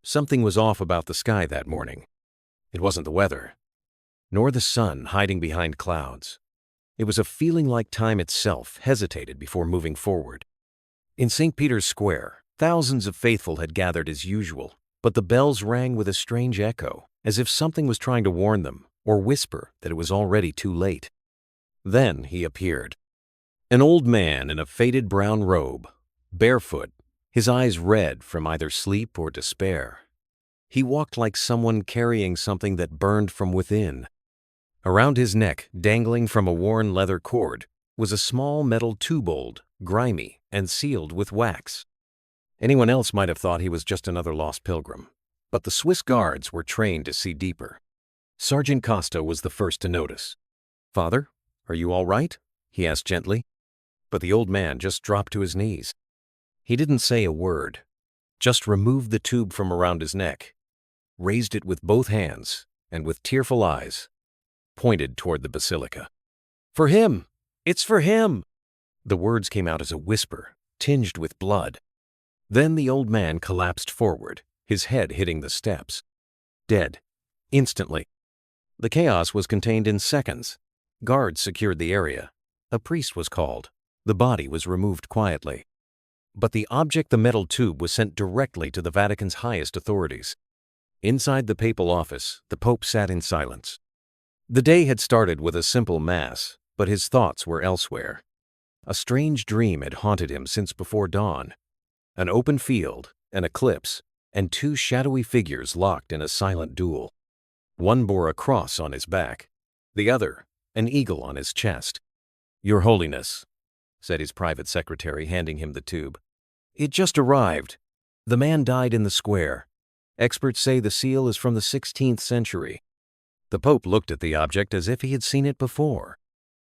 Something was off about the sky that morning. It wasn't the weather, nor the sun hiding behind clouds. It was a feeling like time itself hesitated before moving forward. In St. Peter's Square, thousands of faithful had gathered as usual, but the bells rang with a strange echo, as if something was trying to warn them or whisper that it was already too late. Then he appeared. An old man in a faded brown robe, barefoot, his eyes red from either sleep or despair. He walked like someone carrying something that burned from within. Around his neck, dangling from a worn leather cord, was a small metal tube, grimy and sealed with wax. Anyone else might have thought he was just another lost pilgrim, but the Swiss guards were trained to see deeper. Sergeant Costa was the first to notice. "Father, are you all right?" he asked gently. But the old man just dropped to his knees. He didn't say a word, just removed the tube from around his neck, raised it with both hands, and with tearful eyes, pointed toward the basilica. "For him! It's for him!" The words came out as a whisper, tinged with blood. Then the old man collapsed forward, his head hitting the steps. Dead. Instantly. The chaos was contained in seconds. Guards secured the area. A priest was called. The body was removed quietly. But the object, the metal tube, was sent directly to the Vatican's highest authorities. Inside the papal office, the Pope sat in silence. The day had started with a simple mass, but his thoughts were elsewhere. A strange dream had haunted him since before dawn. An open field, an eclipse, and two shadowy figures locked in a silent duel. One bore a cross on his back, the other an eagle on his chest. "Your Holiness," said his private secretary, handing him the tube. "It just arrived. The man died in the square. Experts say the seal is from the 16th century. The Pope looked at the object as if he had seen it before.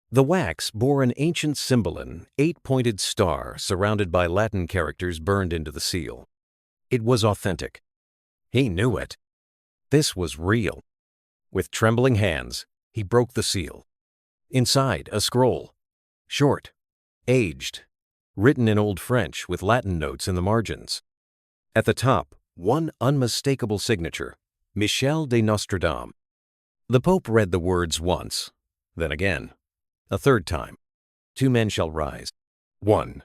The wax bore an ancient symbol, an 8-pointed star surrounded by Latin characters burned into the seal. It was authentic. He knew it. This was real. With trembling hands, he broke the seal. Inside, a scroll. Short, aged, written in Old French with Latin notes in the margins. At the top, one unmistakable signature, Michel de Nostradamus. The Pope read the words once, then again, a third time. "Two men shall rise. One,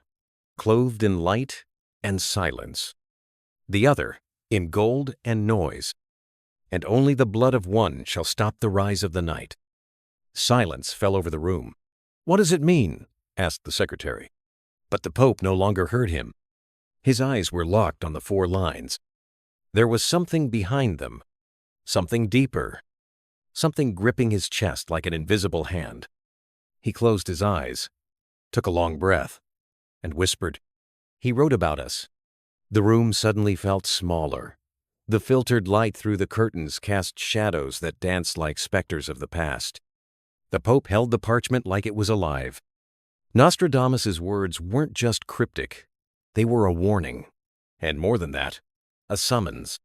clothed in light and silence. The other, in gold and noise. And only the blood of one shall stop the rise of the night." Silence fell over the room. "What does it mean?" asked the secretary. But the Pope no longer heard him. His eyes were locked on the 4 lines. There was something behind them, something deeper, something gripping his chest like an invisible hand. He closed his eyes, took a long breath, and whispered, "He wrote about us." The room suddenly felt smaller. The filtered light through the curtains cast shadows that danced like specters of the past. The Pope held the parchment like it was alive. Nostradamus's words weren't just cryptic. They were a warning. And more than that, a summons.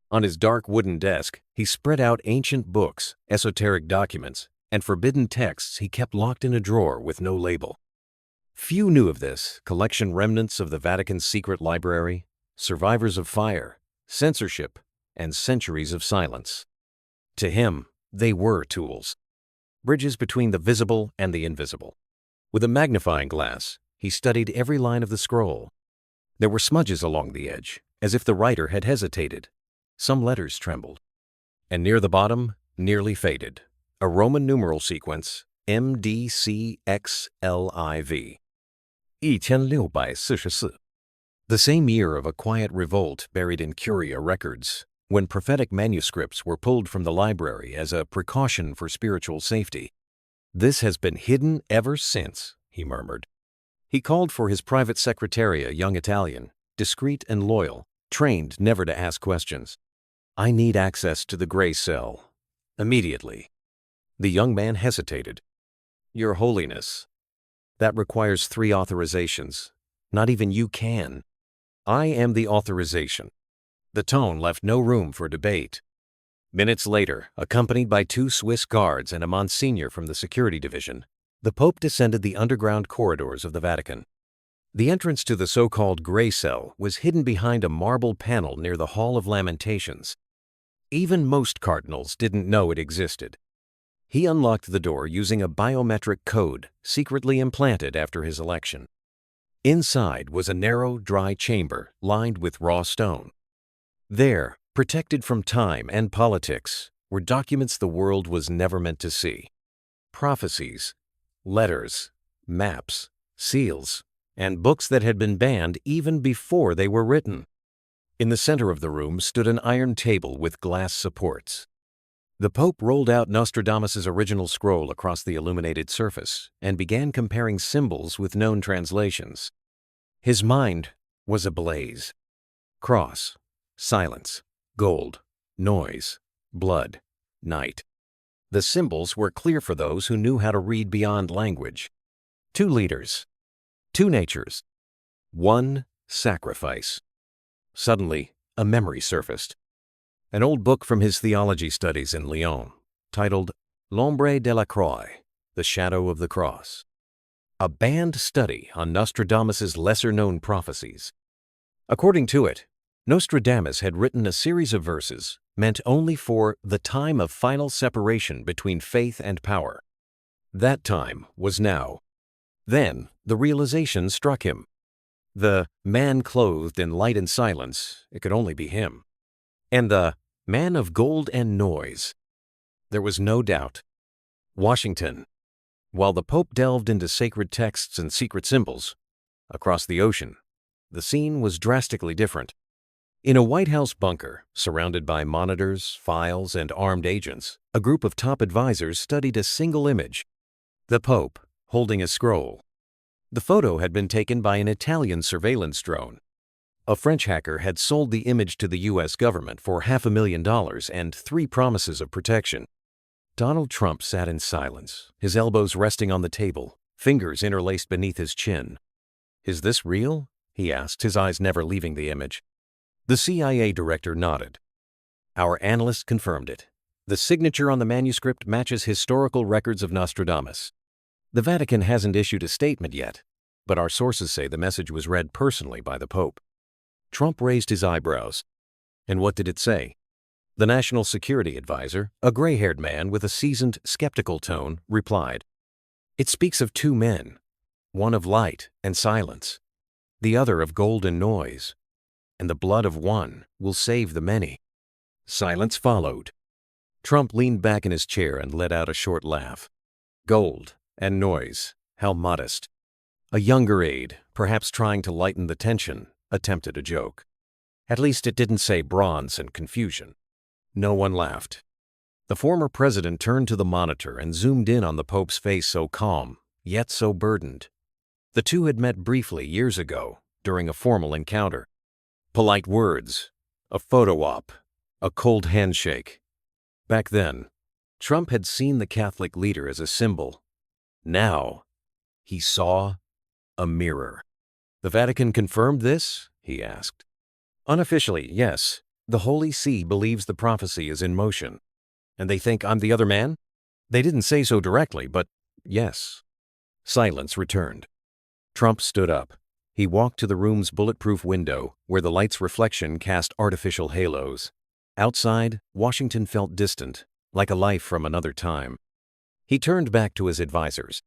On his dark wooden desk, he spread out ancient books, esoteric documents, and forbidden texts he kept locked in a drawer with no label. Few knew of this collection, remnants of the Vatican's secret library, survivors of fire, censorship, and centuries of silence. To him, they were tools, bridges between the visible and the invisible. With a magnifying glass, he studied every line of the scroll. There were smudges along the edge, as if the writer had hesitated. Some letters trembled. And near the bottom, nearly faded, a Roman numeral sequence, MDCXLIV. 1644. The same year of a quiet revolt buried in Curia records, when prophetic manuscripts were pulled from the library as a precaution for spiritual safety. "This has been hidden ever since," he murmured. He called for his private secretary, a young Italian, discreet and loyal, trained never to ask questions. "I need access to the gray cell. Immediately." The young man hesitated. "Your Holiness, that requires 3 authorizations. Not even you can." "I am the authorization." The tone left no room for debate. Minutes later, accompanied by 2 Swiss guards and a Monsignor from the security division, the Pope descended the underground corridors of the Vatican. The entrance to the so-called gray cell was hidden behind a marble panel near the Hall of Lamentations. Even most cardinals didn't know it existed. He unlocked the door using a biometric code secretly implanted after his election. Inside was a narrow, dry chamber lined with raw stone. There, protected from time and politics, were documents the world was never meant to see. Prophecies, letters, maps, seals, and books that had been banned even before they were written. In the center of the room stood an iron table with glass supports. The Pope rolled out Nostradamus's original scroll across the illuminated surface and began comparing symbols with known translations. His mind was ablaze. Cross, silence, gold, noise, blood, night. The symbols were clear for those who knew how to read beyond language. 2 leaders, 2 natures, 1 sacrifice. Suddenly, a memory surfaced. An old book from his theology studies in Lyon, titled L'ombre de la croix, The Shadow of the Cross. A banned study on Nostradamus's lesser-known prophecies. According to it, Nostradamus had written a series of verses meant only for the time of final separation between faith and power. That time was now. Then the realization struck him. The man clothed in light and silence, it could only be him. And the man of gold and noise. There was no doubt. Washington. While the Pope delved into sacred texts and secret symbols, across the ocean, the scene was drastically different. In a White House bunker, surrounded by monitors, files, and armed agents, a group of top advisors studied a single image. The Pope, holding a scroll. The photo had been taken by an Italian surveillance drone. A French hacker had sold the image to the U.S. government for $500,000 and 3 promises of protection. Donald Trump sat in silence, his elbows resting on the table, fingers interlaced beneath his chin. "Is this real?" he asked, his eyes never leaving the image. The CIA director nodded. "Our analyst confirmed it. The signature on the manuscript matches historical records of Nostradamus. The Vatican hasn't issued a statement yet, but our sources say the message was read personally by the Pope." Trump raised his eyebrows. "And what did it say?" The National Security Advisor, a gray-haired man with a seasoned, skeptical tone, replied, "It speaks of 2 men, one of light and silence, the other of gold and noise, and the blood of one will save the many." Silence followed. Trump leaned back in his chair and let out a short laugh. Gold and noise, how modest. A younger aide, perhaps trying to lighten the tension, attempted a joke. At least it didn't say bronze and confusion. No one laughed. The former president turned to the monitor and zoomed in on the Pope's face, so calm, yet so burdened. The two had met briefly years ago, during a formal encounter. Polite words, a photo op, a cold handshake. Back then, Trump had seen the Catholic leader as a symbol. Now, he saw a mirror. "The Vatican confirmed this?" he asked. "Unofficially, yes. The Holy See believes the prophecy is in motion. And they think I'm the other man? They didn't say so directly, but yes." Silence returned. Trump stood up. He walked to the room's bulletproof window, where the light's reflection cast artificial halos. Outside, Washington felt distant, like a life from another time. He turned back to his advisors.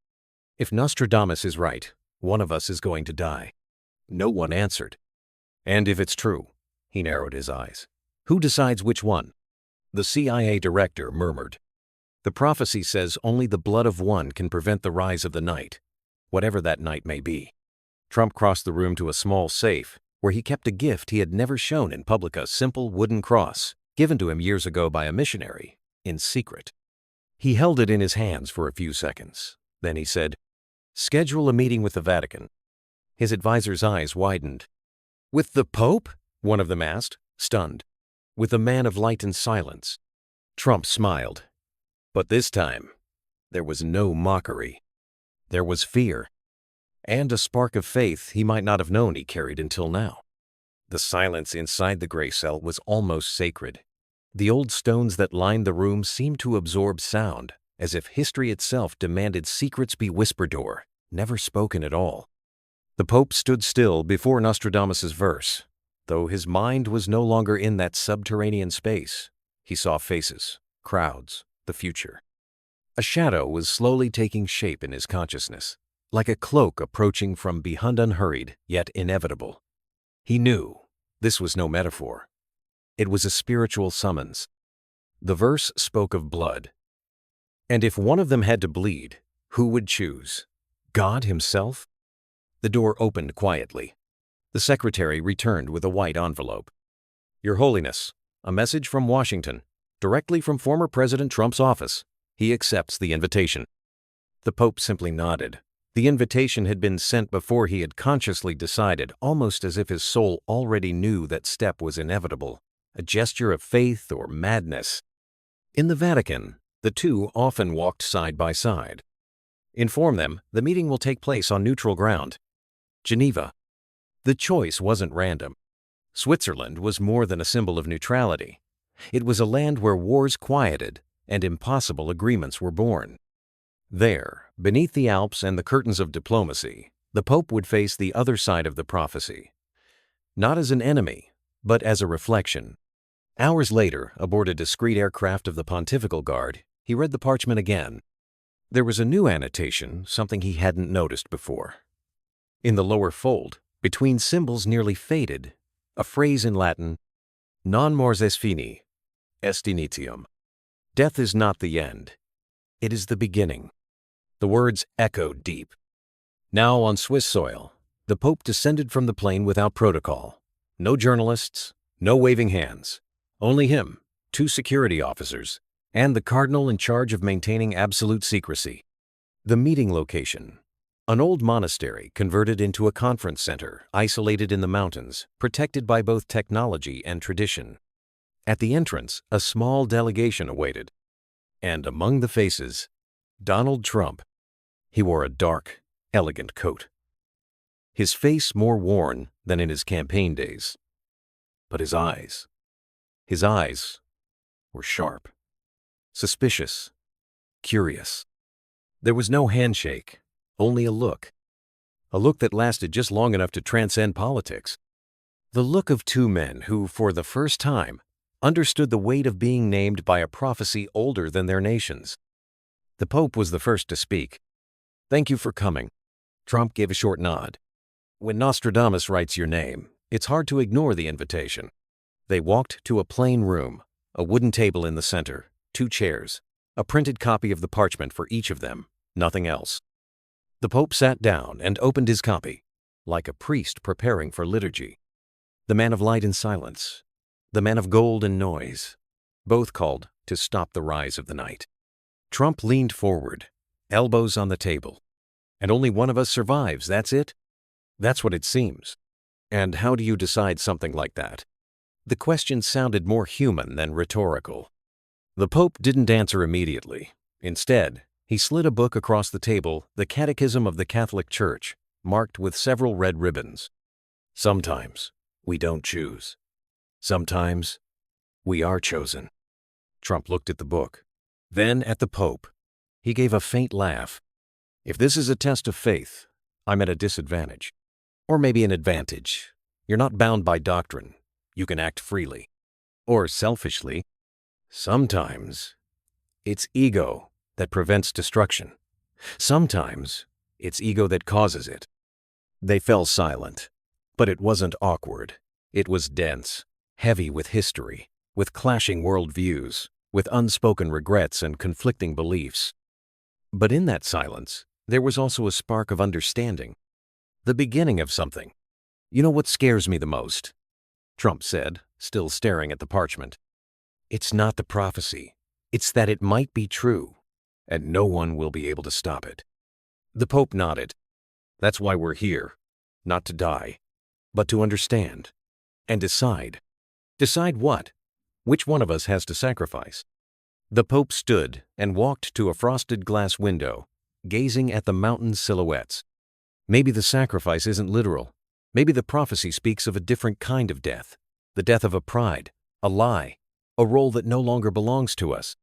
"If Nostradamus is right, one of us is going to die." No one answered. "And if it's true?" He narrowed his eyes. "Who decides which one?" The CIA director murmured. "The prophecy says only the blood of one can prevent the rise of the night, whatever that night may be." Trump crossed the room to a small safe, where he kept a gift he had never shown in public, a simple wooden cross, given to him years ago by a missionary, in secret. He held it in his hands for a few seconds. Then he said, "Schedule a meeting with the Vatican." His advisor's eyes widened. "With the Pope?" one of them asked, stunned. "With a man of light and silence." Trump smiled. But this time, there was no mockery. There was fear. And a spark of faith he might not have known he carried until now. The silence inside the gray cell was almost sacred. The old stones that lined the room seemed to absorb sound, as if history itself demanded secrets be whispered or never spoken at all. The Pope stood still before Nostradamus's verse. Though his mind was no longer in that subterranean space, he saw faces, crowds, the future. A shadow was slowly taking shape in his consciousness, like a cloak approaching from behind, unhurried, yet inevitable. He knew this was no metaphor. It was a spiritual summons. The verse spoke of blood. And if one of them had to bleed, who would choose? God himself? The door opened quietly. The secretary returned with a white envelope. Your Holiness, a message from Washington, directly from former President Trump's office. He accepts the invitation. The Pope simply nodded. The invitation had been sent before he had consciously decided, almost as if his soul already knew that step was inevitable, a gesture of faith or madness. In the Vatican, the two often walked side by side. Inform them the meeting will take place on neutral ground. Geneva. The choice wasn't random. Switzerland was more than a symbol of neutrality. It was a land where wars quieted and impossible agreements were born. There, beneath the Alps and the curtains of diplomacy, the Pope would face the other side of the prophecy. Not as an enemy, but as a reflection. Hours later, aboard a discreet aircraft of the Pontifical Guard, he read the parchment again. There was a new annotation, something he hadn't noticed before. In the lower fold, between symbols nearly faded, a phrase in Latin, Non mors est fini, est initium. Death is not the end. It is the beginning. The words echoed deep. Now on Swiss soil, the Pope descended from the plane without protocol. No journalists, no waving hands. Only him, two security officers, and the cardinal in charge of maintaining absolute secrecy. The meeting location. An old monastery converted into a conference center, isolated in the mountains, protected by both technology and tradition. At the entrance, a small delegation awaited. And among the faces, Donald Trump. He wore a dark, elegant coat. His face more worn than in his campaign days. But his eyes were sharp, suspicious, curious. There was no handshake, only a look that lasted just long enough to transcend politics. The look of two men who, for the first time, understood the weight of being named by a prophecy older than their nations. The Pope was the first to speak. Thank you for coming. Trump gave a short nod. When Nostradamus writes your name, it's hard to ignore the invitation. They walked to a plain room, a wooden table in the center, 2 chairs, a printed copy of the parchment for each of them, nothing else. The Pope sat down and opened his copy, like a priest preparing for liturgy. The man of light and silence, the man of gold and noise, both called to stop the rise of the night. Trump leaned forward, elbows on the table. And only one of us survives, that's it? That's what it seems. And how do you decide something like that? The question sounded more human than rhetorical. The Pope didn't answer immediately. Instead, he slid a book across the table, the Catechism of the Catholic Church, marked with several red ribbons. Sometimes we don't choose. Sometimes we are chosen. Trump looked at the book, then at the Pope. He gave a faint laugh. If this is a test of faith, I'm at a disadvantage. Or maybe an advantage. You're not bound by doctrine. You can act freely. Or selfishly. Sometimes it's ego that prevents destruction. Sometimes it's ego that causes it. They fell silent. But it wasn't awkward. It was dense, heavy with history, with clashing worldviews, with unspoken regrets and conflicting beliefs. But in that silence, there was also a spark of understanding. The beginning of something. You know what scares me the most? Trump said, still staring at the parchment. It's not the prophecy. It's that it might be true, and no one will be able to stop it. The Pope nodded. That's why we're here. Not to die, but to understand. And decide. Decide what? Which one of us has to sacrifice? The Pope stood and walked to a frosted glass window, gazing at the mountain silhouettes. Maybe the sacrifice isn't literal. Maybe the prophecy speaks of a different kind of death. The death of a pride, a lie, a role that no longer belongs to us.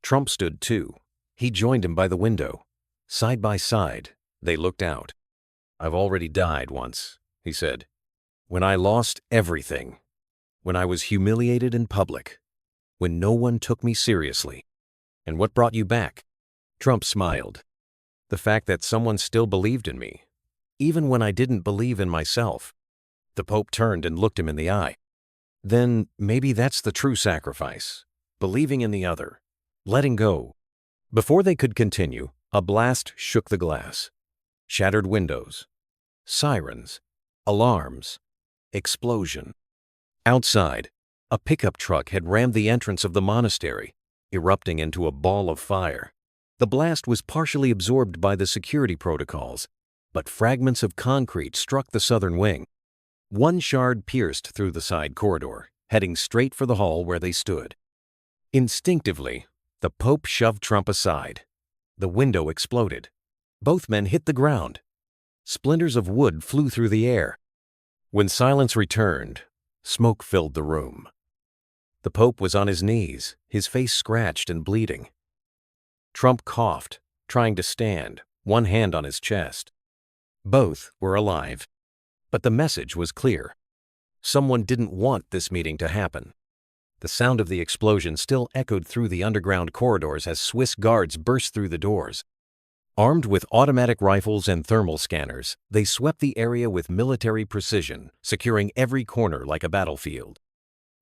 Trump stood too. He joined him by the window. Side by side, they looked out. "I've already died once," he said. "When I lost everything. When I was humiliated in public. When no one took me seriously. And what brought you back?" Trump smiled. "The fact that someone still believed in me, even when I didn't believe in myself." The Pope turned and looked him in the eye. "Then maybe that's the true sacrifice. Believing in the other. Letting go." Before they could continue, a blast shook the glass. Shattered windows. Sirens. Alarms. Explosion. Outside, a pickup truck had rammed the entrance of the monastery, erupting into a ball of fire. The blast was partially absorbed by the security protocols, but fragments of concrete struck the southern wing. One shard pierced through the side corridor, heading straight for the hall where they stood. Instinctively, the Pope shoved Trump aside. The window exploded. Both men hit the ground. Splinters of wood flew through the air. When silence returned, smoke filled the room. The Pope was on his knees, his face scratched and bleeding. Trump coughed, trying to stand, one hand on his chest. Both were alive. But the message was clear. Someone didn't want this meeting to happen. The sound of the explosion still echoed through the underground corridors as Swiss guards burst through the doors. Armed with automatic rifles and thermal scanners, they swept the area with military precision, securing every corner like a battlefield.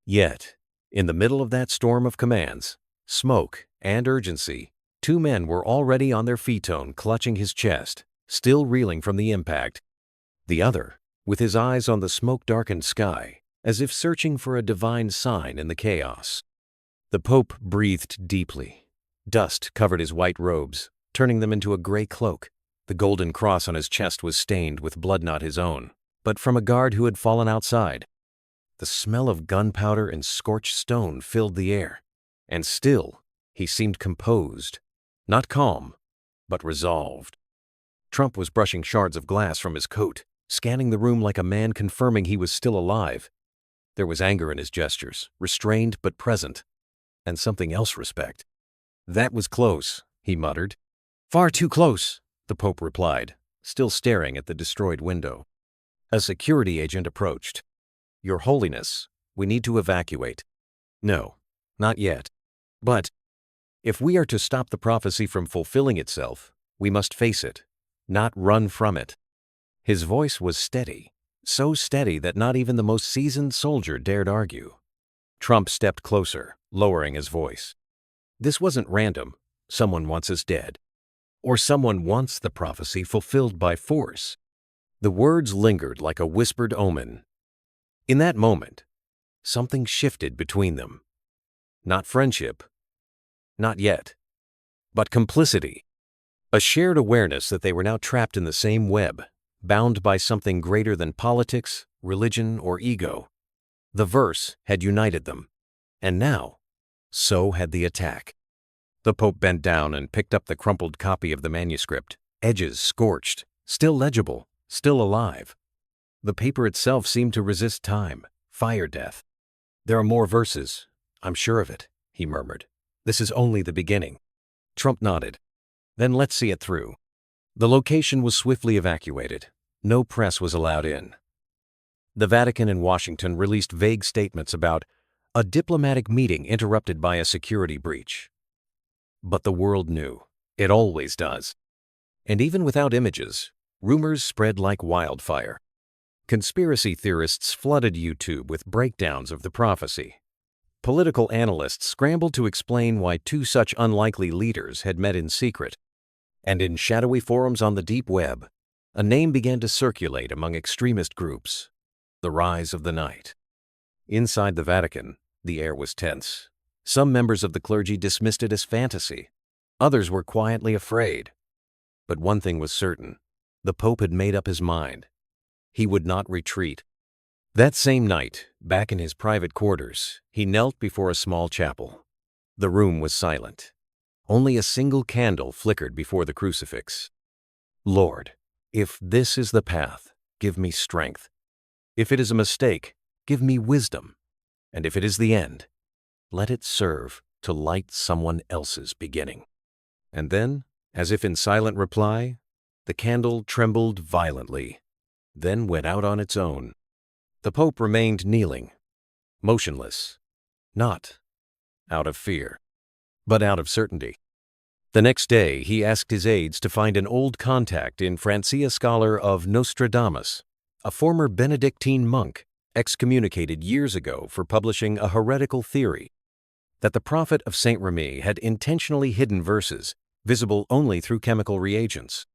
Yet, in the middle of that storm of commands, smoke, and urgency, two men were already on their feet, clutching his chest, still reeling from the impact. The other, with his eyes on the smoke-darkened sky, as if searching for a divine sign in the chaos. The Pope breathed deeply. Dust covered his white robes, turning them into a gray cloak. The golden cross on his chest was stained with blood not his own, but from a guard who had fallen outside. The smell of gunpowder and scorched stone filled the air, and still he seemed composed, not calm, but resolved. Trump was brushing shards of glass from his coat, scanning the room like a man confirming he was still alive. There was anger in his gestures, restrained but present, and something else, respect. "That was close," he muttered. "Far too close," the Pope replied, still staring at the destroyed window. A security agent approached. "Your Holiness, we need to evacuate." "No, not yet. But if we are to stop the prophecy from fulfilling itself, we must face it, not run from it." His voice was steady, so steady that not even the most seasoned soldier dared argue. Trump stepped closer, lowering his voice. "This wasn't random. Someone wants us dead. Or someone wants the prophecy fulfilled by force." The words lingered like a whispered omen. In that moment, something shifted between them. Not friendship. Not yet. But complicity. A shared awareness that they were now trapped in the same web, bound by something greater than politics, religion, or ego. The verse had united them. And now, so had the attack. The Pope bent down and picked up the crumpled copy of the manuscript, edges scorched, still legible, still alive. The paper itself seemed to resist time, fire death. "There are more verses, I'm sure of it," he murmured. "This is only the beginning." Trump nodded. "Then let's see it through." The location was swiftly evacuated. No press was allowed in. The Vatican and Washington released vague statements about a diplomatic meeting interrupted by a security breach. But the world knew. It always does. And even without images, rumors spread like wildfire. Conspiracy theorists flooded YouTube with breakdowns of the prophecy. Political analysts scrambled to explain why two such unlikely leaders had met in secret. And in shadowy forums on the deep web, a name began to circulate among extremist groups: the Rise of the Night. Inside the Vatican, the air was tense. Some members of the clergy dismissed it as fantasy. Others were quietly afraid. But one thing was certain: the Pope had made up his mind. He would not retreat. That same night, back in his private quarters, he knelt before a small chapel. The room was silent. Only a single candle flickered before the crucifix. "Lord, if this is the path, give me strength. If it is a mistake, give me wisdom. And if it is the end, let it serve to light someone else's beginning." And then, as if in silent reply, The candle trembled violently, then went out on its own. The Pope remained kneeling, motionless, not out of fear, but out of certainty. The next day, he asked his aides to find an old contact in Francia scholar of Nostradamus, a former Benedictine monk excommunicated years ago for publishing a heretical theory that the prophet of Saint Remy had intentionally hidden verses visible only through chemical reagents.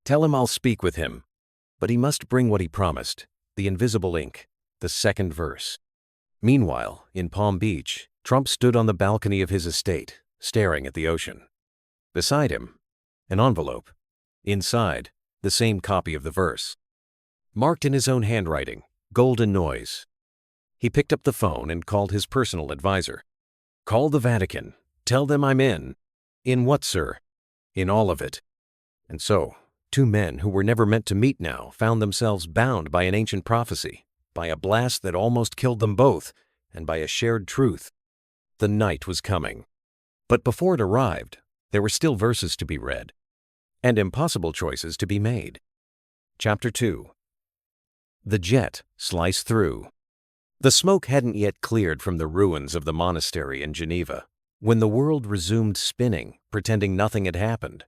Tell him I'll speak with him, but he must bring what he promised, the invisible ink, the second verse. Meanwhile, in Palm Beach, Trump stood on the balcony of his estate, staring at the ocean. Beside him, an envelope. Inside, the same copy of the verse. Marked in his own handwriting, golden noise. He picked up the phone and called his personal advisor. "Call the Vatican. Tell them I'm in." "In what, sir?" "In all of it." And so, two men who were never meant to meet now found themselves bound by an ancient prophecy, by a blast that almost killed them both, and by a shared truth. The night was coming. But before it arrived, there were still verses to be read, and impossible choices to be made. Chapter 2. The jet sliced through. The smoke hadn't yet cleared from the ruins of the monastery in Geneva, when the world resumed spinning, pretending nothing had happened.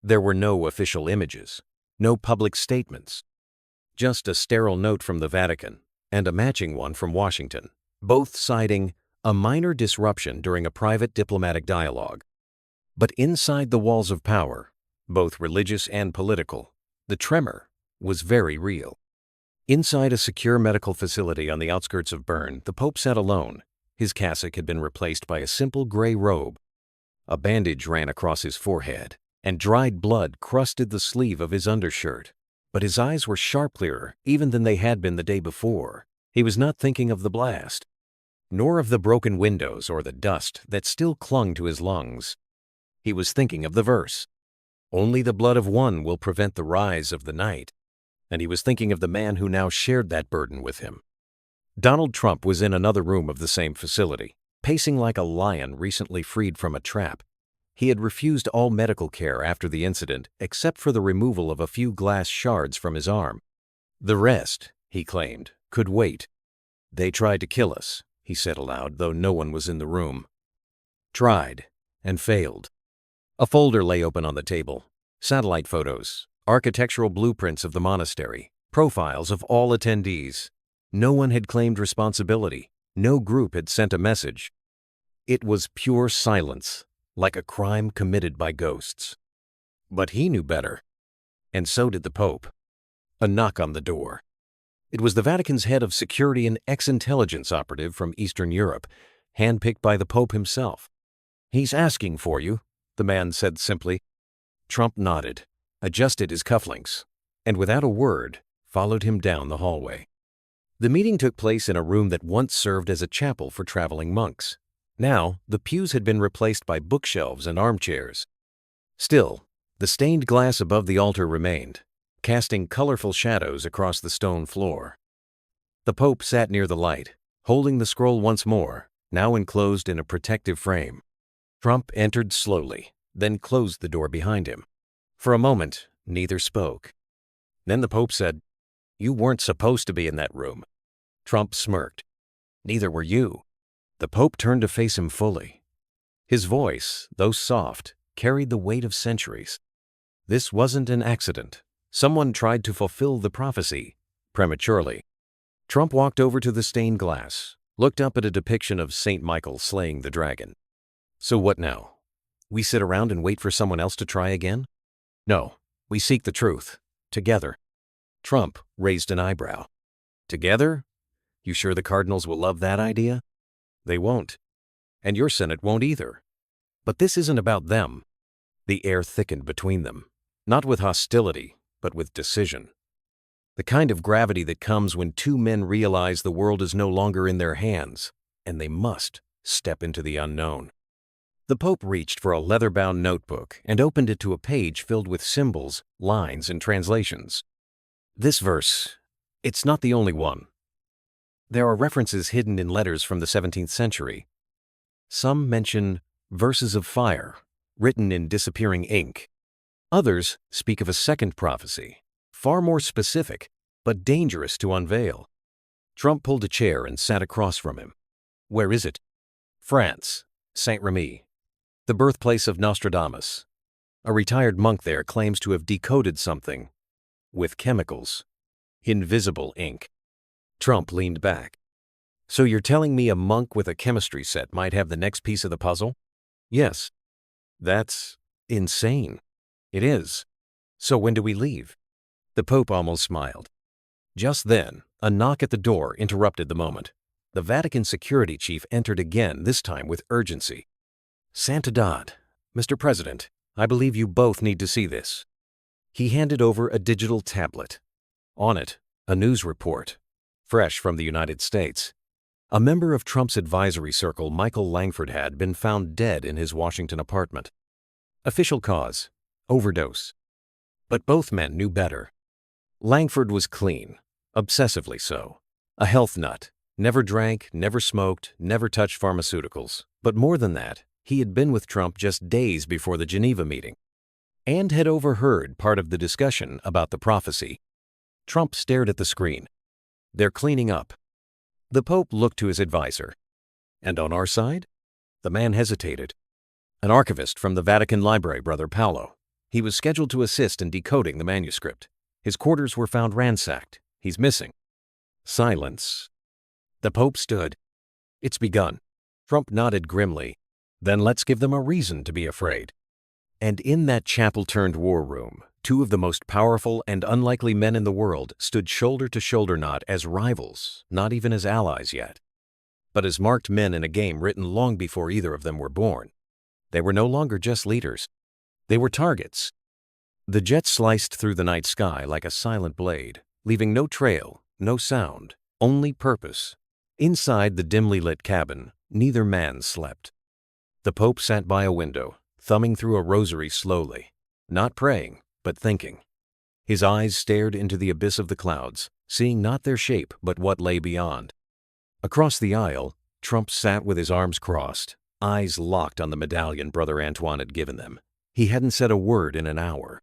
There were no official images, no public statements, just a sterile note from the Vatican and a matching one from Washington, both citing a minor disruption during a private diplomatic dialogue. But inside the walls of power, both religious and political, the tremor was very real. Inside a secure medical facility on the outskirts of Bern, the Pope sat alone. His cassock had been replaced by a simple gray robe. A bandage ran across his forehead, and dried blood crusted the sleeve of his undershirt. But his eyes were sharper even than they had been the day before. He was not thinking of the blast, nor of the broken windows or the dust that still clung to his lungs. He was thinking of the verse, "Only the blood of one will prevent the rise of the night." And he was thinking of the man who now shared that burden with him. Donald Trump was in another room of the same facility, pacing like a lion recently freed from a trap. He had refused all medical care after the incident, except for the removal of a few glass shards from his arm. The rest, he claimed, could wait. "They tried to kill us," he said aloud, though no one was in the room. Tried, and failed. A folder lay open on the table. Satellite photos, architectural blueprints of the monastery, profiles of all attendees. No one had claimed responsibility. No group had sent a message. It was pure silence, like a crime committed by ghosts. But he knew better. And so did the Pope. A knock on the door. It was the Vatican's head of security and ex-intelligence operative from Eastern Europe, handpicked by the Pope himself. "He's asking for you," the man said simply. Trump nodded, adjusted his cufflinks, and without a word, followed him down the hallway. The meeting took place in a room that once served as a chapel for traveling monks. Now, the pews had been replaced by bookshelves and armchairs. Still, the stained glass above the altar remained, casting colorful shadows across the stone floor. The Pope sat near the light, holding the scroll once more, now enclosed in a protective frame. Trump entered slowly, then closed the door behind him. For a moment, neither spoke. Then the Pope said, "You weren't supposed to be in that room." Trump smirked. "Neither were you." The Pope turned to face him fully. His voice, though soft, carried the weight of centuries. This wasn't an accident. Someone tried to fulfill the prophecy, prematurely. Trump walked over to the stained glass, looked up at a depiction of St. Michael slaying the dragon. "So what now? We sit around and wait for someone else to try again?" "No, we seek the truth. Together." Trump raised an eyebrow. "Together? You sure the cardinals will love that idea?" "They won't. And your Senate won't either. But this isn't about them." The air thickened between them, not with hostility, but with decision. The kind of gravity that comes when two men realize the world is no longer in their hands, and they must step into the unknown. The Pope reached for a leather-bound notebook and opened it to a page filled with symbols, lines, and translations. "This verse, it's not the only one. There are references hidden in letters from the 17th century. Some mention verses of fire, written in disappearing ink. Others speak of a second prophecy, far more specific, but dangerous to unveil. Trump pulled a chair and sat across from him. Where is it? France, Saint-Remy, the birthplace of Nostradamus. A retired monk there claims to have decoded something with chemicals. Invisible ink. Trump leaned back. So you're telling me a monk with a chemistry set might have the next piece of the puzzle? Yes. That's insane. It is. So when do we leave? The Pope almost smiled. Just then, a knock at the door interrupted the moment. The Vatican security chief entered again, this time with urgency. Santidad, Mr. President, I believe you both need to see this. He handed over a digital tablet. On it, a news report, fresh from the United States. A member of Trump's advisory circle, Michael Langford, had been found dead in his Washington apartment. Official cause, overdose. But both men knew better. Langford was clean, obsessively so. A health nut, never drank, never smoked, never touched pharmaceuticals. But more than that, he had been with Trump just days before the Geneva meeting and had overheard part of the discussion about the prophecy. Trump stared at the screen. They're cleaning up. The Pope looked to his advisor. And on our side? The man hesitated. An archivist from the Vatican Library, Brother Paolo. He was scheduled to assist in decoding the manuscript. His quarters were found ransacked. He's missing. Silence. The Pope stood. It's begun. Trump nodded grimly. Then let's give them a reason to be afraid. And in that chapel-turned-war room, two of the most powerful and unlikely men in the world stood shoulder to shoulder, not as rivals, not even as allies yet, but as marked men in a game written long before either of them were born. They were no longer just leaders. They were targets. The jet sliced through the night sky like a silent blade, leaving no trail, no sound, only purpose. Inside the dimly lit cabin, neither man slept. The Pope sat by a window, thumbing through a rosary slowly, not praying, but thinking. His eyes stared into the abyss of the clouds, seeing not their shape but what lay beyond. Across the aisle, Trump sat with his arms crossed, eyes locked on the medallion Brother Antoine had given them. He hadn't said a word in an hour.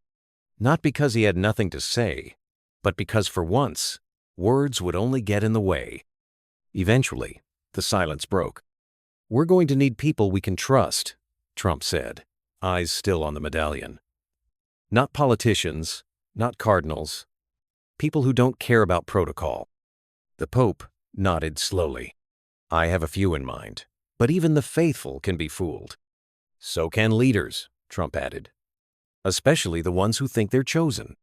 Not because he had nothing to say, but because for once, words would only get in the way. Eventually, the silence broke. We're going to need people we can trust, Trump said, eyes still on the medallion. Not politicians, not cardinals, people who don't care about protocol. The Pope nodded slowly. I have a few in mind, but even the faithful can be fooled. So can leaders, Trump added, especially the ones who think they're chosen.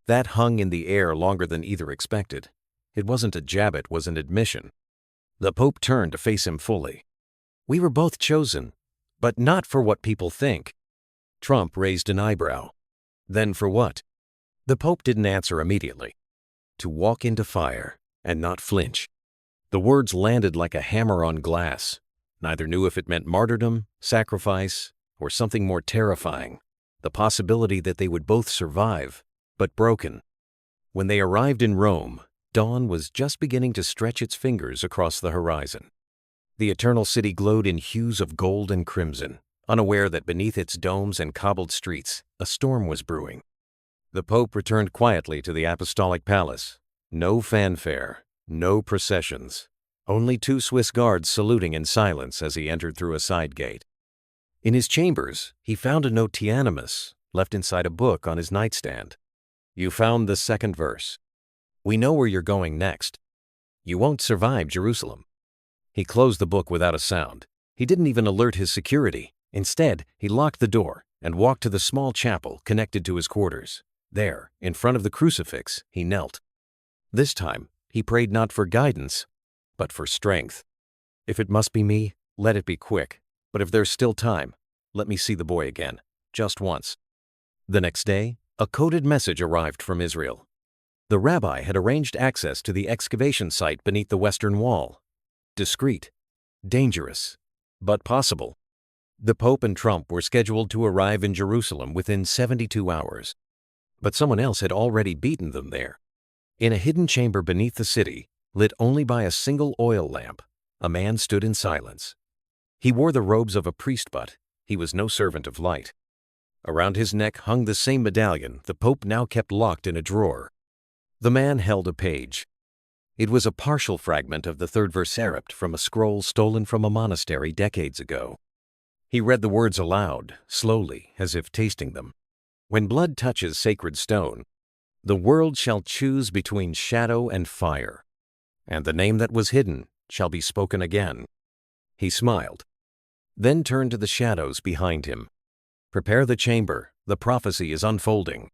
That hung in the air longer than either expected. It wasn't a jab, it was an admission. The Pope turned to face him fully. We were both chosen, but not for what people think. Trump raised an eyebrow. Then for what? The Pope didn't answer immediately. To walk into fire and not flinch. The words landed like a hammer on glass. Neither knew if it meant martyrdom, sacrifice, or something more terrifying. The possibility that they would both survive, but broken. When they arrived in Rome, dawn was just beginning to stretch its fingers across the horizon. The eternal city glowed in hues of gold and crimson, unaware that beneath its domes and cobbled streets, a storm was brewing. The Pope returned quietly to the apostolic palace. No fanfare, no processions, only two Swiss guards saluting in silence as he entered through a side gate. In his chambers, he found a notianimus left inside a book on his nightstand. You found the second verse. We know where you're going next. You won't survive Jerusalem. He closed the book without a sound. He didn't even alert his security. Instead, he locked the door and walked to the small chapel connected to his quarters. There, in front of the crucifix, he knelt. This time, he prayed not for guidance, but for strength. If it must be me, let it be quick. But if there's still time, let me see the boy again, just once. The next day, a coded message arrived from Israel. The rabbi had arranged access to the excavation site beneath the western wall. Discreet, dangerous, but possible. The Pope and Trump were scheduled to arrive in Jerusalem within 72 hours. But someone else had already beaten them there. In a hidden chamber beneath the city, lit only by a single oil lamp, a man stood in silence. He wore the robes of a priest, but he was no servant of light. Around his neck hung the same medallion the Pope now kept locked in a drawer. The man held a page. It was a partial fragment of the third verserept from a scroll stolen from a monastery decades ago. He read the words aloud, slowly, as if tasting them. When blood touches sacred stone, the world shall choose between shadow and fire, and the name that was hidden shall be spoken again. He smiled, then turned to the shadows behind him. Prepare the chamber, the prophecy is unfolding.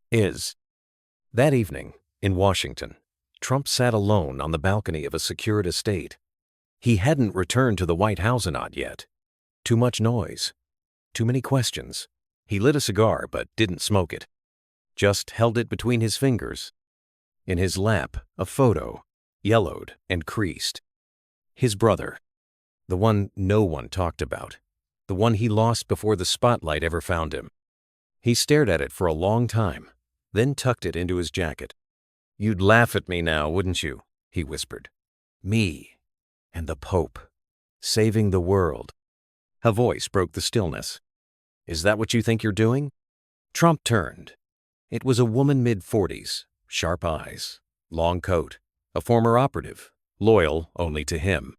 That evening, in Washington, Trump sat alone on the balcony of a secured estate. He hadn't returned to the White House yet. Too much noise. Too many questions. He lit a cigar but didn't smoke it. Just held it between his fingers. In his lap, a photo, yellowed and creased. His brother. The one no one talked about. The one he lost before the spotlight ever found him. He stared at it for a long time, then tucked it into his jacket. "You'd laugh at me now, wouldn't you?" he whispered. "Me and the Pope, saving the world." A voice broke the stillness. "Is that what you think you're doing?" Trump turned. It was a woman mid-40s, sharp eyes, long coat, a former operative, loyal only to him.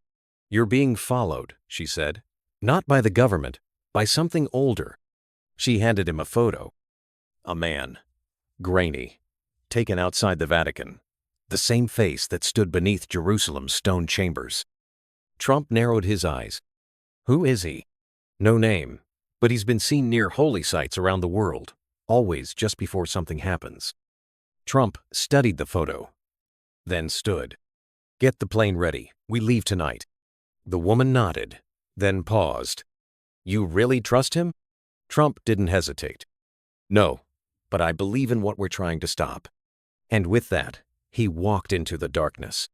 "You're being followed," she said. "Not by the government, by something older." She handed him a photo. A man, grainy, taken outside the Vatican, the same face that stood beneath Jerusalem's stone chambers. Trump narrowed his eyes. "Who is he?" "No name, but he's been seen near holy sites around the world, always just before something happens." Trump studied the photo, then stood. "Get the plane ready. We leave tonight." The woman nodded, then paused. "You really trust him?" Trump didn't hesitate. "No, but I believe in what we're trying to stop." And with that, he walked into the darkness.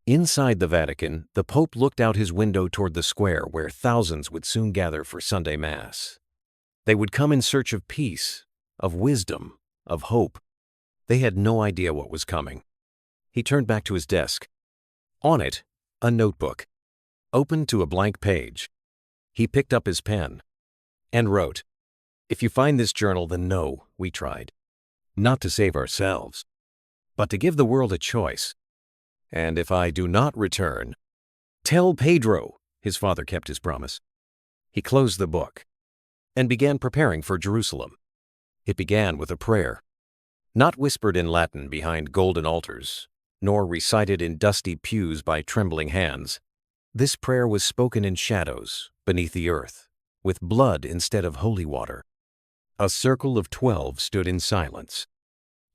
Inside the Vatican, the Pope looked out his window toward the square where thousands would soon gather for Sunday Mass. They would come in search of peace, of wisdom, of hope. They had no idea what was coming. He turned back to his desk. On it, a notebook, open to a blank page. He picked up his pen and wrote, "If you find this journal, then know we tried. Not to save ourselves, but to give the world a choice. And if I do not return, tell Pedro." His father kept his promise. He closed the book and began preparing for Jerusalem. It began with a prayer, not whispered in Latin behind golden altars, nor recited in dusty pews by trembling hands. This prayer was spoken in shadows, beneath the earth, with blood instead of holy water. A circle of 12 stood in silence.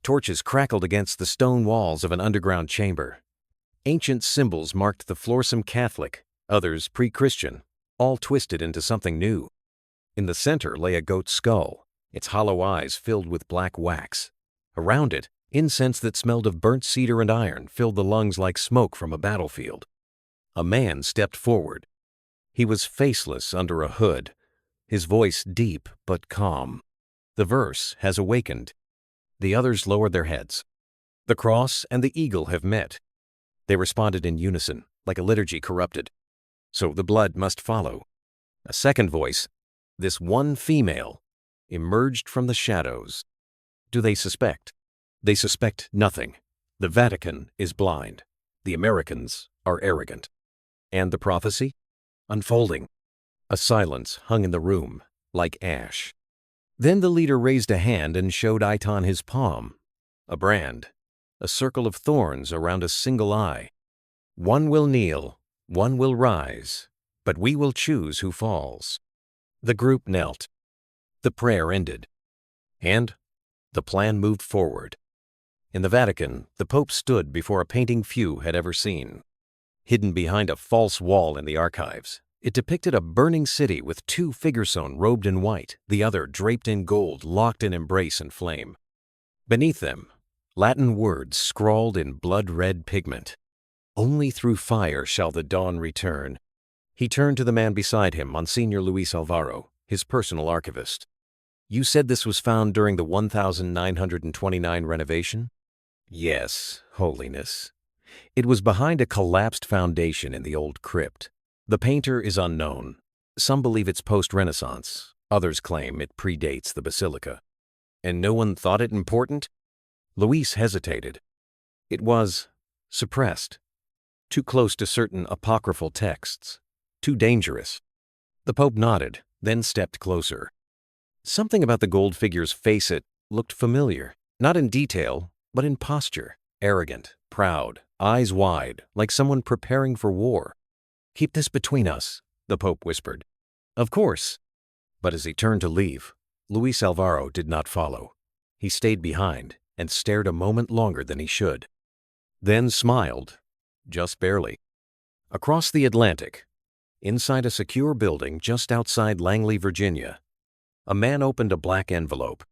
Torches crackled against the stone walls of an underground chamber. Ancient symbols marked the floor, some Catholic, others pre-Christian, all twisted into something new. In the center lay a goat's skull, its hollow eyes filled with black wax. Around it, incense that smelled of burnt cedar and iron filled the lungs like smoke from a battlefield. A man stepped forward. He was faceless under a hood, his voice deep but calm. "The verse has awakened." The others lowered their heads. "The cross and the eagle have met." They responded in unison, like a liturgy corrupted. "So the blood must follow." A second voice, this one female, emerged from the shadows. "Do they suspect?" "They suspect nothing. The Vatican is blind. The Americans are arrogant." "And the prophecy?" "Unfolding." A silence hung in the room, like ash. Then the leader raised a hand and showed Iton his palm. A brand, a circle of thorns around a single eye. "One will kneel, one will rise, but we will choose who falls." The group knelt. The prayer ended. And the plan moved forward. In the Vatican, the Pope stood before a painting few had ever seen. Hidden behind a false wall in the archives, it depicted a burning city with two figures robed in white, the other draped in gold, locked in embrace and flame. Beneath them, Latin words scrawled in blood-red pigment. "Only through fire shall the dawn return." He turned to the man beside him, Monsignor Luis Alvaro, his personal archivist. "You said this was found during the 1929 renovation?" "Yes, Holiness. It was behind a collapsed foundation in the old crypt. The painter is unknown. Some believe it's post-Renaissance, Others claim it predates the basilica. And no one thought it important? Luis hesitated. It was suppressed. Too close to certain apocryphal texts. Too dangerous. The Pope nodded, then stepped closer. Something about the gold figure's face looked familiar, not in detail, but in posture. Arrogant, proud, eyes wide, like someone preparing for war. "Keep this between us," the Pope whispered. "Of course." But as he turned to leave, Luis Alvaro did not follow. He stayed behind and stared a moment longer than he should. Then smiled, just barely. Across the Atlantic, inside a secure building just outside Langley, Virginia, a man opened a black envelope.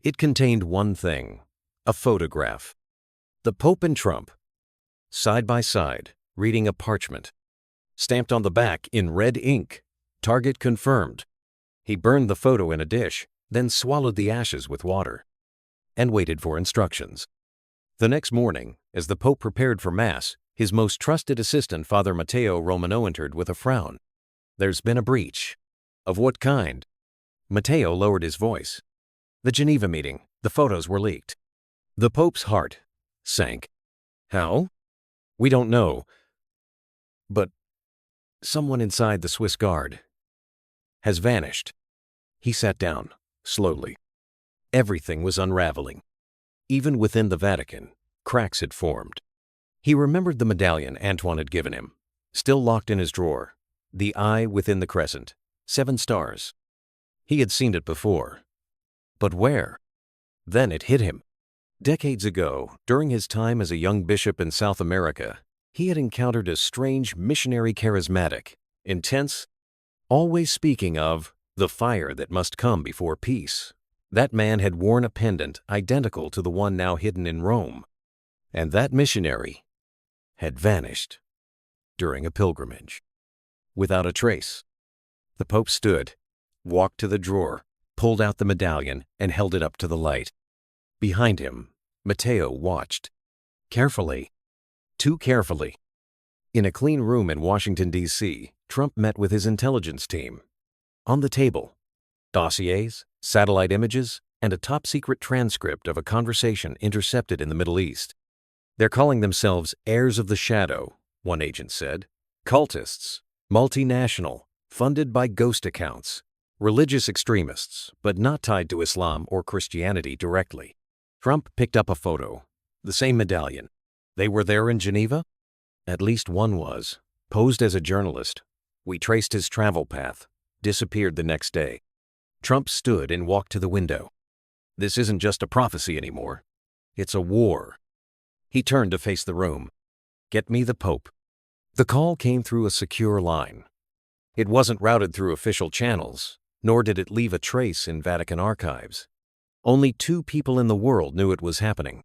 It contained one thing, a photograph. The Pope and Trump, side by side, reading a parchment. Stamped on the back in red ink, "Target confirmed." He burned the photo in a dish, then swallowed the ashes with water, and waited for instructions. The next morning, as the Pope prepared for Mass, his most trusted assistant, Father Matteo Romano, entered with a frown. "There's been a breach." "Of what kind?" Matteo lowered his voice. "The Geneva meeting. The photos were leaked." The Pope's heart sank. "How?" "We don't know. But someone inside the Swiss Guard has vanished." He sat down, slowly. Everything was unraveling. Even within the Vatican, cracks had formed. He remembered the medallion Antoine had given him, still locked in his drawer. The eye within the crescent, 7 stars. He had seen it before. But where? Then it hit him. Decades ago, during his time as a young bishop in South America, he had encountered a strange missionary charismatic, intense, always speaking of the fire that must come before peace. That man had worn a pendant identical to the one now hidden in Rome. And that missionary had vanished during a pilgrimage, without a trace. The Pope stood, walked to the drawer, pulled out the medallion, and held it up to the light. Behind him, Matteo watched. Carefully. Too carefully. In a clean room in Washington, D.C., Trump met with his intelligence team. On the table, dossiers, satellite images, and a top-secret transcript of a conversation intercepted in the Middle East. "They're calling themselves heirs of the shadow," one agent said. "Cultists, multinational, funded by ghost accounts, religious extremists, but not tied to Islam or Christianity directly." Trump picked up a photo. The same medallion. They were there in Geneva? At least one was. Posed as a journalist. We traced his travel path. Disappeared the next day. Trump stood and walked to the window. "This isn't just a prophecy anymore. It's a war." He turned to face the room. "Get me the Pope." The call came through a secure line. It wasn't routed through official channels, nor did it leave a trace in Vatican archives. Only 2 people in the world knew it was happening.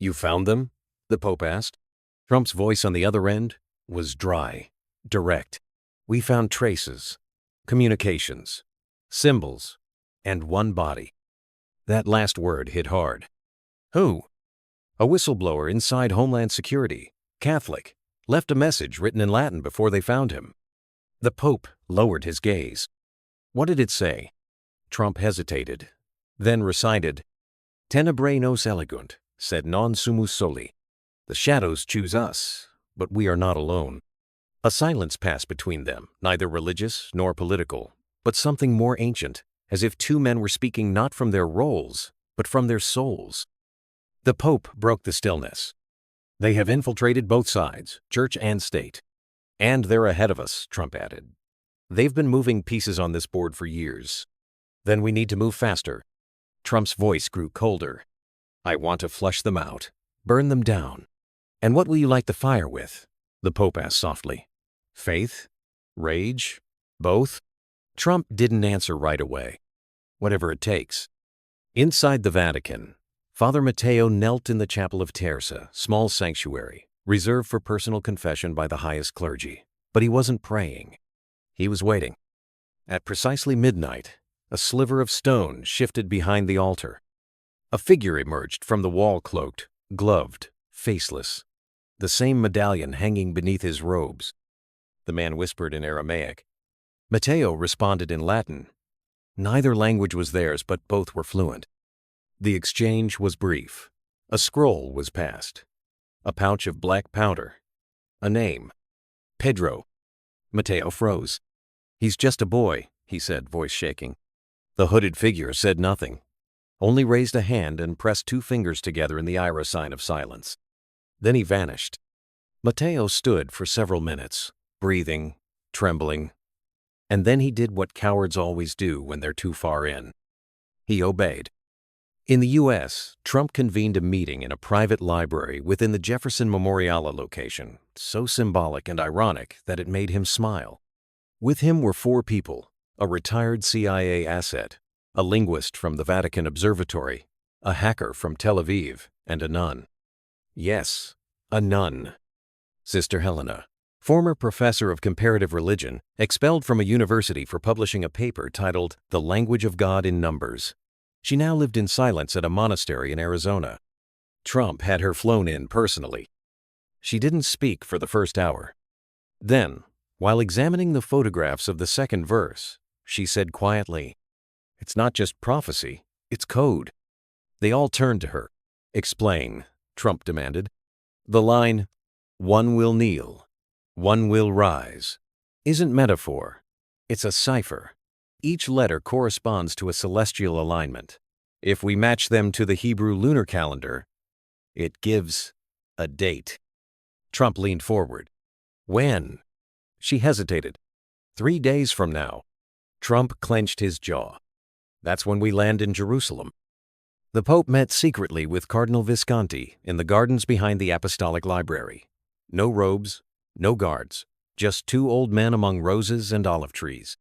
"You found them?" the Pope asked. Trump's voice on the other end was dry, direct. "We found traces, communications, symbols, and one body." That last word hit hard. "Who?" "A whistleblower inside Homeland Security, Catholic, left a message written in Latin before they found him." The Pope lowered his gaze. "What did it say?" Trump hesitated, then recited, "Tenebrae nos elegunt, sed non sumus soli." The shadows choose us, but we are not alone. A silence passed between them, neither religious nor political, but something more ancient, as if 2 men were speaking not from their roles, but from their souls. The Pope broke the stillness. "They have infiltrated both sides, church and state. And they're ahead of us," Trump added. "They've been moving pieces on this board for years. Then we need to move faster." Trump's voice grew colder. "I want to flush them out, burn them down." "And what will you light the fire with?" the Pope asked softly. "Faith? Rage? Both?" Trump didn't answer right away. "Whatever it takes." Inside the Vatican, Father Matteo knelt in the Chapel of Terza, small sanctuary, reserved for personal confession by the highest clergy. But he wasn't praying. He was waiting. At precisely midnight, a sliver of stone shifted behind the altar. A figure emerged from the wall, cloaked, gloved, faceless. The same medallion hanging beneath his robes. The man whispered in Aramaic. Matteo responded in Latin. Neither language was theirs, but both were fluent. The exchange was brief. A scroll was passed. A pouch of black powder. A name. Pedro. Mateo froze. "He's just a boy," he said, voice shaking. The hooded figure said nothing, only raised a hand and pressed 2 fingers together in the Ira sign of silence. Then he vanished. Mateo stood for several minutes, breathing, trembling, and then he did what cowards always do when they're too far in. He obeyed. In the U.S., Trump convened a meeting in a private library within the Jefferson Memorial location, so symbolic and ironic that it made him smile. With him were 4 people, a retired CIA asset, a linguist from the Vatican Observatory, a hacker from Tel Aviv, and a nun. Yes, a nun. Sister Helena, former professor of comparative religion, expelled from a university for publishing a paper titled The Language of God in Numbers. She now lived in silence at a monastery in Arizona. Trump had her flown in personally. She didn't speak for the first hour. Then, while examining the photographs of the second verse, she said quietly, "It's not just prophecy, it's code." They all turned to her. "Explain," Trump demanded. "The line, 'One will kneel, one will rise,' isn't metaphor. It's a cipher. Each letter corresponds to a celestial alignment. If we match them to the Hebrew lunar calendar, it gives a date." Trump leaned forward. "When?" She hesitated. 3 days from now." Trump clenched his jaw. "That's when we land in Jerusalem." The Pope met secretly with Cardinal Visconti in the gardens behind the Apostolic Library. No robes, no guards, just 2 old men among roses and olive trees.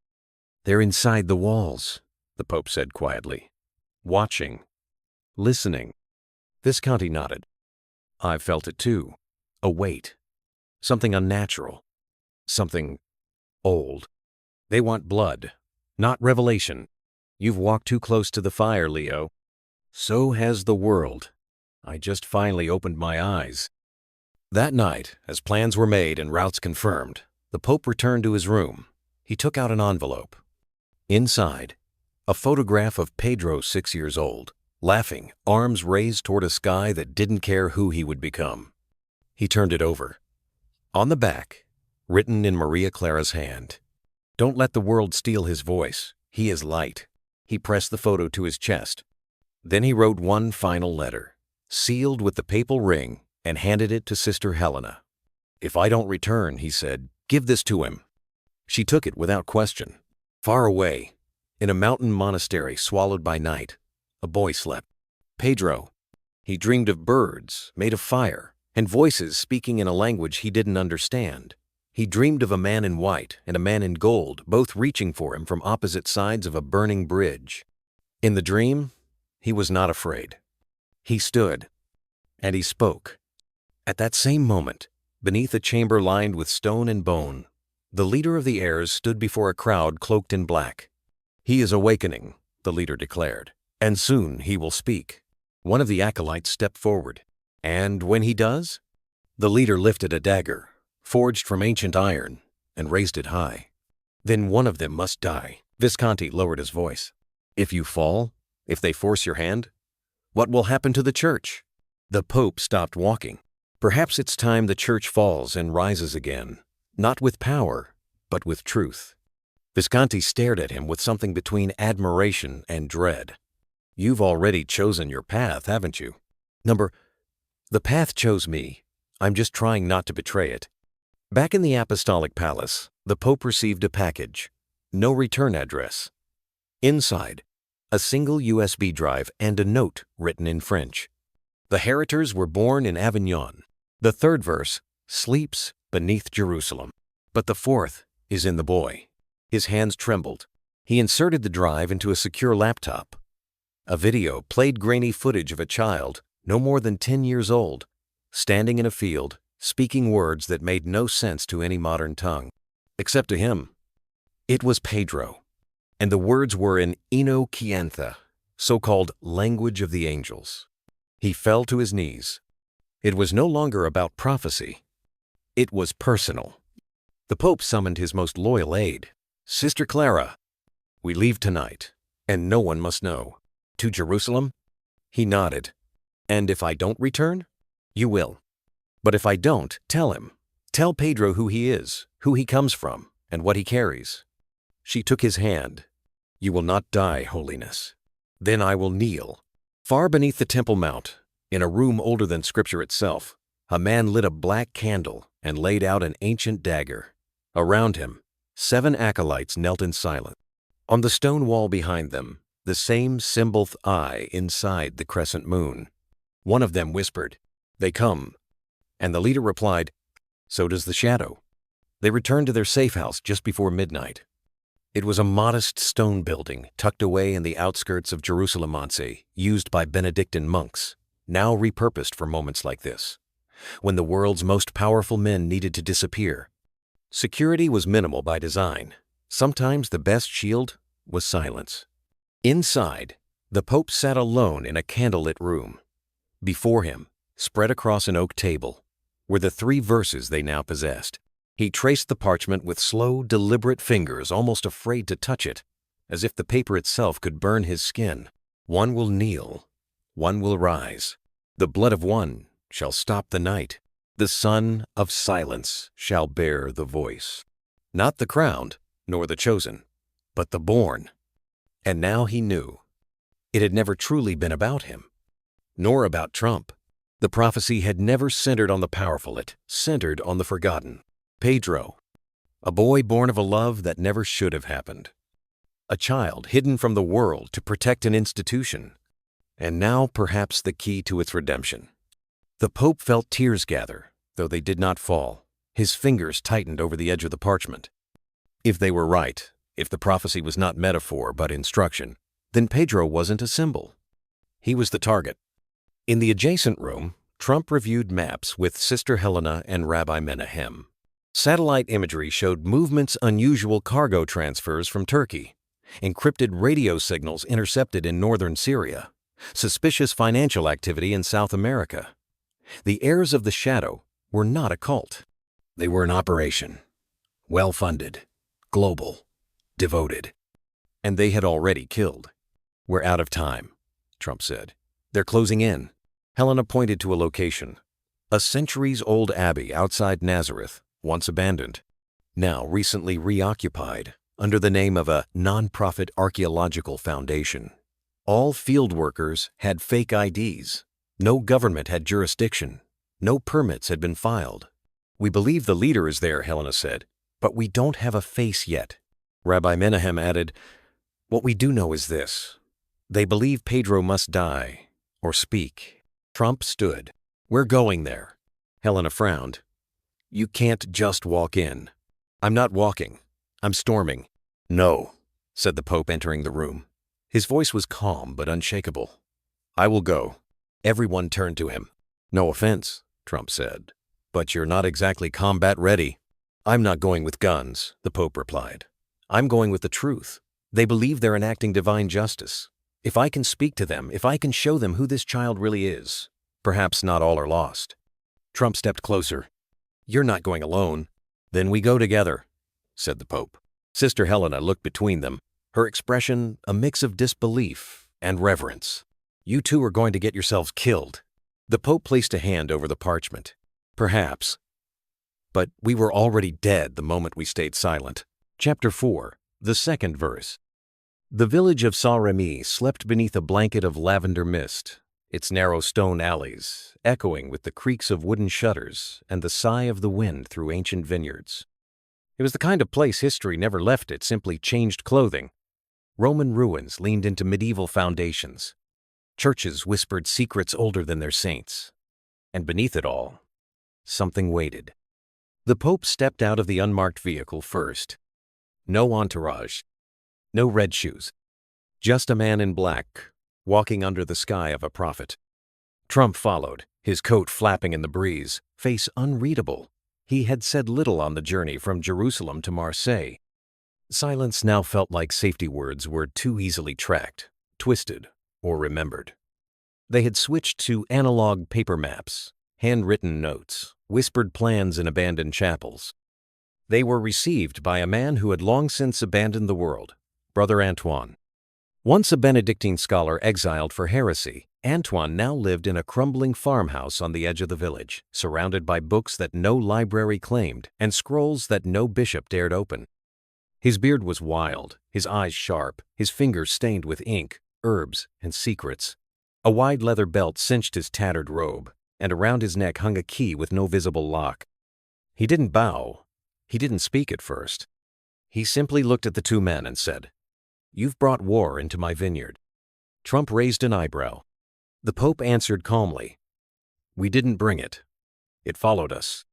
"They're inside the walls," the Pope said quietly. "Watching. Listening." Visconti nodded. "I've felt it too. A weight. Something unnatural. Something old. They want blood, not revelation. You've walked too close to the fire, Leo. So has the world. I just finally opened my eyes." That night, as plans were made and routes confirmed, the Pope returned to his room. He took out an envelope. Inside, a photograph of Pedro, 6 years old, laughing, arms raised toward a sky that didn't care who he would become. He turned it over. On the back, written in Maria Clara's hand, "Don't let the world steal his voice. He is light." He pressed the photo to his chest. Then he wrote one final letter, sealed with the papal ring, and handed it to Sister Helena. "If I don't return," he said, "give this to him." She took it without question. Far away, in a mountain monastery swallowed by night, a boy slept. Pedro. He dreamed of birds made of fire and voices speaking in a language he didn't understand. He dreamed of a man in white and a man in gold, both reaching for him from opposite sides of a burning bridge. In the dream, he was not afraid. He stood, and he spoke. At that same moment, beneath a chamber lined with stone and bone, the leader of the heirs stood before a crowd cloaked in black. "He is awakening," the leader declared, "and soon he will speak." One of the acolytes stepped forward. "And when he does?" The leader lifted a dagger, forged from ancient iron, and raised it high. "Then one of them must die." Visconti lowered his voice. "If you fall, if they force your hand, what will happen to the church?" The Pope stopped walking. "Perhaps it's time the church falls and rises again, not with power, but with truth." Visconti stared at him with something between admiration and dread. "You've already chosen your path, haven't you?" The path chose me. I'm just trying not to betray it." Back in the Apostolic Palace, the Pope received a package. No return address. Inside, a single USB drive and a note written in French. The heritors were born in Avignon. The third verse sleeps beneath Jerusalem. But the fourth is in the boy. His hands trembled. He inserted the drive into a secure laptop. A video played grainy footage of a child, no more than 10 years old, standing in a field, speaking words that made no sense to any modern tongue, except to him. It was Pedro, and the words were in Enochiantha, so-called language of the angels. He fell to his knees. It was no longer about prophecy. It was personal. The Pope summoned his most loyal aide, Sister Clara. "We leave tonight. And no one must know. To Jerusalem? He nodded. And if I don't return? You will. But if I don't, tell him. Tell Pedro who he is, who he comes from, and what he carries. She took his hand. You will not die, Holiness. Then I will kneel. Far beneath the Temple Mount, in a room older than Scripture itself, a man lit a black candle and laid out an ancient dagger. Around him, 7 acolytes knelt in silence. On the stone wall behind them, the same symbolth eye inside the crescent moon. One of them whispered, "They come." And the leader replied, "So does the shadow." They returned to their safe house just before midnight. It was a modest stone building tucked away in the outskirts of Jerusalem, used by Benedictine monks, now repurposed for moments like this, when the world's most powerful men needed to disappear. Security was minimal by design. Sometimes the best shield was silence. Inside, the Pope sat alone in a candlelit room. Before him, spread across an oak table, were the 3 verses they now possessed. He traced the parchment with slow, deliberate fingers, almost afraid to touch it, as if the paper itself could burn his skin. One will kneel, one will rise. The blood of one shall stop the night. The Son of Silence shall bear the voice. Not the crowned, nor the chosen, but the born. And now he knew. It had never truly been about him, nor about Trump. The prophecy had never centered on the powerful, it centered on the forgotten. Pedro, a boy born of a love that never should have happened. A child hidden from the world to protect an institution, and now perhaps the key to its redemption. The Pope felt tears gather, though they did not fall. His fingers tightened over the edge of the parchment. If they were right, if the prophecy was not metaphor but instruction, then Pedro wasn't a symbol. He was the target. In the adjacent room, Trump reviewed maps with Sister Helena and Rabbi Menahem. Satellite imagery showed movements unusual cargo transfers from Turkey, encrypted radio signals intercepted in northern Syria, suspicious financial activity in South America. The heirs of the shadow were not a cult. They were an operation, well-funded, global, devoted. And they had already killed. We're out of time, Trump said. They're closing in. Helena pointed to a location, a centuries-old abbey outside Nazareth, once abandoned, now recently reoccupied under the name of a non-profit archaeological foundation. All field workers had fake IDs. No government had jurisdiction. No permits had been filed. We believe the leader is there, Helena said, but we don't have a face yet. Rabbi Menahem added, what we do know is this. They believe Pedro must die or speak. Trump stood. We're going there. Helena frowned. You can't just walk in. I'm not walking. I'm storming. No, said the Pope, entering the room. His voice was calm but unshakable. I will go. Everyone turned to him. No offense, Trump said, but you're not exactly combat ready. I'm not going with guns, the Pope replied. I'm going with the truth. They believe they're enacting divine justice. If I can speak to them, if I can show them who this child really is, perhaps not all are lost. Trump stepped closer. You're not going alone. Then we go together, said the Pope. Sister Helena looked between them, her expression a mix of disbelief and reverence. You two are going to get yourselves killed. The Pope placed a hand over the parchment. Perhaps. But we were already dead the moment we stayed silent. Chapter 4, the second verse. The village of Saint-Remy slept beneath a blanket of lavender mist, its narrow stone alleys echoing with the creaks of wooden shutters and the sigh of the wind through ancient vineyards. It was the kind of place history never left it, simply changed clothing. Roman ruins leaned into medieval foundations. Churches whispered secrets older than their saints. And beneath it all, something waited. The Pope stepped out of the unmarked vehicle first. No entourage, no red shoes, just a man in black, walking under the sky of a prophet. Trump followed, his coat flapping in the breeze, face unreadable. He had said little on the journey from Jerusalem to Marseille. Silence now felt like safety words were too easily tracked, twisted, or remembered. They had switched to analog paper maps, handwritten notes, whispered plans in abandoned chapels. They were received by a man who had long since abandoned the world, Brother Antoine. Once a Benedictine scholar exiled for heresy, Antoine now lived in a crumbling farmhouse on the edge of the village, surrounded by books that no library claimed and scrolls that no bishop dared open. His beard was wild, his eyes sharp, his fingers stained with ink, herbs, and secrets. A wide leather belt cinched his tattered robe, and around his neck hung a key with no visible lock. He didn't bow. He didn't speak at first. He simply looked at the two men and said, "You've brought war into my vineyard." Trump raised an eyebrow. The Pope answered calmly, "We didn't bring it. It followed us."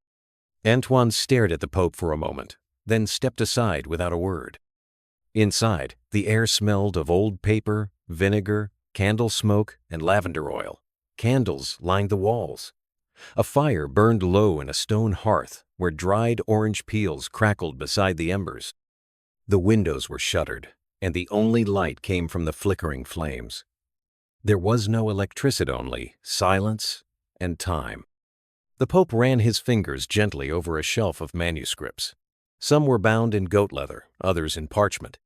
Antoine stared at the Pope for a moment, then stepped aside without a word. Inside, the air smelled of old paper, vinegar, candle smoke, and lavender oil. Candles lined the walls. A fire burned low in a stone hearth where dried orange peels crackled beside the embers. The windows were shuttered, and the only light came from the flickering flames. There was no electricity, only silence and time. The Pope ran his fingers gently over a shelf of manuscripts. Some were bound in goat leather, others in parchment.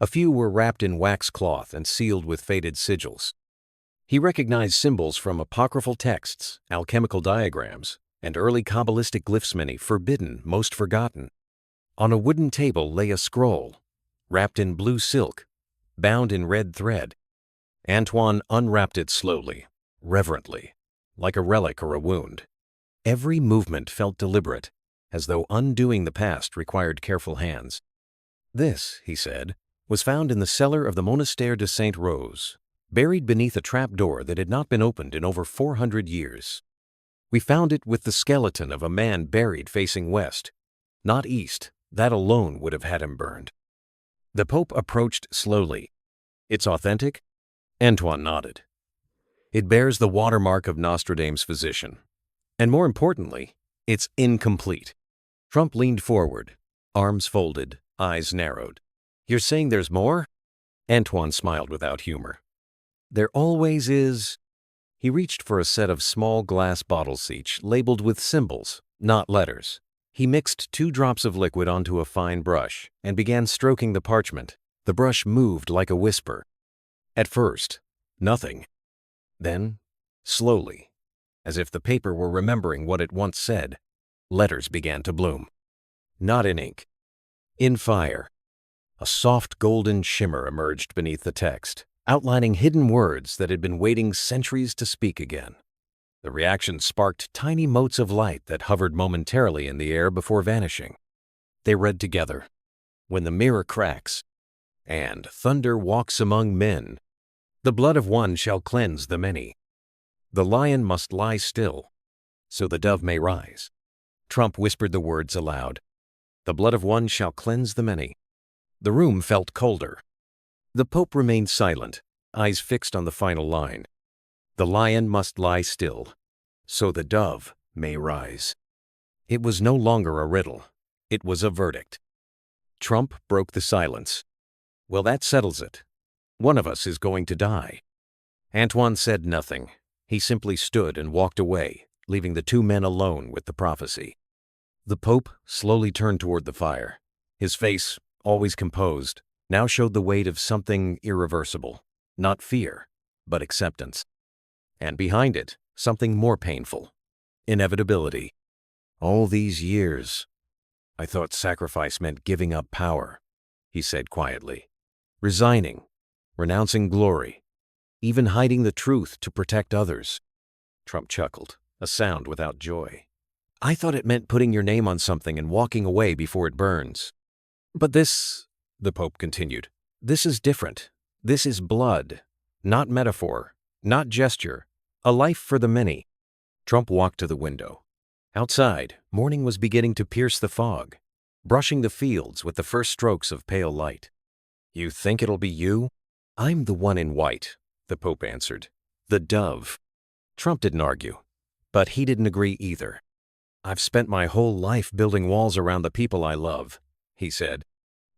A few were wrapped in wax cloth and sealed with faded sigils. He recognized symbols from apocryphal texts, alchemical diagrams, and early Kabbalistic glyphs, many forbidden, most forgotten. On a wooden table lay a scroll, wrapped in blue silk, bound in red thread. Antoine unwrapped it slowly, reverently, like a relic or a wound. Every movement felt deliberate, as though undoing the past required careful hands. "This," he said, "was found in the cellar of the Monastère de Sainte Rose, buried beneath a trapdoor that had not been opened in over 400 years. We found it with the skeleton of a man buried facing west, not east. That alone would have had him burned." The Pope approached slowly. "It's authentic?" Antoine nodded. "It bears the watermark of Nostradamus' physician. And more importantly, it's incomplete." Trump leaned forward, arms folded, eyes narrowed. "You're saying there's more?" Antoine smiled without humor. "There always is." He reached for a set of small glass bottles each, labeled with symbols, not letters. He mixed 2 drops of liquid onto a fine brush and began stroking the parchment. The brush moved like a whisper. At first, nothing. Then, slowly, as if the paper were remembering what it once said, letters began to bloom. Not in ink, in fire. A soft golden shimmer emerged beneath the text, outlining hidden words that had been waiting centuries to speak again. The reaction sparked tiny motes of light that hovered momentarily in the air before vanishing. They read together, "When the mirror cracks, and thunder walks among men, the blood of one shall cleanse the many. The lion must lie still, so the dove may rise." Trump whispered the words aloud. "The blood of one shall cleanse the many." The room felt colder. The Pope remained silent, eyes fixed on the final line. "The lion must lie still, so the dove may rise." It was no longer a riddle. It was a verdict. Trump broke the silence. "Well, that settles it. One of us is going to die." Antoine said nothing. He simply stood and walked away, leaving the two men alone with the prophecy. The Pope slowly turned toward the fire. His face, always composed, now showed the weight of something irreversible. Not fear, but acceptance. And behind it, something more painful. Inevitability. "All these years, I thought sacrifice meant giving up power," he said quietly. "Resigning, renouncing glory, even hiding the truth to protect others." Trump chuckled, a sound without joy. "I thought it meant putting your name on something and walking away before it burns. But this," the Pope continued, "this is different. This is blood, not metaphor, not gesture, a life for the many." Trump walked to the window. Outside, morning was beginning to pierce the fog, brushing the fields with the first strokes of pale light. "You think it'll be you?" "I'm the one in white," the Pope answered. "The dove." Trump didn't argue, but he didn't agree either. "I've spent my whole life building walls around the people I love," he said.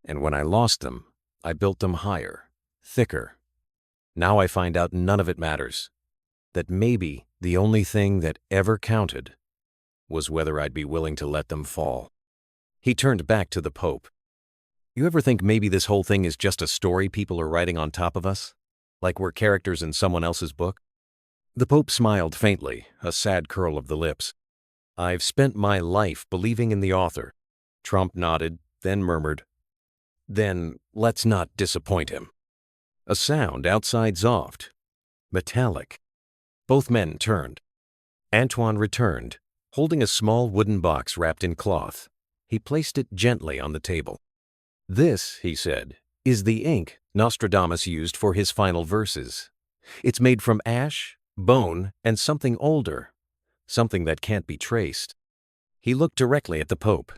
"And when I lost them, I built them higher, thicker. Now I find out none of it matters. That maybe the only thing that ever counted was whether I'd be willing to let them fall." He turned back to the Pope. You ever think maybe this whole thing is just a story people are writing on top of us? Like we're characters in someone else's book? The Pope smiled faintly, a sad curl of the lips. I've spent my life believing in the author. Trump nodded, then murmured, Then let's not disappoint him. A sound outside zoffed. Metallic. Both men turned. Antoine returned, holding a small wooden box wrapped in cloth. He placed it gently on the table. This, he said, is the ink Nostradamus used for his final verses. It's made from ash, bone, and something older, something that can't be traced. He looked directly at the Pope.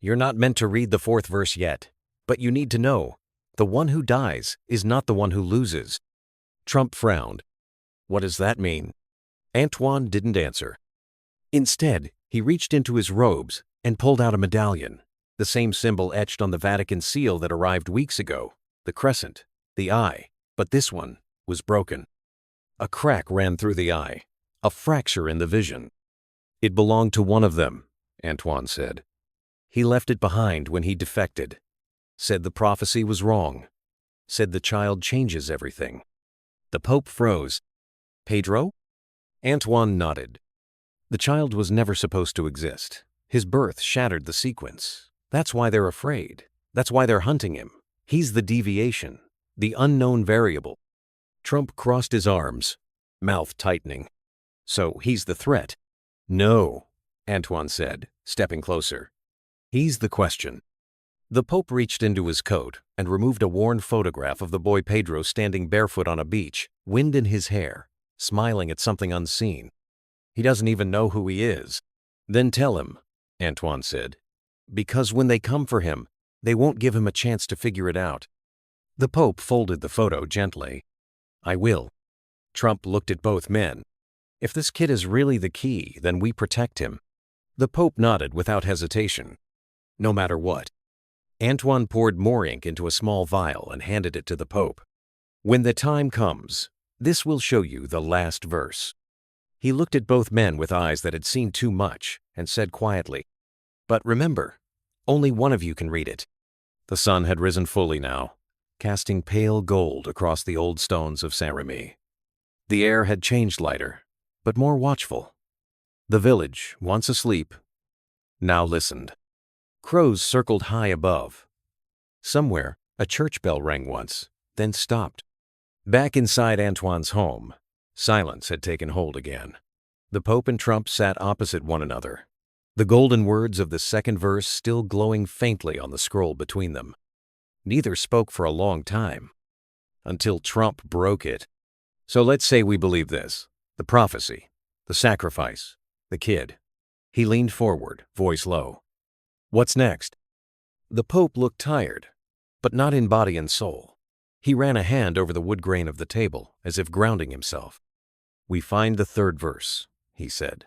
You're not meant to read the fourth verse yet, but you need to know, the one who dies is not the one who loses. Trump frowned. What does that mean? Antoine didn't answer. Instead, he reached into his robes and pulled out a medallion, the same symbol etched on the Vatican seal that arrived weeks ago, the crescent, the eye, but this one was broken. A crack ran through the eye, a fracture in the vision. It belonged to one of them, Antoine said. He left it behind when he defected. Said the prophecy was wrong. Said the child changes everything. The Pope froze. Pedro? Antoine nodded. The child was never supposed to exist. His birth shattered the sequence. That's why they're afraid. That's why they're hunting him. He's the deviation, the unknown variable. Trump crossed his arms, mouth tightening. So he's the threat. No, Antoine said, stepping closer. He's the question. The Pope reached into his coat and removed a worn photograph of the boy Pedro standing barefoot on a beach, wind in his hair, smiling at something unseen. He doesn't even know who he is. Then tell him, Antoine said, because when they come for him, they won't give him a chance to figure it out. The Pope folded the photo gently. I will. Trump looked at both men. If this kid is really the key, then we protect him. The Pope nodded without hesitation. No matter what. Antoine poured more ink into a small vial and handed it to the Pope. When the time comes, this will show you the last verse. He looked at both men with eyes that had seen too much and said quietly, But remember, only one of you can read it. The sun had risen fully now, casting pale gold across the old stones of Saint-Remy. The air had changed lighter, but more watchful. The village, once asleep, now listened. Crows circled high above. Somewhere, a church bell rang once, then stopped. Back inside Antoine's home, silence had taken hold again. The Pope and Trump sat opposite one another, the golden words of the second verse still glowing faintly on the scroll between them. Neither spoke for a long time, until Trump broke it. So let's say we believe this, the prophecy, the sacrifice, the kid. He leaned forward, voice low. What's next? The Pope looked tired, but not in body and soul. He ran a hand over the wood grain of the table, as if grounding himself. We find the third verse, he said.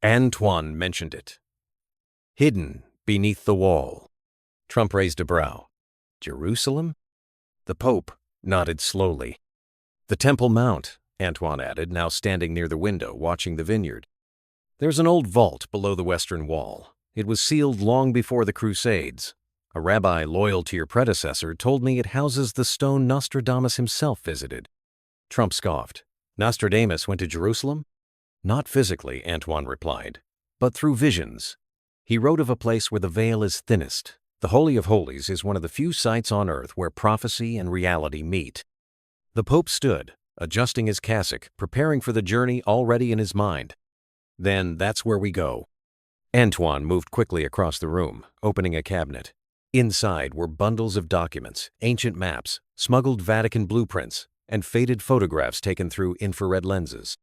Antoine mentioned it. Hidden beneath the wall. Trump raised a brow. Jerusalem? The Pope nodded slowly. The Temple Mount, Antoine added, now standing near the window, watching the vineyard. There's an old vault below the western wall. It was sealed long before the Crusades. A rabbi loyal to your predecessor told me it houses the stone Nostradamus himself visited. Trump scoffed. Nostradamus went to Jerusalem? Not physically, Antoine replied, but through visions. He wrote of a place where the veil is thinnest. The Holy of Holies is one of the few sites on earth where prophecy and reality meet. The Pope stood, adjusting his cassock, preparing for the journey already in his mind. Then that's where we go. Antoine moved quickly across the room, opening a cabinet. Inside were bundles of documents, ancient maps, smuggled Vatican blueprints, and faded photographs taken through infrared lenses.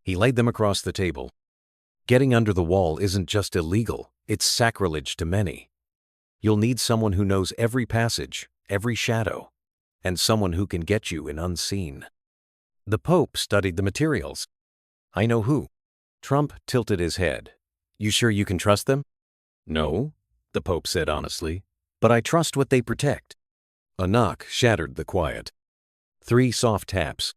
He laid them across the table. Getting under the wall isn't just illegal, it's sacrilege to many. You'll need someone who knows every passage, every shadow, and someone who can get you in unseen. The Pope studied the materials. I know who. Trump tilted his head. You sure you can trust them? No, the Pope said honestly, but I trust what they protect. A knock shattered the quiet. 3 soft taps.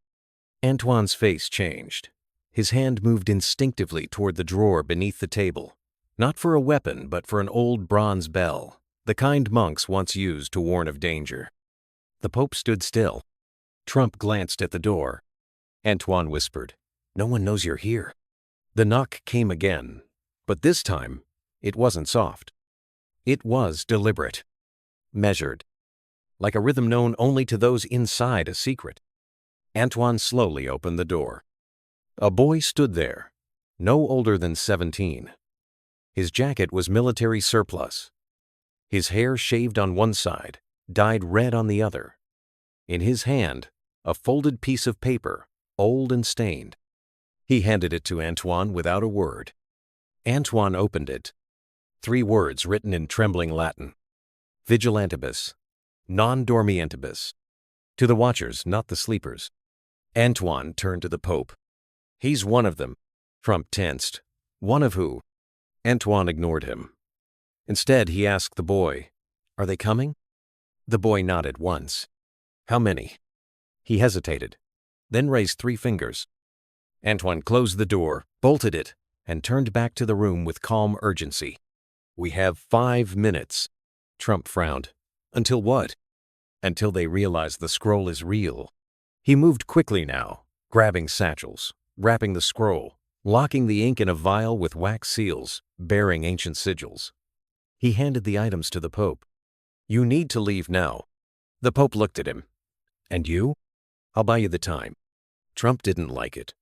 Antoine's face changed. His hand moved instinctively toward the drawer beneath the table, not for a weapon but for an old bronze bell, the kind monks once used to warn of danger. The Pope stood still. Trump glanced at the door. Antoine whispered, "No one knows you're here." The knock came again, but this time it wasn't soft. It was deliberate, measured, like a rhythm known only to those inside a secret. Antoine slowly opened the door. A boy stood there, no older than 17. His jacket was military surplus. His hair shaved on one side, dyed red on the other. In his hand, a folded piece of paper, old and stained. He handed it to Antoine without a word. Antoine opened it. 3 words written in trembling Latin. Vigilantibus, non dormientibus. To the watchers, not the sleepers. Antoine turned to the Pope. "He's one of them." Trump tensed. "One of who?" Antoine ignored him. Instead, he asked the boy, "Are they coming?" The boy nodded once. "How many?" He hesitated, then raised 3 fingers. Antoine closed the door, bolted it, and turned back to the room with calm urgency. "We have 5 minutes." Trump frowned. "Until what?" "Until they realize the scroll is real." He moved quickly now, grabbing satchels, wrapping the scroll, locking the ink in a vial with wax seals, bearing ancient sigils. He handed the items to the Pope. "You need to leave now." The Pope looked at him. "And you?" "I'll buy you the time." Trump didn't like it.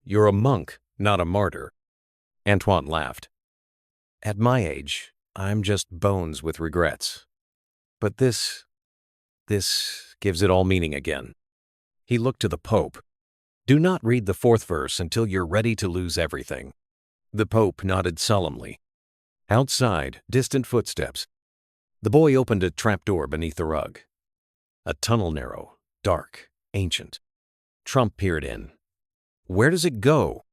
"You're a monk, not a martyr." Antoine laughed. "At my age, I'm just bones with regrets. But this gives it all meaning again." He looked to the Pope. "Do not read the 4th verse until you're ready to lose everything." The Pope nodded solemnly. Outside, distant footsteps. The boy opened a trapdoor beneath the rug. A tunnel narrow, dark, ancient. Trump peered in. "Where does it go?"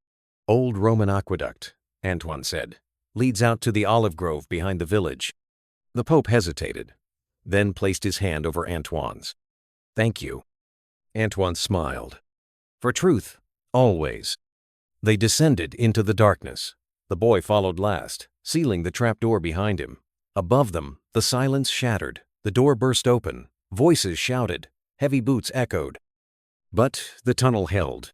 "Old Roman aqueduct," Antoine said. "Leads out to the olive grove behind the village." The Pope hesitated, then placed his hand over Antoine's. "Thank you." Antoine smiled. "For truth, always." They descended into the darkness. The boy followed last, sealing the trapdoor behind him. Above them, the silence shattered. The door burst open. Voices shouted. Heavy boots echoed. But the tunnel held.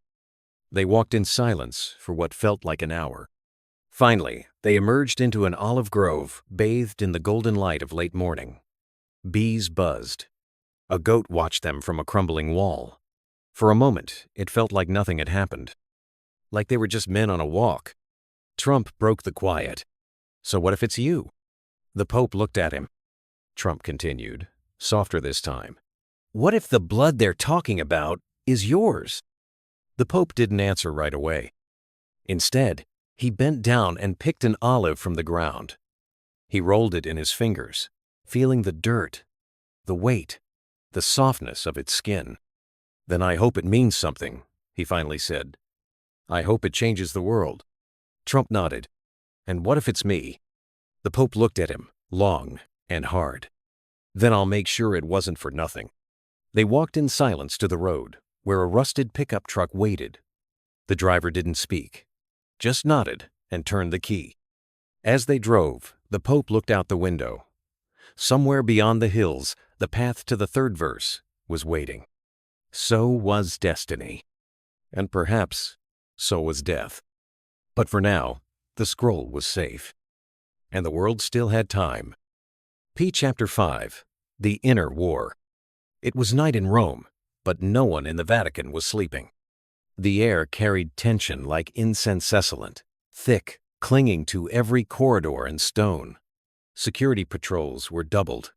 They walked in silence for what felt like an hour. Finally, they emerged into an olive grove, bathed in the golden light of late morning. Bees buzzed. A goat watched them from a crumbling wall. For a moment, it felt like nothing had happened. Like they were just men on a walk. Trump broke the quiet. "So what if it's you?" The Pope looked at him. Trump continued, softer this time. "What if the blood they're talking about is yours?" The Pope didn't answer right away. Instead, he bent down and picked an olive from the ground. He rolled it in his fingers, feeling the dirt, the weight, the softness of its skin. "Then I hope it means something," he finally said. "I hope it changes the world." Trump nodded. "And what if it's me?" The Pope looked at him, long and hard. "Then I'll make sure it wasn't for nothing." They walked in silence to the road, where a rusted pickup truck waited. The driver didn't speak, just nodded and turned the key. As they drove, the Pope looked out the window. Somewhere beyond the hills, the path to the 3rd verse was waiting. So was destiny. And perhaps so was death. But for now, the scroll was safe. And the world still had time. Chapter 5. The Inner War. It was night in Rome, but no one in the Vatican was sleeping. The air carried tension like incensescent, thick, clinging to every corridor and stone. Security patrols were doubled.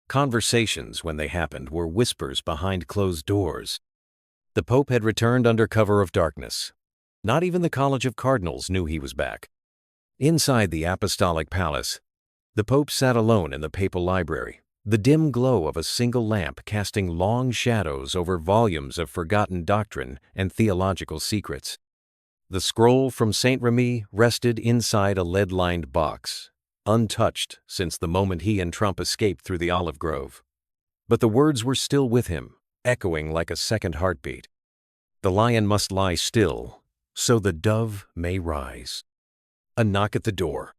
Conversations, when they happened, were whispers behind closed doors. The Pope had returned under cover of darkness. Not even the College of Cardinals knew he was back. Inside the Apostolic Palace, the Pope sat alone in the papal library, the dim glow of a single lamp casting long shadows over volumes of forgotten doctrine and theological secrets. The scroll from St. Remy rested inside a lead-lined box, untouched since the moment he and Trump escaped through the olive grove. But the words were still with him, echoing like a second heartbeat. "The lion must lie still, so the dove may rise." A knock at the door.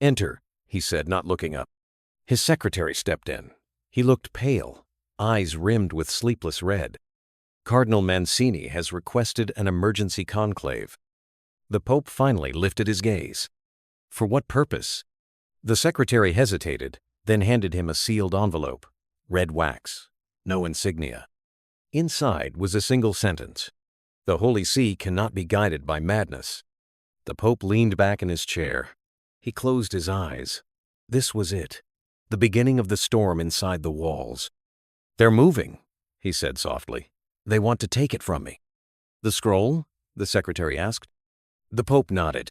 "Enter," he said, not looking up. His secretary stepped in. He looked pale, eyes rimmed with sleepless red. Cardinal Mancini has requested an emergency conclave. The Pope finally lifted his gaze. For what purpose? The secretary hesitated, then handed him a sealed envelope. Red wax. No insignia. Inside was a single sentence. The Holy See cannot be guided by madness. The Pope leaned back in his chair. He closed his eyes. This was it. The beginning of the storm inside the walls. "They're moving," he said softly. "They want to take it from me." "The scroll?" the secretary asked. The Pope nodded.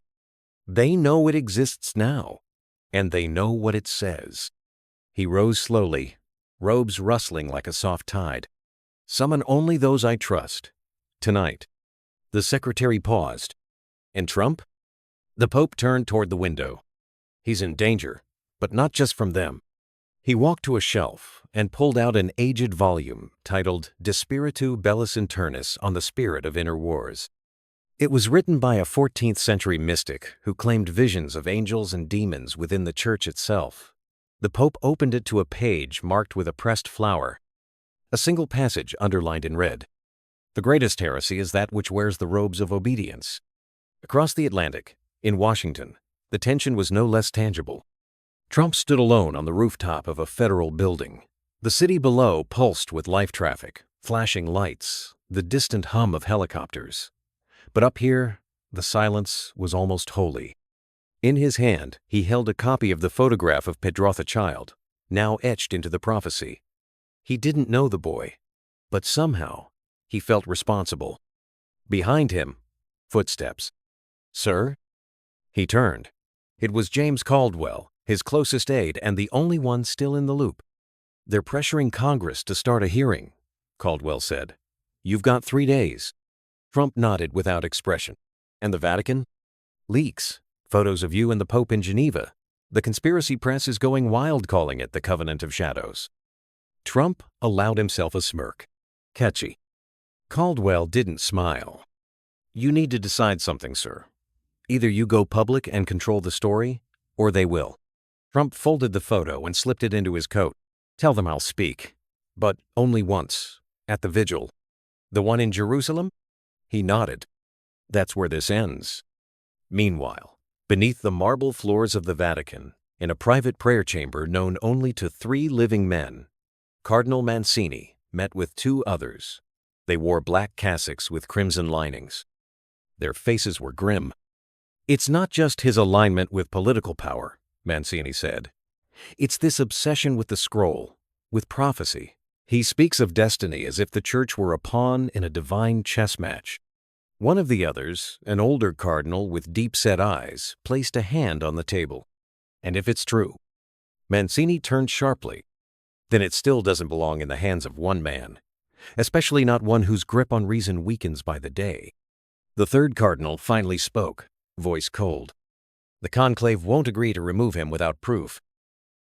"They know it exists now, and they know what it says." He rose slowly, robes rustling like a soft tide. "Summon only those I trust. Tonight." The secretary paused. "And Trump?" The Pope turned toward the window. "He's in danger, but not just from them." He walked to a shelf and pulled out an aged volume titled De Spiritu Bellis Internis, on the spirit of inner wars. It was written by a 14th century mystic who claimed visions of angels and demons within the church itself. The Pope opened it to a page marked with a pressed flower. A single passage underlined in red. "The greatest heresy is that which wears the robes of obedience." Across the Atlantic, in Washington, the tension was no less tangible. Trump stood alone on the rooftop of a federal building. The city below pulsed with life traffic, flashing lights, the distant hum of helicopters. But up here, the silence was almost holy. In his hand, he held a copy of the photograph of Pedrotha Child, now etched into the prophecy. He didn't know the boy, but somehow he felt responsible. Behind him, footsteps. "Sir?" He turned. It was James Caldwell, his closest aide and the only one still in the loop. "They're pressuring Congress to start a hearing," Caldwell said. "You've got 3 days." Trump nodded without expression. "And the Vatican?" "Leaks. Photos of you and the Pope in Geneva. The conspiracy press is going wild, calling it the Covenant of Shadows." Trump allowed himself a smirk. Catchy. Caldwell didn't smile. "You need to decide something, sir. Either you go public and control the story, or they will." Trump folded the photo and slipped it into his coat. "Tell them I'll speak. But only once. At the vigil." "The one in Jerusalem?" He nodded. "That's where this ends." Meanwhile, beneath the marble floors of the Vatican, in a private prayer chamber known only to 3 living men, Cardinal Mancini met with 2 others. They wore black cassocks with crimson linings. Their faces were grim. "It's not just his alignment with political power," Mancini said. "It's this obsession with the scroll, with prophecy. He speaks of destiny as if the church were a pawn in a divine chess match." One of the others, an older cardinal with deep-set eyes, placed a hand on the table. "And if it's true?" Mancini turned sharply. "Then it still doesn't belong in the hands of one man, especially not one whose grip on reason weakens by the day." The third cardinal finally spoke, voice cold. "The conclave won't agree to remove him without proof."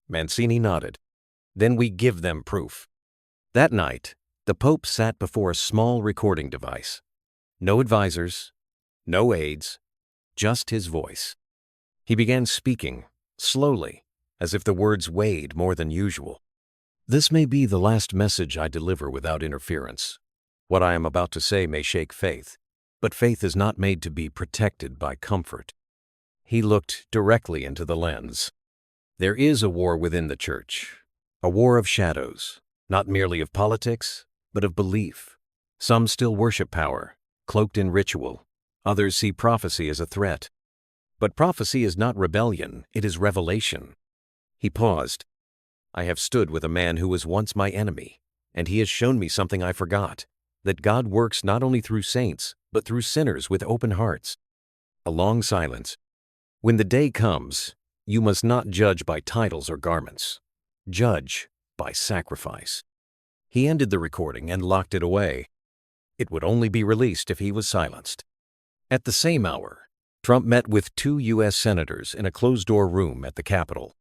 Mancini nodded. "Then we give them proof." That night, the Pope sat before a small recording device. No advisors, no aides, just his voice. He began speaking, slowly, as if the words weighed more than usual. "This may be the last message I deliver without interference. What I am about to say may shake faith, but faith is not made to be protected by comfort." He looked directly into the lens. "There is a war within the church, a war of shadows, not merely of politics, but of belief. Some still worship power, cloaked in ritual. Others see prophecy as a threat. But prophecy is not rebellion, it is revelation." He paused. "I have stood with a man who was once my enemy, and he has shown me something I forgot, that God works not only through saints, but through sinners with open hearts." A long silence. "When the day comes, you must not judge by titles or garments. Judge by sacrifice." He ended the recording and locked it away. It would only be released if he was silenced. At the same hour, Trump met with 2 U.S. senators in a closed-door room at the Capitol.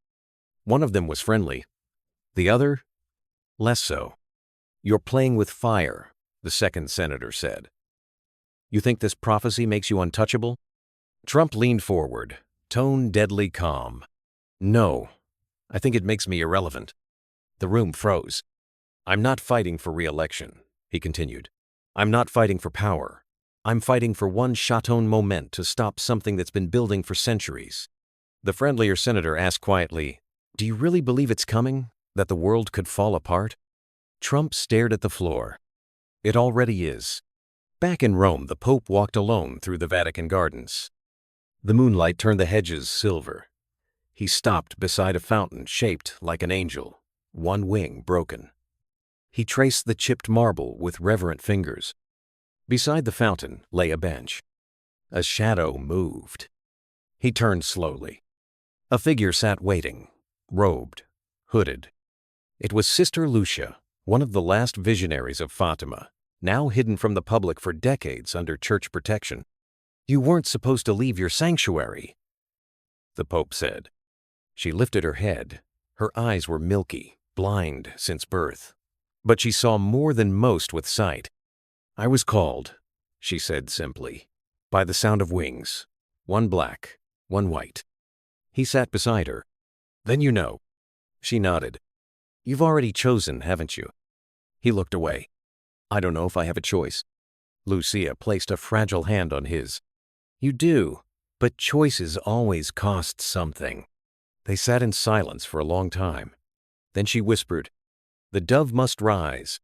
One of them was friendly. The other, less so. "You're playing with fire," the second senator said. "You think this prophecy makes you untouchable?" Trump leaned forward, tone deadly calm. "No, I think it makes me irrelevant." The room froze. "I'm not fighting for re-election," he continued. "I'm not fighting for power. I'm fighting for one chaton moment to stop something that's been building for centuries." The friendlier senator asked quietly, "Do you really believe it's coming? That the world could fall apart?" Trump stared at the floor. "It already is." Back in Rome, the Pope walked alone through the Vatican gardens. The moonlight turned the hedges silver. He stopped beside a fountain shaped like an angel, one wing broken. He traced the chipped marble with reverent fingers. Beside the fountain lay a bench. A shadow moved. He turned slowly. A figure sat waiting, robed, hooded. It was Sister Lucia, one of the last visionaries of Fatima, now hidden from the public for decades under church protection. "You weren't supposed to leave your sanctuary," the Pope said. She lifted her head. Her eyes were milky, blind since birth. But she saw more than most with sight. "I was called," she said simply, "by the sound of wings, one black, one white." He sat beside her. "Then you know." She nodded. "You've already chosen, haven't you?" He looked away. "I don't know if I have a choice." Lucia placed a fragile hand on his. "You do, but choices always cost something." They sat in silence for a long time. Then she whispered, "The dove must rise."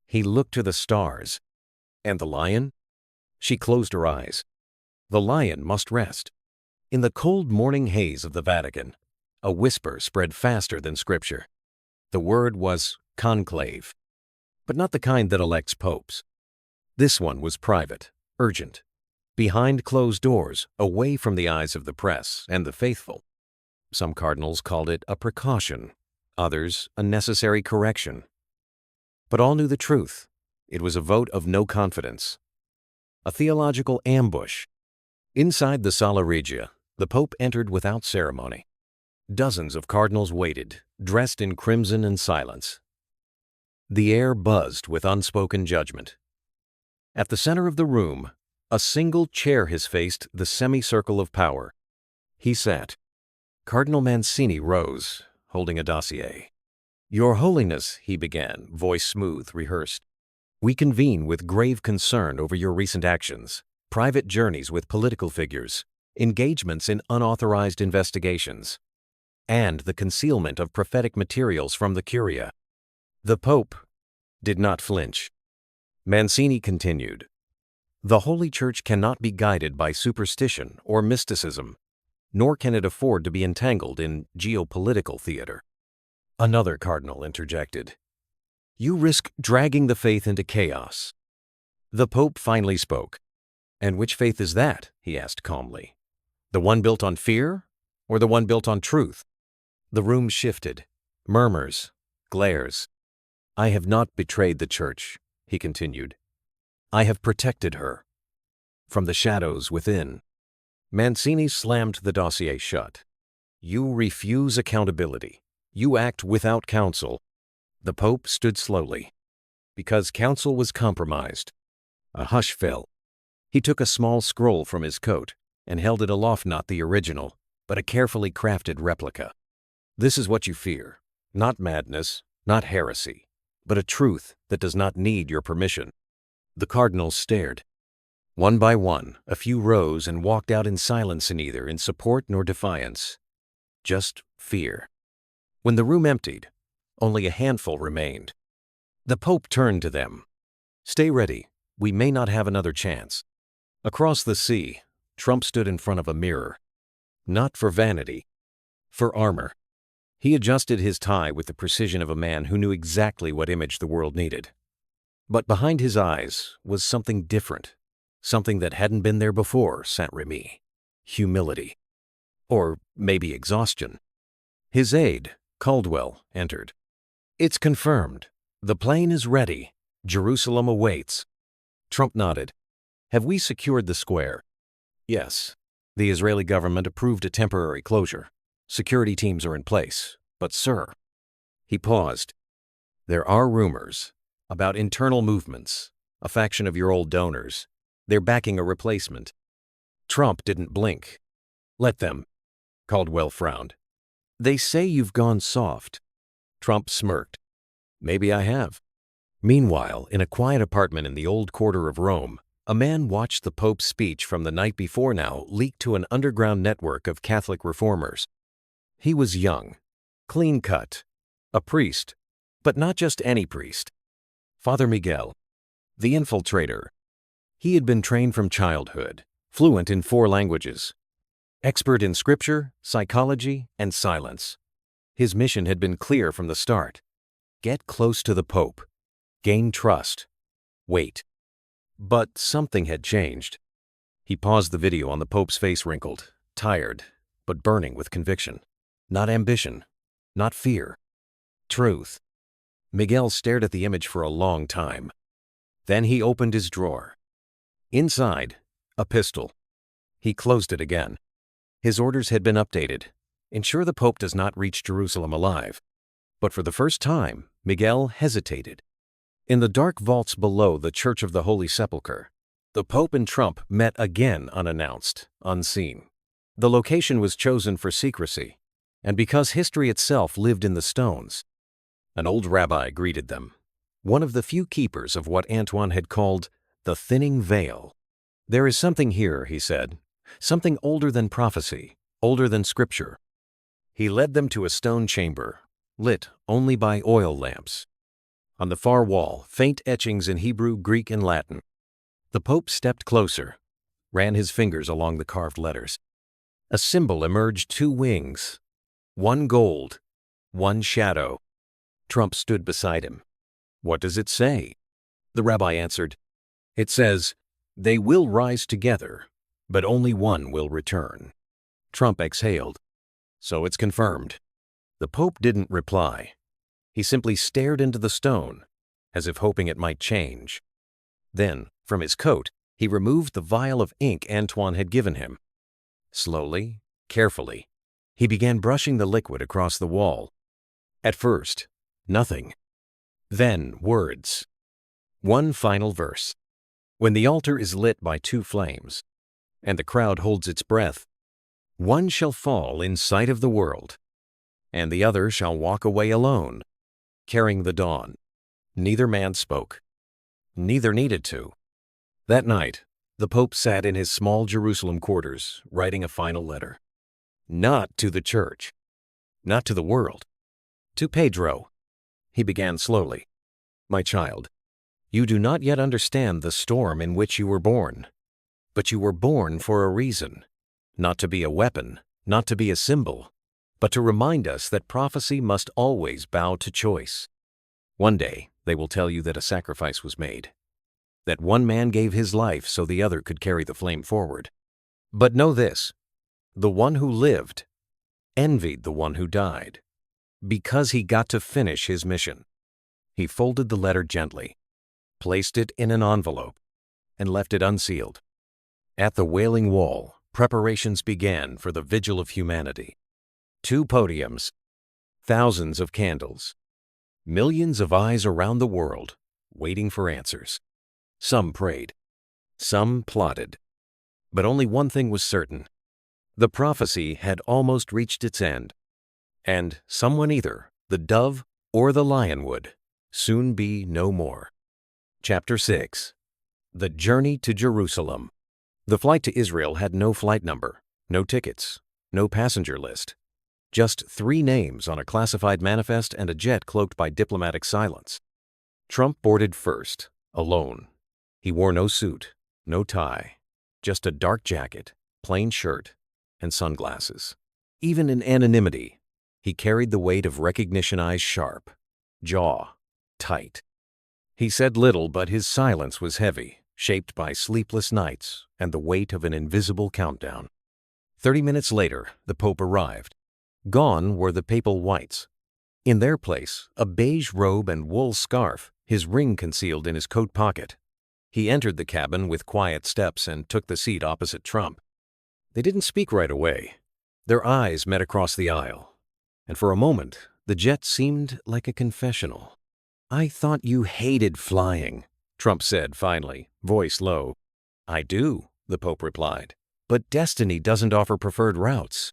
He looked to the stars. "And the lion?" She closed her eyes. "The lion must rest." In the cold morning haze of the Vatican, a whisper spread faster than scripture. The word was conclave, but not the kind that elects popes. This one was private, urgent, behind closed doors, away from the eyes of the press and the faithful. Some cardinals called it a precaution, others a necessary correction. But all knew the truth. It was a vote of no confidence, a theological ambush. Inside the Sala Regia, the Pope entered without ceremony. Dozens of cardinals waited, dressed in crimson and silence. The air buzzed with unspoken judgment. At the center of the room, a single chair faced the semicircle of power. He sat. Cardinal Mancini rose, holding a dossier. "Your Holiness," he began, voice smooth, rehearsed. "We convene with grave concern over your recent actions, private journeys with political figures, engagements in unauthorized investigations, and the concealment of prophetic materials from the Curia." The Pope did not flinch. Mancini continued, "The Holy Church cannot be guided by superstition or mysticism, nor can it afford to be entangled in geopolitical theater." Another cardinal interjected, "You risk dragging the faith into chaos." The Pope finally spoke. "And which faith is that?" he asked calmly. "The one built on fear, or the one built on truth?" The room shifted. Murmurs, glares. "I have not betrayed the Church," he continued. "I have protected her from the shadows within." Mancini slammed the dossier shut. "You refuse accountability. You act without counsel." The Pope stood slowly. "Because counsel was compromised." A hush fell. He took a small scroll from his coat and held it aloft, not the original, but a carefully crafted replica. "This is what you fear. Not madness, not heresy, but a truth that does not need your permission." The cardinals stared. One by one, a few rose and walked out in silence, neither in support nor defiance. Just fear. When the room emptied, only a handful remained. The Pope turned to them. "Stay ready. We may not have another chance." Across the sea, Trump stood in front of a mirror. Not for vanity, for armor. He adjusted his tie with the precision of a man who knew exactly what image the world needed. But behind his eyes was something different. Something that hadn't been there before, Saint-Remy. Humility. Or maybe exhaustion. His aide, Caldwell, entered. "It's confirmed. The plane is ready. Jerusalem awaits." Trump nodded. "Have we secured the square?" "Yes. The Israeli government approved a temporary closure. Security teams are in place. But, sir," he paused, "there are rumors about internal movements, a faction of your old donors. They're backing a replacement." Trump didn't blink. "Let them." Caldwell frowned. They say you've gone soft. Trump smirked. Maybe I have. Meanwhile, in a quiet apartment in the old quarter of Rome, a man watched the Pope's speech from the night before now leak to an underground network of Catholic reformers. He was young, clean-cut, a priest, but not just any priest. Father Miguel, the infiltrator. He had been trained from childhood, fluent in 4 languages, expert in scripture, psychology, and silence. His mission had been clear from the start. Get close to the Pope, gain trust, wait. But something had changed. He paused the video on the Pope's face wrinkled, tired, but burning with conviction. Not ambition, not fear. Truth. Miguel stared at the image for a long time. Then he opened his drawer. Inside, a pistol. He closed it again. His orders had been updated. Ensure the Pope does not reach Jerusalem alive. But for the first time, Miguel hesitated. In the dark vaults below the Church of the Holy Sepulchre, the Pope and Trump met again unannounced, unseen. The location was chosen for secrecy, and because history itself lived in the stones. An old rabbi greeted them, one of the few keepers of what Antoine had called the thinning veil. There is something here, he said, something older than prophecy, older than scripture. He led them to a stone chamber, lit only by oil lamps. On the far wall, faint etchings in Hebrew, Greek, and Latin. The Pope stepped closer, ran his fingers along the carved letters. A symbol emerged, 2 wings, one gold, one shadow. Trump stood beside him. What does it say? The rabbi answered, It says, they will rise together, but only one will return. Trump exhaled. So it's confirmed. The Pope didn't reply. He simply stared into the stone, as if hoping it might change. Then, from his coat, he removed the vial of ink Antoine had given him. Slowly, carefully, he began brushing the liquid across the wall. At first, nothing. Then words. One final verse. When the altar is lit by 2 flames, and the crowd holds its breath, one shall fall in sight of the world, and the other shall walk away alone, carrying the dawn. Neither man spoke. Neither needed to. That night, the Pope sat in his small Jerusalem quarters, writing a final letter. Not to the church. Not to the world. To Pedro. He began slowly. My child, you do not yet understand the storm in which you were born. But you were born for a reason. Not to be a weapon, not to be a symbol, but to remind us that prophecy must always bow to choice. One day, they will tell you that a sacrifice was made, that one man gave his life so the other could carry the flame forward. But know this, the one who lived envied the one who died, because he got to finish his mission. He folded the letter gently, placed it in an envelope, and left it unsealed. At the Wailing Wall, preparations began for the vigil of humanity. 2 podiums, thousands of candles, millions of eyes around the world, waiting for answers. Some prayed, some plotted. But only one thing was certain. The prophecy had almost reached its end, and someone, either the dove or the lion, would soon be no more. Chapter 6. The Journey to Jerusalem. The flight to Israel had no flight number, no tickets, no passenger list. Just 3 names on a classified manifest and a jet cloaked by diplomatic silence. Trump boarded first, alone. He wore no suit, no tie, just a dark jacket, plain shirt, and sunglasses. Even in anonymity, he carried the weight of recognition, eyes sharp, jaw tight. He said little, but his silence was heavy, shaped by sleepless nights and the weight of an invisible countdown. 30 minutes later, the Pope arrived. Gone were the papal whites. In their place, a beige robe and wool scarf, his ring concealed in his coat pocket. He entered the cabin with quiet steps and took the seat opposite Trump. They didn't speak right away. Their eyes met across the aisle, and for a moment, the jet seemed like a confessional. I thought you hated flying, Trump said finally, voice low. I do, the Pope replied, but destiny doesn't offer preferred routes.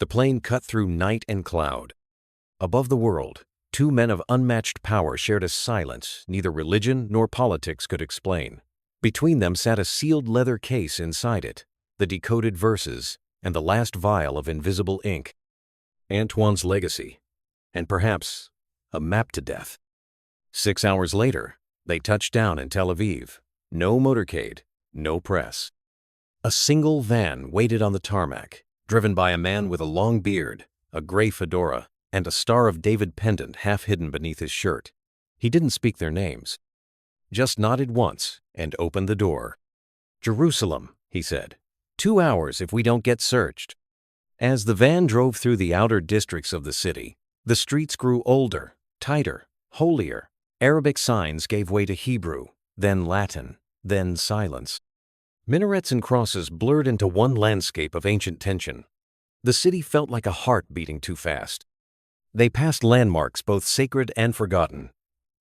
The plane cut through night and cloud. Above the world, two men of unmatched power shared a silence neither religion nor politics could explain. Between them sat a sealed leather case inside it, the decoded verses, and the last vial of invisible ink. Antoine's legacy, and perhaps a map to death. 6 hours later, they touched down in Tel Aviv. No motorcade, no press. A single van waited on the tarmac, driven by a man with a long beard, a gray fedora, and a Star of David pendant half hidden beneath his shirt. He didn't speak their names, just nodded once and opened the door. "Jerusalem," he said. 2 hours if we don't get searched. As the van drove through the outer districts of the city, the streets grew older, tighter, holier. Arabic signs gave way to Hebrew, then Latin, then silence. Minarets and crosses blurred into one landscape of ancient tension. The city felt like a heart beating too fast. They passed landmarks both sacred and forgotten.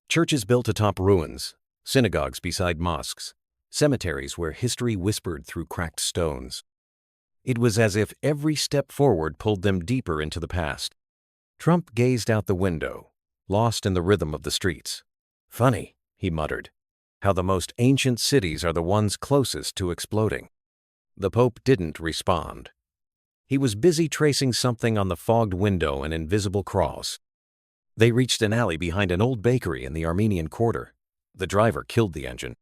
Churches built atop ruins, synagogues beside mosques, cemeteries where history whispered through cracked stones. It was as if every step forward pulled them deeper into the past. Trump gazed out the window, lost in the rhythm of the streets. "Funny," he muttered, "how the most ancient cities are the ones closest to exploding." The Pope didn't respond. He was busy tracing something on the fogged window an invisible cross. They reached an alley behind an old bakery in the Armenian Quarter. The driver killed the engine.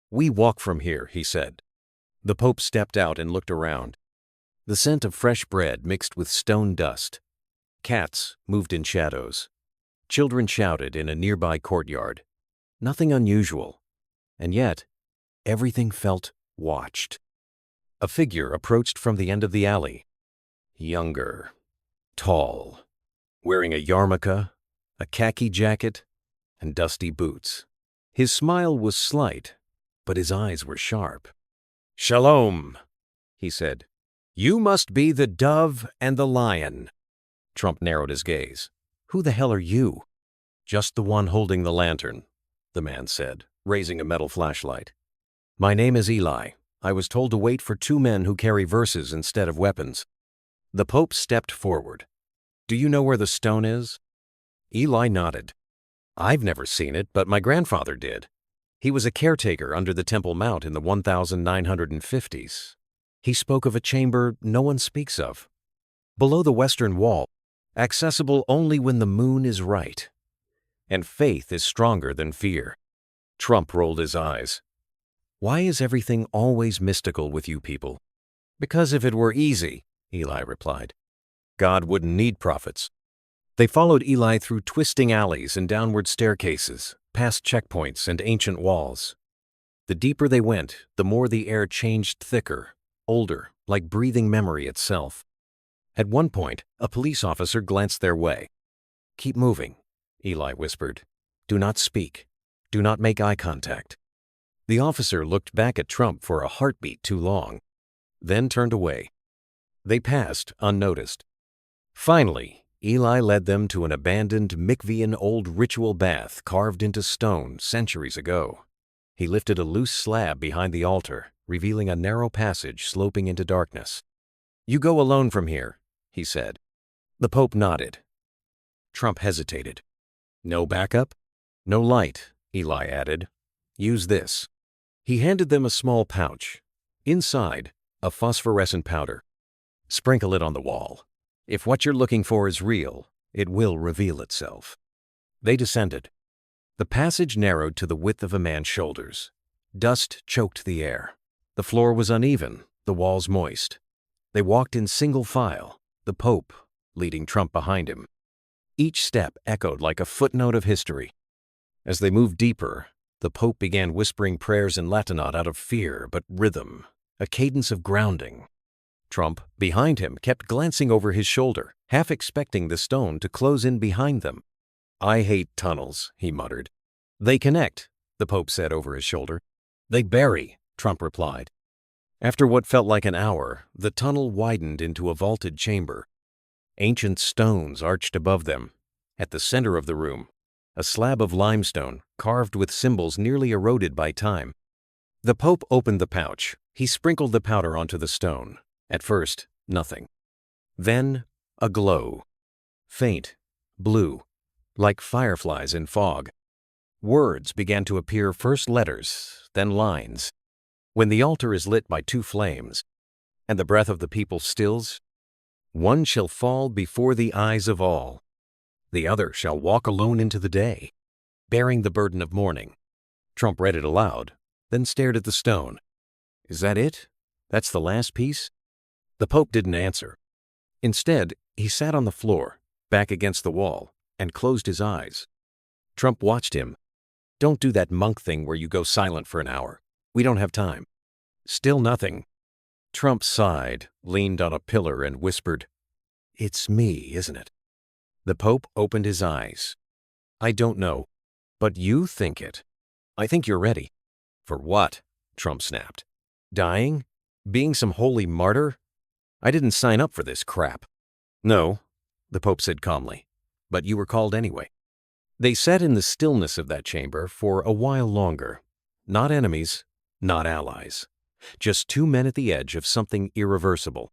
"We walk from here," he said. The Pope stepped out and looked around. The scent of fresh bread mixed with stone dust. Cats moved in shadows. Children shouted in a nearby courtyard. Nothing unusual, and yet everything felt watched. A figure approached from the end of the alley. Younger, tall, wearing a yarmulke, a khaki jacket, and dusty boots. His smile was slight, but his eyes were sharp. "Shalom," he said. "You must be the dove and the lion." Trump narrowed his gaze. "Who the hell are you?" "Just the one holding the lantern," the man said, raising a metal flashlight. "My name is Eli. I was told to wait for two men who carry verses instead of weapons." The Pope stepped forward. "Do you know where the stone is?" Eli nodded. "I've never seen it, but my grandfather did. He was a caretaker under the Temple Mount in the 1950s. He spoke of a chamber no one speaks of, below the western wall, accessible only when the moon is right. And faith is stronger than fear." Trump rolled his eyes. "Why is everything always mystical with you people?" "Because if it were easy," Eli replied, "God wouldn't need prophets." They followed Eli through twisting alleys and downward staircases, past checkpoints and ancient walls. The deeper they went, the more the air changed thicker, older, like breathing memory itself. At one point, a police officer glanced their way. "Keep moving," Eli whispered. "Do not speak. Do not make eye contact." The officer looked back at Trump for a heartbeat too long, then turned away. They passed unnoticed. Finally, Eli led them to an abandoned Mikvaean old ritual bath carved into stone centuries ago. He lifted a loose slab behind the altar, revealing a narrow passage sloping into darkness. "You go alone from here," he said. The Pope nodded. Trump hesitated. "No backup?" "No light," Eli added. "Use this." He handed them a small pouch. Inside, a phosphorescent powder. "Sprinkle it on the wall. If what you're looking for is real, it will reveal itself." They descended. The passage narrowed to the width of a man's shoulders. Dust choked the air. The floor was uneven, the walls moist. They walked in single file, the Pope leading Trump behind him. Each step echoed like a footnote of history. As they moved deeper, the Pope began whispering prayers in Latin not out of fear, but rhythm, a cadence of grounding. Trump, behind him, kept glancing over his shoulder, half expecting the stone to close in behind them. "I hate tunnels," he muttered. "They connect," the Pope said over his shoulder. "They bury," Trump replied. After what felt like an hour, the tunnel widened into a vaulted chamber. Ancient stones arched above them. At the center of the room, a slab of limestone carved with symbols nearly eroded by time. The Pope opened the pouch. He sprinkled the powder onto the stone. At first, nothing. Then, A glow. Faint. Blue. Like fireflies in fog. Words began to appear, first letters, then lines. When the altar is lit by two flames, and the breath of the people stills, one shall fall before the eyes of all. The other shall walk alone into the day, bearing the burden of mourning. Trump read it aloud, then stared at the stone. Is that it? That's the last piece? The Pope didn't answer. Instead, he sat on the floor, back against the wall, and closed his eyes. Trump watched him. Don't do that monk thing where you go silent for an hour. We don't have time. Still nothing. Trump sighed, leaned on a pillar, and whispered, It's me, isn't it? The Pope opened his eyes. I don't know, but you think it. I think you're ready. For what? Trump snapped. Dying? Being some holy martyr? I didn't sign up for this crap. No, the Pope said calmly, but you were called anyway. They sat in the stillness of that chamber for a while longer. Not enemies, not allies. Just two men at the edge of something irreversible.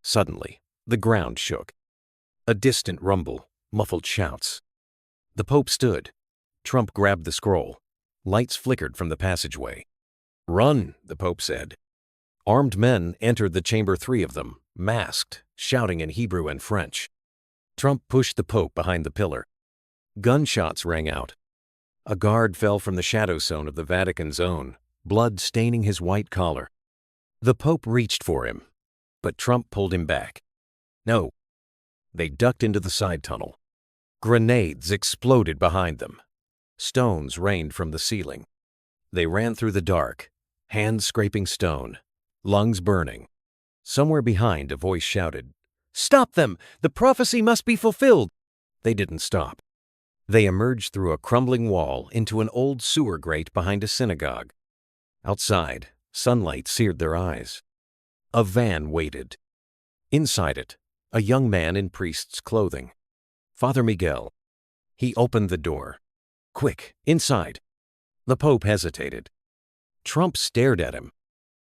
Suddenly, the ground shook. A distant rumble, muffled shouts. The Pope stood. Trump grabbed the scroll. Lights flickered from the passageway. Run, the Pope said. Armed men entered the chamber, three of them, masked, shouting in Hebrew and French. Trump pushed the Pope behind the pillar. Gunshots rang out. A guard fell from the shadow zone of the Vatican's own, blood staining his white collar. The Pope reached for him, but Trump pulled him back. No. They ducked into the side tunnel. Grenades exploded behind them. Stones rained from the ceiling. They ran through the dark, hands scraping stone, lungs burning. Somewhere behind, a voice shouted, Stop them! The prophecy must be fulfilled! They didn't stop. They emerged through a crumbling wall into an old sewer grate behind a synagogue. Outside, sunlight seared their eyes. A van waited. Inside it, a young man in priest's clothing. Father Miguel. He opened the door. Quick, inside. The Pope hesitated. Trump stared at him.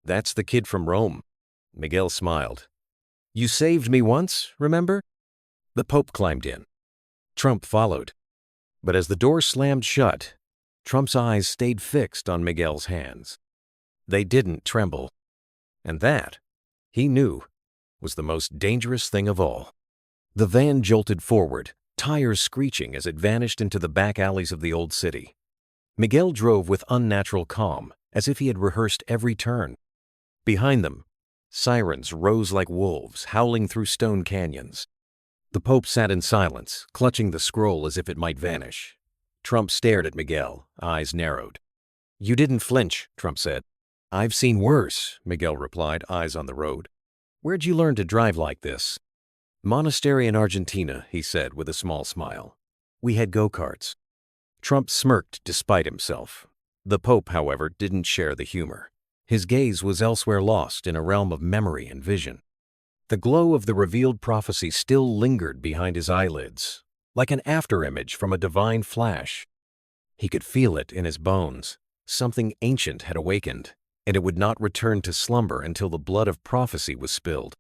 That's the kid from Rome. Miguel smiled. You saved me once, remember? The Pope climbed in. Trump followed. But as the door slammed shut, Trump's eyes stayed fixed on Miguel's hands. They didn't tremble. And that, he knew, was the most dangerous thing of all. The van jolted forward, tires screeching as it vanished into the back alleys of the old city. Miguel drove with unnatural calm, as if he had rehearsed every turn. Behind them, sirens rose like wolves, howling through stone canyons. The Pope sat in silence, clutching the scroll as if it might vanish. Trump stared at Miguel, eyes narrowed. You didn't flinch, Trump said. I've seen worse, Miguel replied, eyes on the road. Where'd you learn to drive like this? Monastery in Argentina, he said with a small smile. We had go-karts. Trump smirked despite himself. The Pope, however, didn't share the humor. His gaze was elsewhere, lost in a realm of memory and vision. The glow of the revealed prophecy still lingered behind his eyelids, like an afterimage from a divine flash. He could feel it in his bones. Something ancient had awakened, and it would not return to slumber until the blood of prophecy was spilled.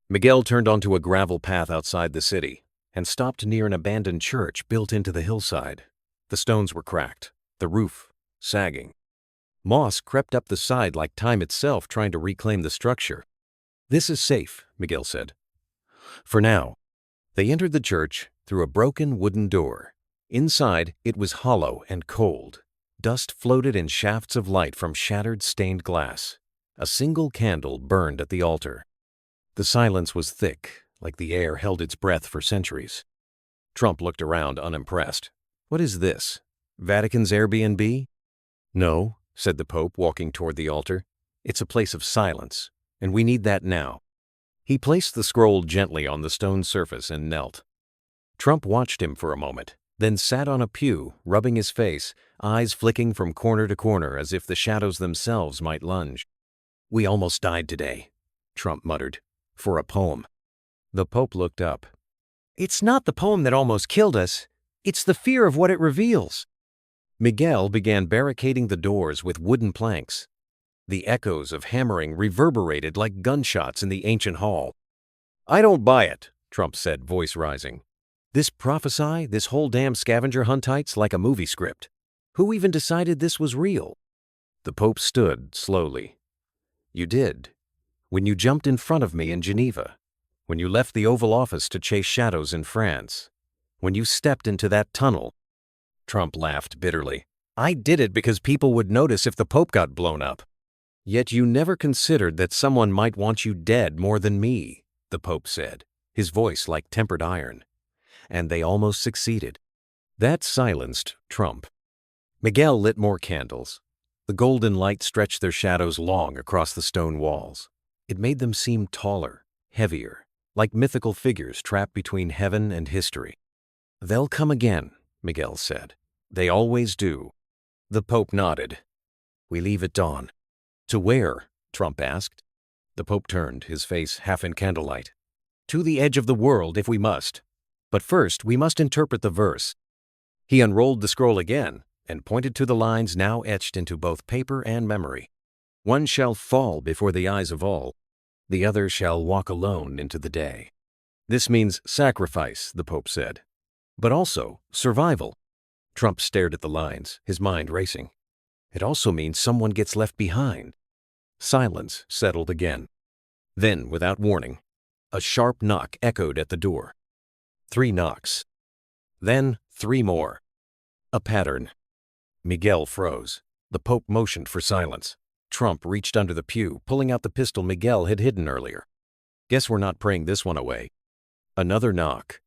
Miguel turned onto a gravel path outside the city and stopped near an abandoned church built into the hillside. The stones were cracked, the roof sagging. Moss crept up the side like time itself, trying to reclaim the structure. This is safe, Miguel said. For now. They entered the church through a broken wooden door. Inside, it was hollow and cold. Dust floated in shafts of light from shattered stained glass. A single candle burned at the altar. The silence was thick, like the air held its breath for centuries. Trump looked around, unimpressed. What is this? Vatican's Airbnb? No, said the Pope, walking toward the altar. It's a place of silence, and we need that now. He placed the scroll gently on the stone surface and knelt. Trump watched him for a moment, then sat on a pew, rubbing his face, eyes flicking from corner to corner as if the shadows themselves might lunge. We almost died today, Trump muttered, for a poem. The Pope looked up. It's not the poem that almost killed us. It's the fear of what it reveals. Miguel began barricading the doors with wooden planks. The echoes of hammering reverberated like gunshots in the ancient hall. I don't buy it, Trump said, voice rising. "This prophesy, this whole damn scavenger huntite's like a movie script. Who even decided this was real?" The Pope stood slowly. "You did. When you jumped in front of me in Geneva. When you left the Oval Office to chase shadows in France. When you stepped into that tunnel." Trump laughed bitterly. "I did it because people would notice if the Pope got blown up." "Yet you never considered that someone might want you dead more than me," the Pope said, his voice like tempered iron. And they almost succeeded. That silenced Trump. Miguel lit more candles. The golden light stretched their shadows long across the stone walls. It made them seem taller, heavier, like mythical figures trapped between heaven and history. "They'll come again," Miguel said. "They always do." The Pope nodded. "We leave at dawn." "To where?" Trump asked. The Pope turned, his face half in candlelight. "To the edge of the world if we must. But first we must interpret the verse." He unrolled the scroll again and pointed to the lines now etched into both paper and memory. "One shall fall before the eyes of all. The other shall walk alone into the day." "This means sacrifice," the Pope said. "But also survival." Trump stared at the lines, his mind racing. "It also means someone gets left behind." Silence settled again. Then, without warning, a sharp knock echoed at the door. 3 knocks. Then 3 more. A pattern. Miguel froze. The Pope motioned for silence. Trump reached under the pew, pulling out the pistol Miguel had hidden earlier. "Guess we're not praying this one away." Another knock.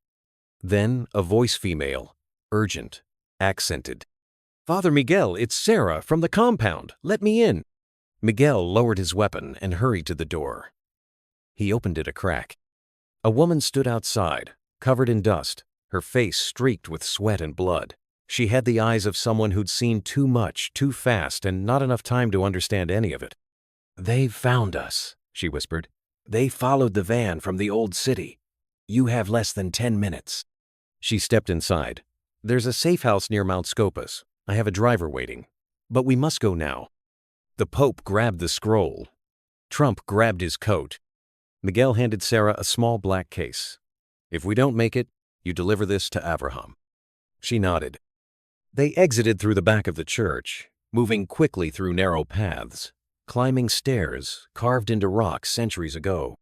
Then a voice, female, urgent, accented. "Father Miguel, it's Sarah from the compound. Let me in." Miguel lowered his weapon and hurried to the door. He opened it a crack. A woman stood outside, covered in dust, her face streaked with sweat and blood. She had the eyes of someone who'd seen too much, too fast, and not enough time to understand any of it. "They've found us," she whispered. "They followed the van from the old city. You have less than 10 minutes. She stepped inside. "There's a safe house near Mount Scopus. I have a driver waiting. But we must go now." The Pope grabbed the scroll. Trump grabbed his coat. Miguel handed Sarah a small black case. "If we don't make it, you deliver this to Abraham." She nodded. They exited through the back of the church, moving quickly through narrow paths, climbing stairs carved into rock centuries ago.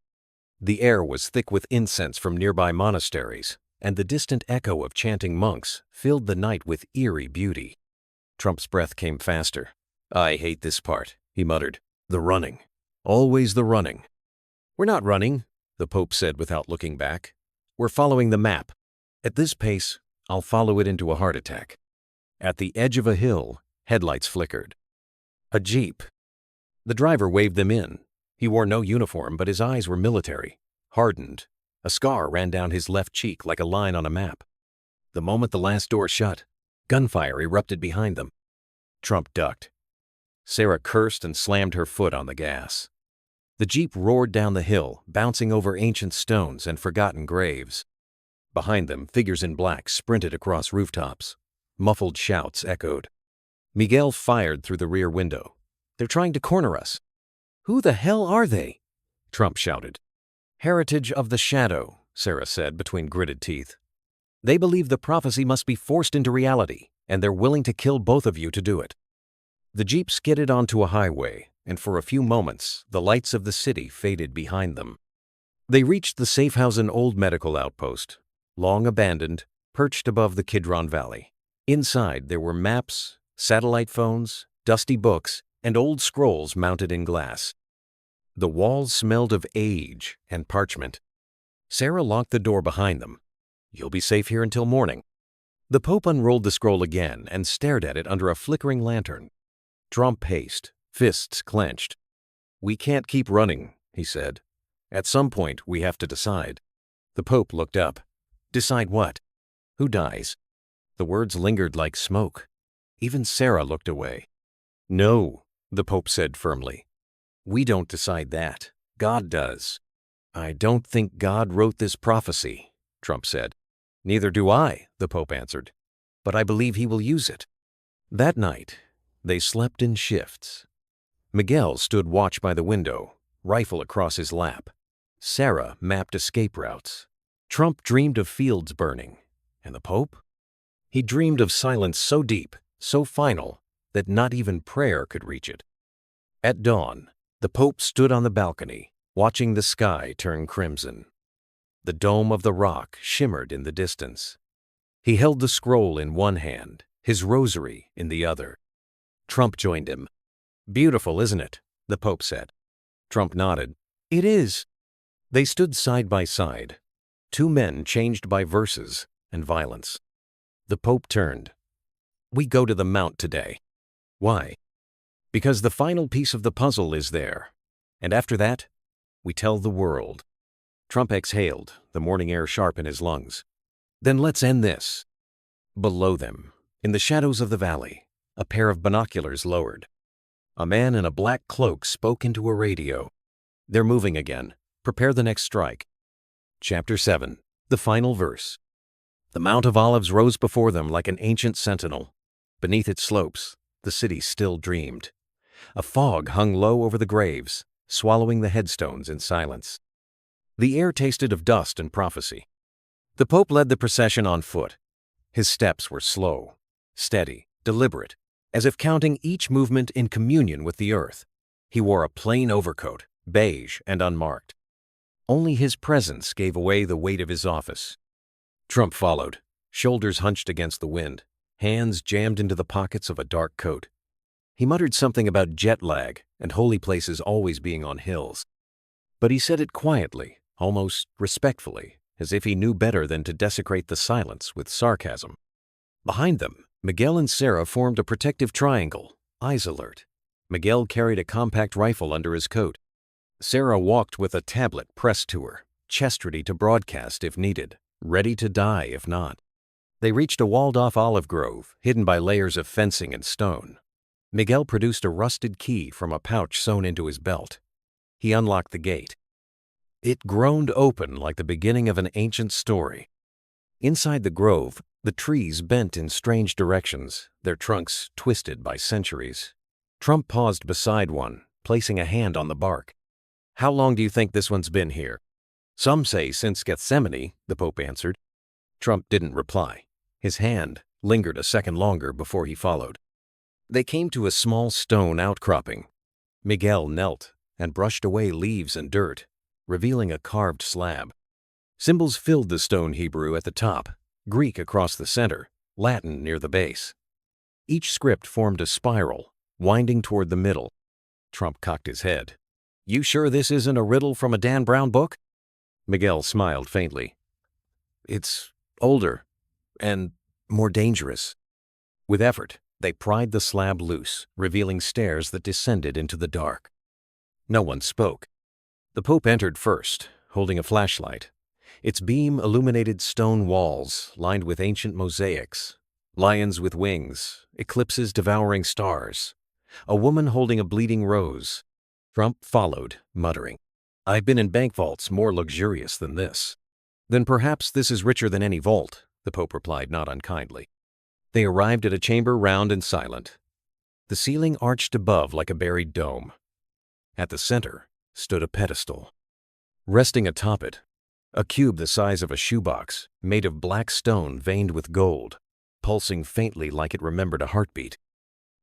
The air was thick with incense from nearby monasteries, and the distant echo of chanting monks filled the night with eerie beauty. Trump's breath came faster. "I hate this part," he muttered. "The running. Always the running." "We're not running," the Pope said without looking back. "We're following the map. At this pace, I'll follow it into a heart attack." At the edge of a hill, headlights flickered. A jeep. The driver waved them in. He wore no uniform, but his eyes were military, hardened. A scar ran down his left cheek like a line on a map. The moment the last door shut, gunfire erupted behind them. Trump ducked. Sarah cursed and slammed her foot on the gas. The jeep roared down the hill, bouncing over ancient stones and forgotten graves. Behind them, figures in black sprinted across rooftops. Muffled shouts echoed. Miguel fired through the rear window. "They're trying to corner us." "Who the hell are they?" Trump shouted. "Heritage of the Shadow," Sarah said between gritted teeth. "They believe the prophecy must be forced into reality, and they're willing to kill both of you to do it." The jeep skidded onto a highway, and for a few moments, the lights of the city faded behind them. They reached the Safehausen Old Medical Outpost, long abandoned, perched above the Kidron Valley. Inside, there were maps, satellite phones, dusty books, and old scrolls mounted in glass. The walls smelled of age and parchment. Sarah locked the door behind them. "You'll be safe here until morning." The Pope unrolled the scroll again and stared at it under a flickering lantern. Trump paced, fists clenched. "We can't keep running," he said. "At some point, we have to decide." The Pope looked up. "Decide what?" "Who dies?" The words lingered like smoke. Even Sarah looked away. "No," the Pope said firmly. "We don't decide that. God does." "I don't think God wrote this prophecy," Trump said. "Neither do I," the Pope answered. "But I believe he will use it." That night, they slept in shifts. Miguel stood watch by the window, rifle across his lap. Sarah mapped escape routes. Trump dreamed of fields burning. And the Pope? He dreamed of silence so deep, so final, that not even prayer could reach it. At dawn, the Pope stood on the balcony, watching the sky turn crimson. The dome of the rock shimmered in the distance. He held the scroll in one hand, his rosary in the other. Trump joined him. "Beautiful, isn't it?" the Pope said. Trump nodded. "It is." They stood side by side, two men changed by verses and violence. The Pope turned. "We go to the Mount today." "Why?" "Because the final piece of the puzzle is there. And after that, we tell the world." Trump exhaled, the morning air sharp in his lungs. "Then let's end this." Below them, in the shadows of the valley, a pair of binoculars lowered. A man in a black cloak spoke into a radio. "They're moving again. Prepare the next strike." Chapter 7. The Final Verse. The Mount of Olives rose before them like an ancient sentinel. Beneath its slopes, the city still dreamed. A fog hung low over the graves, swallowing the headstones in silence. The air tasted of dust and prophecy. The Pope led the procession on foot. His steps were slow, steady, deliberate, as if counting each movement in communion with the earth. He wore a plain overcoat, beige and unmarked. Only his presence gave away the weight of his office. Trump followed, shoulders hunched against the wind, hands jammed into the pockets of a dark coat. He muttered something about jet lag and holy places always being on hills. But he said it quietly, almost respectfully, as if he knew better than to desecrate the silence with sarcasm. Behind them, Miguel and Sarah formed a protective triangle, eyes alert. Miguel carried a compact rifle under his coat. Sarah walked with a tablet pressed to her, chest ready to broadcast if needed, ready to die if not. They reached a walled-off olive grove, hidden by layers of fencing and stone. Miguel produced a rusted key from a pouch sewn into his belt. He unlocked the gate. It groaned open like the beginning of an ancient story. Inside the grove, the trees bent in strange directions, their trunks twisted by centuries. Trump paused beside one, placing a hand on the bark. "How long do you think this one's been here?" "Some say since Gethsemane," the Pope answered. Trump didn't reply. His hand lingered a second longer before he followed. They came to a small stone outcropping. Miguel knelt and brushed away leaves and dirt, revealing a carved slab. Symbols filled the stone Hebrew at the top, Greek across the center, Latin near the base. Each script formed a spiral, winding toward the middle. Trump cocked his head. "You sure this isn't a riddle from a Dan Brown book?" Miguel smiled faintly. "It's older and more dangerous." With effort, they pried the slab loose, revealing stairs that descended into the dark. No one spoke. The Pope entered first, holding a flashlight. Its beam illuminated stone walls lined with ancient mosaics, lions with wings, eclipses devouring stars, a woman holding a bleeding rose. Trump followed, muttering, "I've been in bank vaults more luxurious than this." "Then perhaps this is richer than any vault," the Pope replied not unkindly. They arrived at a chamber round and silent. The ceiling arched above like a buried dome. At the center stood a pedestal. Resting atop it, a cube the size of a shoebox, made of black stone veined with gold, pulsing faintly like it remembered a heartbeat.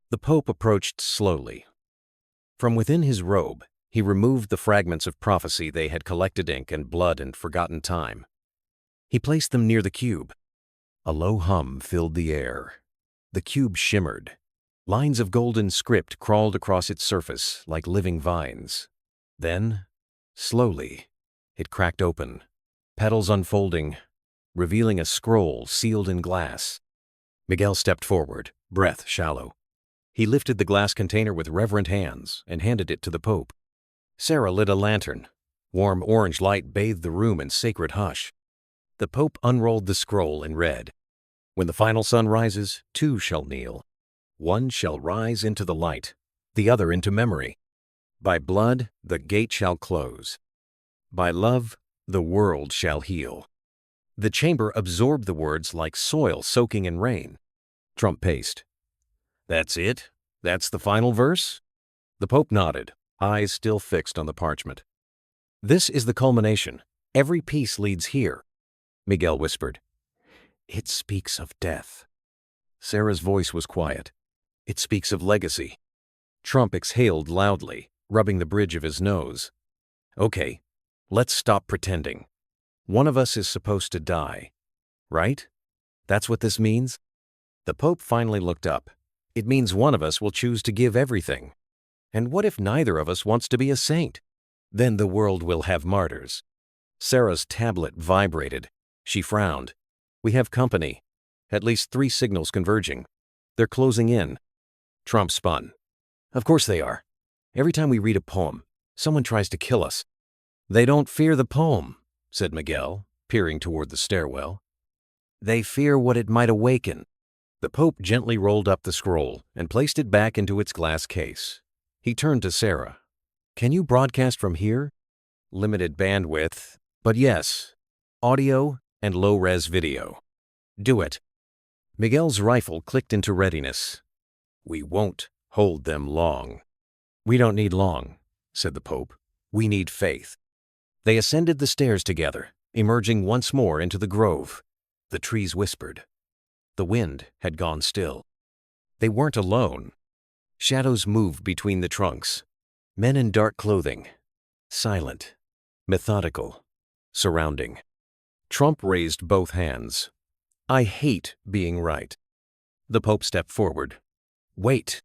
The Pope approached slowly. From within his robe, he removed the fragments of prophecy they had collected ink and blood and forgotten time. He placed them near the cube. A low hum filled the air. The cube shimmered. Lines of golden script crawled across its surface like living vines. Then, slowly, it cracked open, petals unfolding, revealing a scroll sealed in glass. Miguel stepped forward, breath shallow. He lifted the glass container with reverent hands and handed it to the Pope. Sarah lit a lantern. Warm orange light bathed the room in sacred hush. The Pope unrolled the scroll and read, "When the final sun rises, two shall kneel. One shall rise into the light, the other into memory. By blood the gate shall close. By love the world shall heal." The chamber absorbed the words like soil soaking in rain. Trump paced. "That's it? That's the final verse?" The Pope nodded, eyes still fixed on the parchment. "This is the culmination. Every piece leads here. Miguel whispered. It speaks of death. Sarah's voice was quiet. It speaks of legacy. Trump exhaled loudly, rubbing the bridge of his nose. Okay, let's stop pretending. One of us is supposed to die, right? That's what this means? The Pope finally looked up. It means one of us will choose to give everything. And what if neither of us wants to be a saint? Then the world will have martyrs. Sarah's tablet vibrated. She frowned. We have company. At least 3 signals converging. They're closing in. Trump spun. Of course they are. Every time we read a poem, someone tries to kill us. They don't fear the poem, said Miguel, peering toward the stairwell. They fear what it might awaken. The Pope gently rolled up the scroll and placed it back into its glass case. He turned to Sarah. Can you broadcast from here? Limited bandwidth, but yes. Audio and low-res video. Do it. Miguel's rifle clicked into readiness. We won't hold them long. We don't need long, said the Pope. We need faith. They ascended the stairs together, emerging once more into the grove. The trees whispered. The wind had gone still. They weren't alone. Shadows moved between the trunks. Men in dark clothing. Silent. Methodical. Surrounding. Trump raised both hands. I hate being right. The Pope stepped forward. Wait.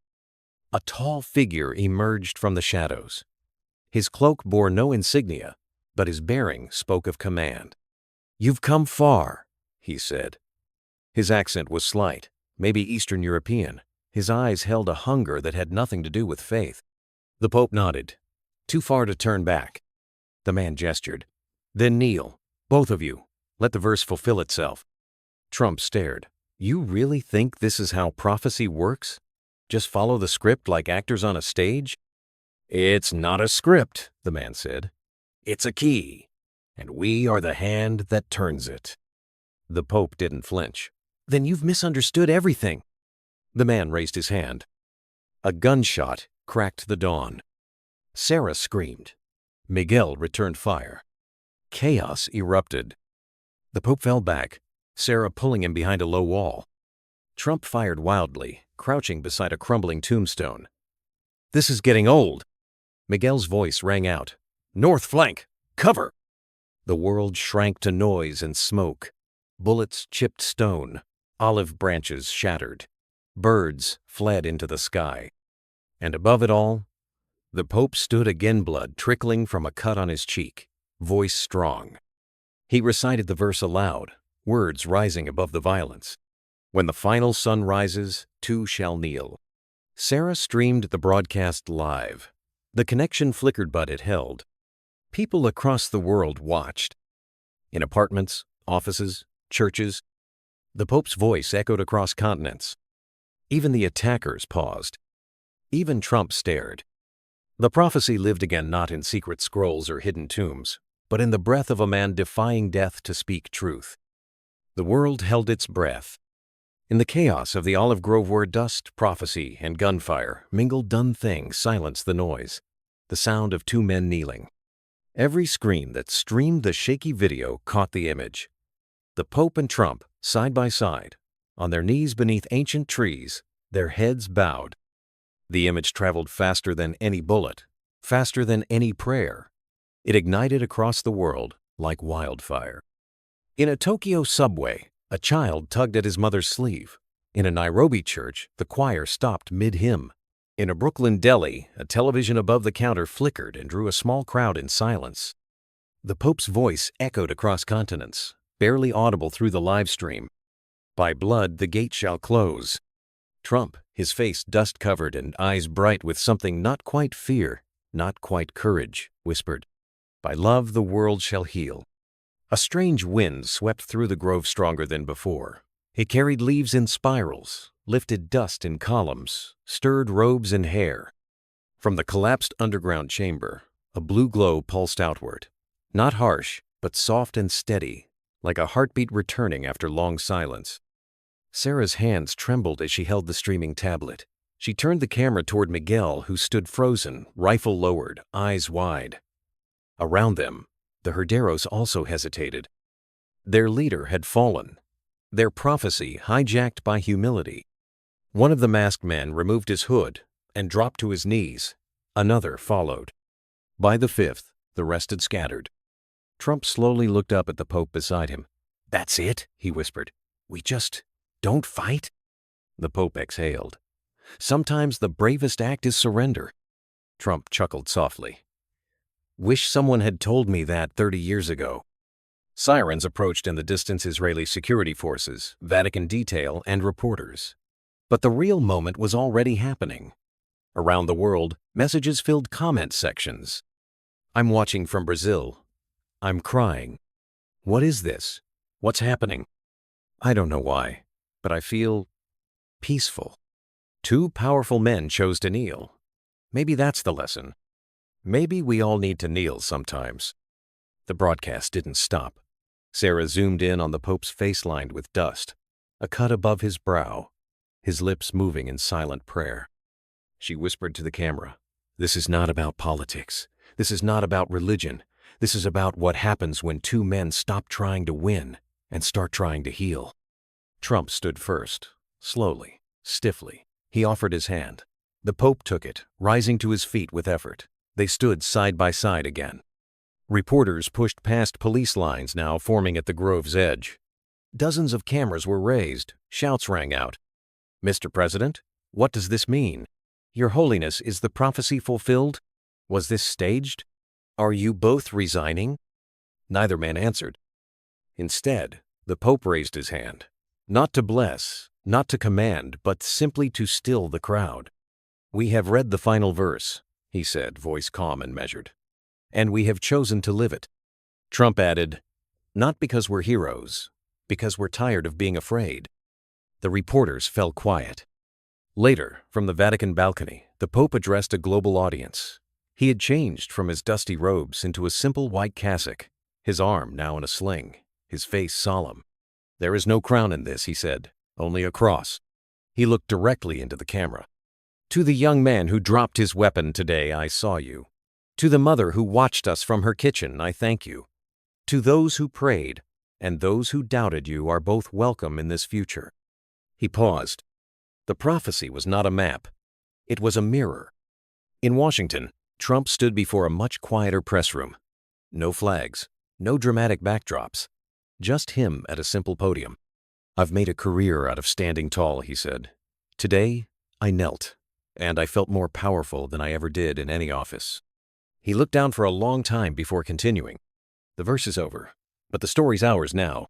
A tall figure emerged from the shadows. His cloak bore no insignia, but his bearing spoke of command. You've come far, he said. His accent was slight, maybe Eastern European. His eyes held a hunger that had nothing to do with faith. The Pope nodded. Too far to turn back. The man gestured. Then kneel, both of you. Let the verse fulfill itself. Trump stared. You really think this is how prophecy works? Just follow the script like actors on a stage? It's not a script, the man said. It's a key, and we are the hand that turns it. The Pope didn't flinch. Then you've misunderstood everything. The man raised his hand. A gunshot cracked the dawn. Sarah screamed. Miguel returned fire. Chaos erupted. The Pope fell back, Sarah pulling him behind a low wall. Trump fired wildly, crouching beside a crumbling tombstone. This is getting old. Miguel's voice rang out. North flank! Cover! The world shrank to noise and smoke. Bullets chipped stone. Olive branches shattered. Birds fled into the sky. And above it all, the Pope stood again, blood trickling from a cut on his cheek, voice strong. He recited the verse aloud, words rising above the violence. When the final sun rises, 2 shall kneel. Sarah streamed the broadcast live. The connection flickered, but it held. People across the world watched. In apartments, offices, churches, the Pope's voice echoed across continents. Even the attackers paused. Even Trump stared. The prophecy lived again, not in secret scrolls or hidden tombs, but in the breath of a man defying death to speak truth. The world held its breath. In the chaos of the olive grove where dust, prophecy, and gunfire mingled, done things silenced the noise, the sound of 2 men kneeling. Every screen that streamed the shaky video caught the image. The Pope and Trump, side by side, on their knees beneath ancient trees, their heads bowed. The image traveled faster than any bullet, faster than any prayer. It ignited across the world like wildfire. In a Tokyo subway, a child tugged at his mother's sleeve. In a Nairobi church, the choir stopped mid-hymn. In a Brooklyn deli, a television above the counter flickered and drew a small crowd in silence. The Pope's voice echoed across continents, barely audible through the live stream. By blood the gate shall close. Trump, his face dust-covered and eyes bright with something not quite fear, not quite courage, whispered, By love the world shall heal. A strange wind swept through the grove stronger than before. It carried leaves in spirals, lifted dust in columns, stirred robes and hair. From the collapsed underground chamber, a blue glow pulsed outward, not harsh, but soft and steady, like a heartbeat returning after long silence. Sarah's hands trembled as she held the streaming tablet. She turned the camera toward Miguel, who stood frozen, rifle lowered, eyes wide. Around them, the herderos also hesitated. Their leader had fallen, their prophecy hijacked by humility. One of the masked men removed his hood and dropped to his knees. Another followed. By the fifth, the rest had scattered. Trump slowly looked up at the Pope beside him. "That's it," he whispered. "We just don't fight?" The Pope exhaled. "Sometimes the bravest act is surrender." Trump chuckled softly. "Wish someone had told me that 30 years ago." Sirens approached in the distance: Israeli security forces, Vatican detail, and reporters. But the real moment was already happening. Around the world, messages filled comment sections. "I'm watching from Brazil. I'm crying. What is this? What's happening? I don't know why, but I feel peaceful. Two powerful men chose to kneel. Maybe that's the lesson. Maybe we all need to kneel sometimes." The broadcast didn't stop. Sarah zoomed in on the Pope's face lined with dust, a cut above his brow, his lips moving in silent prayer. She whispered to the camera, "This is not about politics. This is not about religion. This is about what happens when two men stop trying to win and start trying to heal." Trump stood first, slowly, stiffly. He offered his hand. The Pope took it, rising to his feet with effort. They stood side by side again. Reporters pushed past police lines now forming at the grove's edge. Dozens of cameras were raised. Shouts rang out. "Mr. President, what does this mean? Your Holiness, is the prophecy fulfilled? Was this staged? Are you both resigning?" Neither man answered. Instead, the Pope raised his hand, not to bless, not to command, but simply to still the crowd. "We have read the final verse," he said, voice calm and measured, "and we have chosen to live it." Trump added, "Not because we're heroes, because we're tired of being afraid." The reporters fell quiet. Later, from the Vatican balcony, the Pope addressed a global audience. He had changed from his dusty robes into a simple white cassock, his arm now in a sling, his face solemn. "There is no crown in this," he said, "only a cross." He looked directly into the camera. "To the young man who dropped his weapon today, I saw you. To the mother who watched us from her kitchen, I thank you. To those who prayed and those who doubted you are both welcome in this future." He paused. The prophecy was not a map. It was a mirror. In Washington, Trump stood before a much quieter press room. No flags, no dramatic backdrops. Just him at a simple podium. "I've made a career out of standing tall," he said. "Today, I knelt, and I felt more powerful than I ever did in any office." He looked down for a long time before continuing. "The verse is over, but the story's ours now."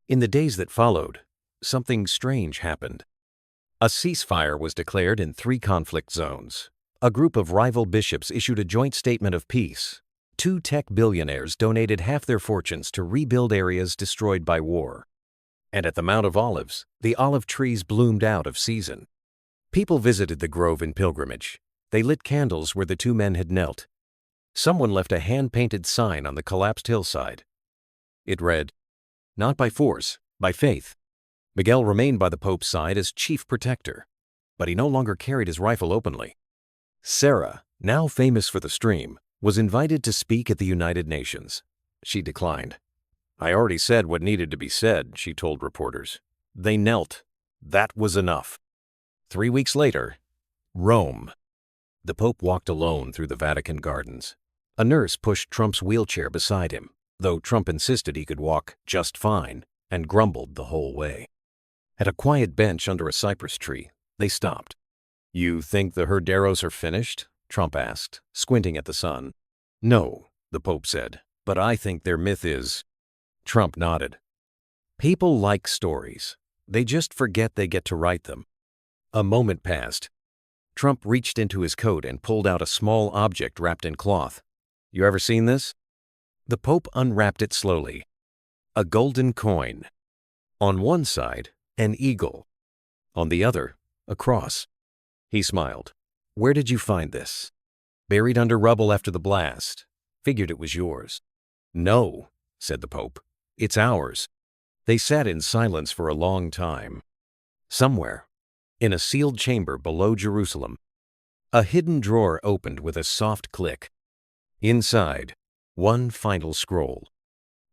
In the days that followed, something strange happened. A ceasefire was declared in 3 conflict zones. A group of rival bishops issued a joint statement of peace. 2 tech billionaires donated half their fortunes to rebuild areas destroyed by war. And at the Mount of Olives, the olive trees bloomed out of season. People visited the grove in pilgrimage. They lit candles where the 2 men had knelt. Someone left a hand-painted sign on the collapsed hillside. It read, "Not by force, by faith." Miguel remained by the Pope's side as chief protector, but he no longer carried his rifle openly. Sarah, now famous for the stream, was invited to speak at the United Nations. She declined. "I already said what needed to be said," she told reporters. They knelt. That was enough. 3 weeks later, Rome. The Pope walked alone through the Vatican gardens. A nurse pushed Trump's wheelchair beside him, though Trump insisted he could walk just fine and grumbled the whole way. At a quiet bench under a cypress tree, they stopped. "You think the Herderos are finished?" Trump asked, squinting at the sun. "No," the Pope said, "but I think their myth is—" Trump nodded. "People like stories. They just forget they get to write them." A moment passed. Trump reached into his coat and pulled out a small object wrapped in cloth. "You ever seen this?" The Pope unwrapped it slowly. A golden coin. On one side, an eagle. On the other, a cross. He smiled. "Where did you find this?" "Buried under rubble after the blast. Figured it was yours." "No," said the Pope. "It's ours." They sat in silence for a long time. Somewhere, in a sealed chamber below Jerusalem, a hidden drawer opened with a soft click. Inside, one final scroll.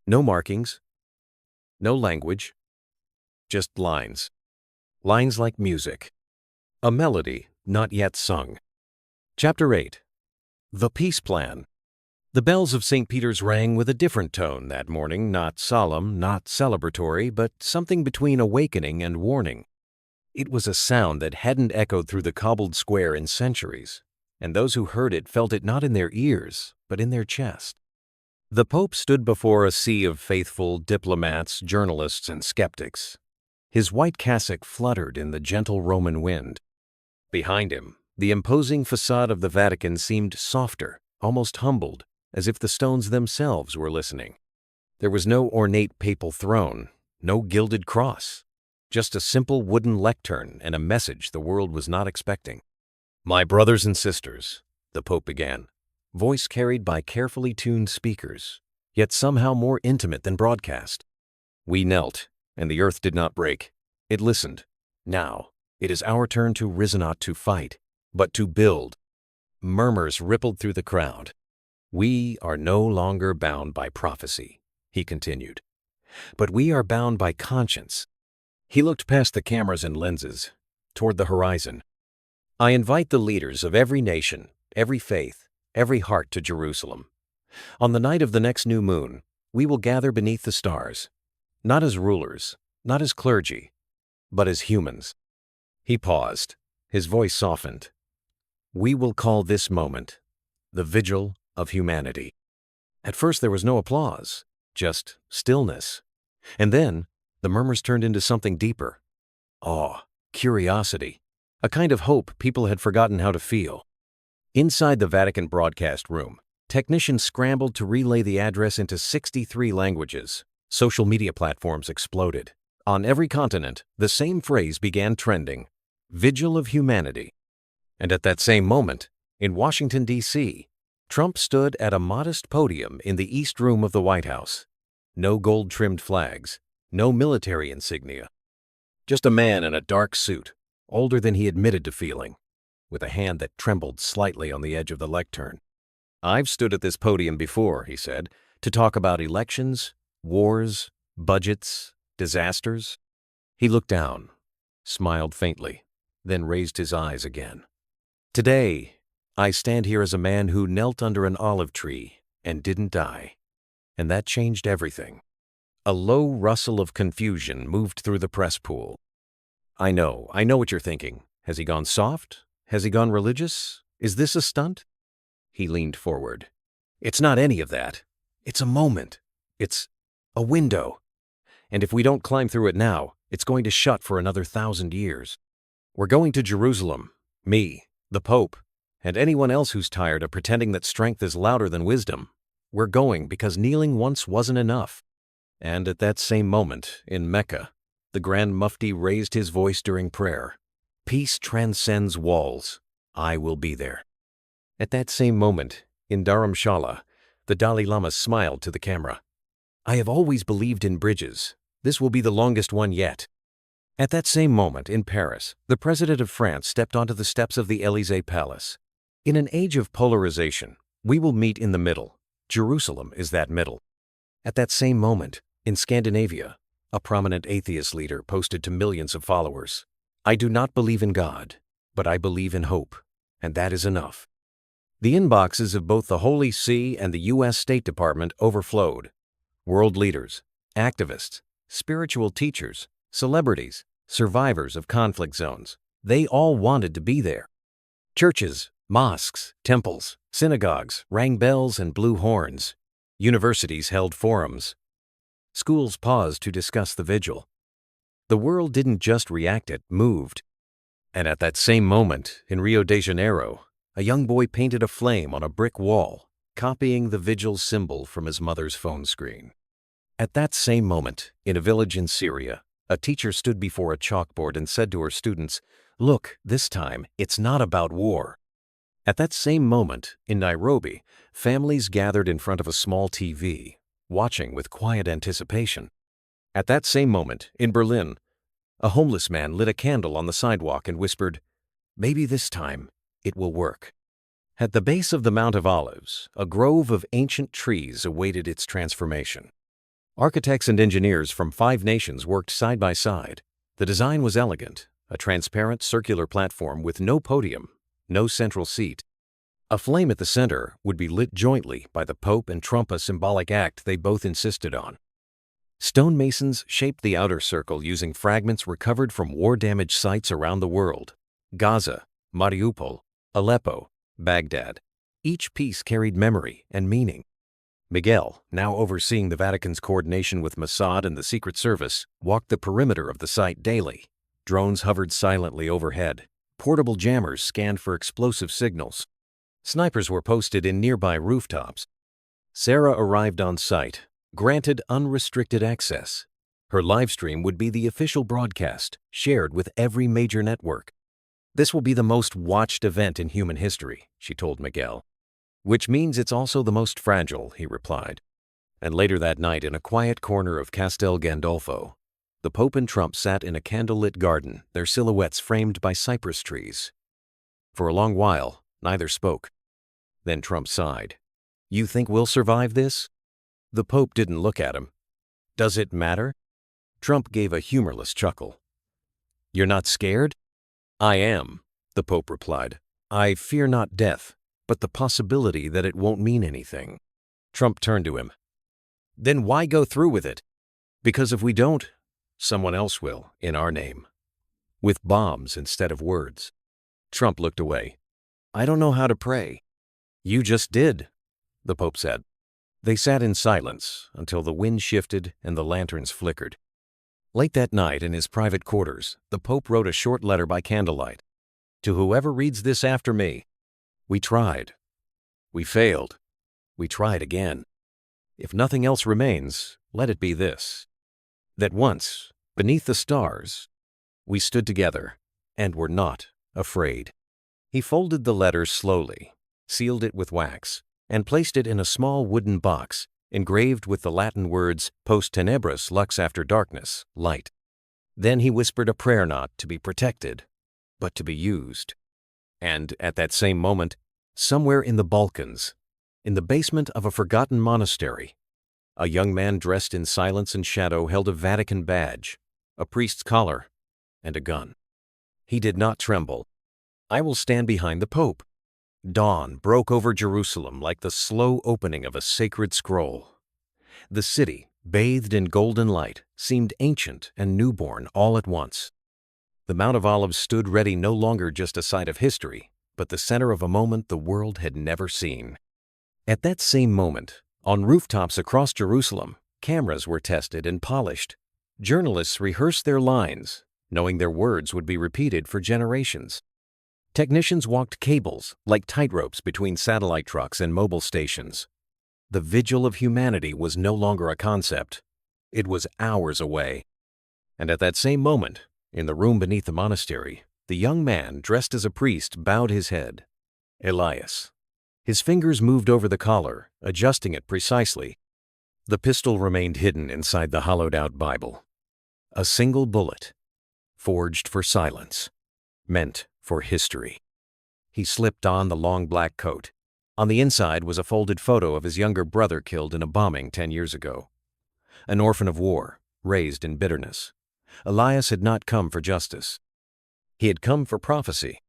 No markings, No language, just lines. Lines like music. A melody not yet sung. Chapter 8. The Peace Plan. The bells of St. Peter's rang with a different tone that morning, not solemn, not celebratory, but something between awakening and warning. It was a sound that hadn't echoed through the cobbled square in centuries, and those who heard it felt it not in their ears, but in their chest. The Pope stood before a sea of faithful diplomats, journalists, and skeptics. His white cassock fluttered in the gentle Roman wind. Behind him, the imposing facade of the Vatican seemed softer, almost humbled, as if the stones themselves were listening. There was no ornate papal throne, no gilded cross, just a simple wooden lectern and a message the world was not expecting. "My brothers and sisters," the Pope began, voice carried by carefully tuned speakers, yet somehow more intimate than broadcast. "We knelt, and the earth did not break. It listened. Now, it is our turn to rise not to fight, but to build." Murmurs rippled through the crowd. "We are no longer bound by prophecy," he continued, "but we are bound by conscience." He looked past the cameras and lenses, toward the horizon. "I invite the leaders of every nation, every faith, every heart to Jerusalem. On the night of the next new moon, we will gather beneath the stars, not as rulers, not as clergy, but as humans." He paused. His voice softened. "We will call this moment the Vigil of Humanity." At first there was no applause, just stillness. And then the murmurs turned into something deeper. Awe, curiosity, a kind of hope people had forgotten how to feel. Inside the Vatican broadcast room, technicians scrambled to relay the address into 63 languages. Social media platforms exploded. On every continent, the same phrase began trending: Vigil of Humanity. And at that same moment, in Washington, D.C., Trump stood at a modest podium in the East Room of the White House. No gold-trimmed flags, no military insignia. Just a man in a dark suit, older than he admitted to feeling, with a hand that trembled slightly on the edge of the lectern. "I've stood at this podium before," he said, "to talk about elections, wars, budgets, disasters." He looked down, smiled faintly, then raised his eyes again. "Today, I stand here as a man who knelt under an olive tree and didn't die. And that changed everything." A low rustle of confusion moved through the press pool. I know what you're thinking. Has he gone soft? Has he gone religious? Is this a stunt?" He leaned forward. "It's not any of that. It's a moment. It's a window. And if we don't climb through it now, it's going to shut for another 1,000 years. We're going to Jerusalem. Me, the Pope, and anyone else who's tired of pretending that strength is louder than wisdom. We're going because kneeling once wasn't enough." And at that same moment, in Mecca, the Grand Mufti raised his voice during prayer. "Peace transcends walls. I will be there." At that same moment, in Dharamshala, the Dalai Lama smiled to the camera. "I have always believed in bridges. This will be the longest one yet." At that same moment, in Paris, the President of France stepped onto the steps of the Élysée Palace. "In an age of polarization, we will meet in the middle. Jerusalem is that middle." At that same moment, in Scandinavia, a prominent atheist leader posted to millions of followers, "I do not believe in God, but I believe in hope, and that is enough." The inboxes of both the Holy See and the U.S. State Department overflowed. World leaders, activists, spiritual teachers, celebrities, survivors of conflict zones, they all wanted to be there. Churches, mosques, temples, synagogues rang bells and blew horns. Universities held forums. Schools paused to discuss the vigil. The world didn't just react, it moved. And at that same moment, in Rio de Janeiro, a young boy painted a flame on a brick wall, copying the vigil's symbol from his mother's phone screen. At that same moment, in a village in Syria, a teacher stood before a chalkboard and said to her students, "Look, this time, it's not about war." At that same moment, in Nairobi, families gathered in front of a small TV, watching with quiet anticipation. At that same moment, in Berlin, a homeless man lit a candle on the sidewalk and whispered, "Maybe this time, it will work." At the base of the Mount of Olives, a grove of ancient trees awaited its transformation. Architects and engineers from 5 nations worked side by side. The design was elegant, a transparent circular platform with no podium, no central seat. A flame at the center would be lit jointly by the Pope and Trump, a symbolic act they both insisted on. Stonemasons shaped the outer circle using fragments recovered from war-damaged sites around the world: Gaza, Mariupol, Aleppo, Baghdad. Each piece carried memory and meaning. Miguel, now overseeing the Vatican's coordination with Mossad and the Secret Service, walked the perimeter of the site daily. Drones hovered silently overhead. Portable jammers scanned for explosive signals. Snipers were posted in nearby rooftops. Sarah arrived on site, granted unrestricted access. Her livestream would be the official broadcast, shared with every major network. "This will be the most watched event in human history," she told Miguel. "Which means it's also the most fragile," he replied. And later that night, in a quiet corner of Castel Gandolfo, the Pope and Trump sat in a candlelit garden, their silhouettes framed by cypress trees. For a long while, neither spoke. Then Trump sighed. "You think we'll survive this?" The Pope didn't look at him. "Does it matter?" Trump gave a humorless chuckle. "You're not scared?" "I am," the Pope replied. "I fear not death, but the possibility that it won't mean anything." Trump turned to him. "Then why go through with it?" "Because if we don't, someone else will, in our name. With bombs instead of words." Trump looked away. "I don't know how to pray." "You just did," the Pope said. They sat in silence until the wind shifted and the lanterns flickered. Late that night, in his private quarters, the Pope wrote a short letter by candlelight. "To whoever reads this after me, we tried. We failed. We tried again. If nothing else remains, let it be this: that once, beneath the stars, we stood together and were not afraid." He folded the letter slowly, sealed it with wax, and placed it in a small wooden box engraved with the Latin words "Post tenebras lux," after darkness, light. Then he whispered a prayer not to be protected, but to be used. And at that same moment, somewhere in the Balkans, in the basement of a forgotten monastery, a young man dressed in silence and shadow held a Vatican badge, a priest's collar, and a gun. He did not tremble. "I will stand behind the Pope." Dawn broke over Jerusalem like the slow opening of a sacred scroll. The city, bathed in golden light, seemed ancient and newborn all at once. The Mount of Olives stood ready, no longer just a site of history, but the center of a moment the world had never seen. At that same moment, on rooftops across Jerusalem, cameras were tested and polished. Journalists rehearsed their lines, knowing their words would be repeated for generations. Technicians walked cables like tightropes between satellite trucks and mobile stations. The vigil of humanity was no longer a concept. It was hours away. And at that same moment, in the room beneath the monastery, the young man, dressed as a priest, bowed his head. Elias. His fingers moved over the collar, adjusting it precisely. The pistol remained hidden inside the hollowed-out Bible. A single bullet, forged for silence, meant for history. He slipped on the long black coat. On the inside was a folded photo of his younger brother killed in a bombing 10 years ago. An orphan of war, raised in bitterness. Elias had not come for justice. He had come for prophecy.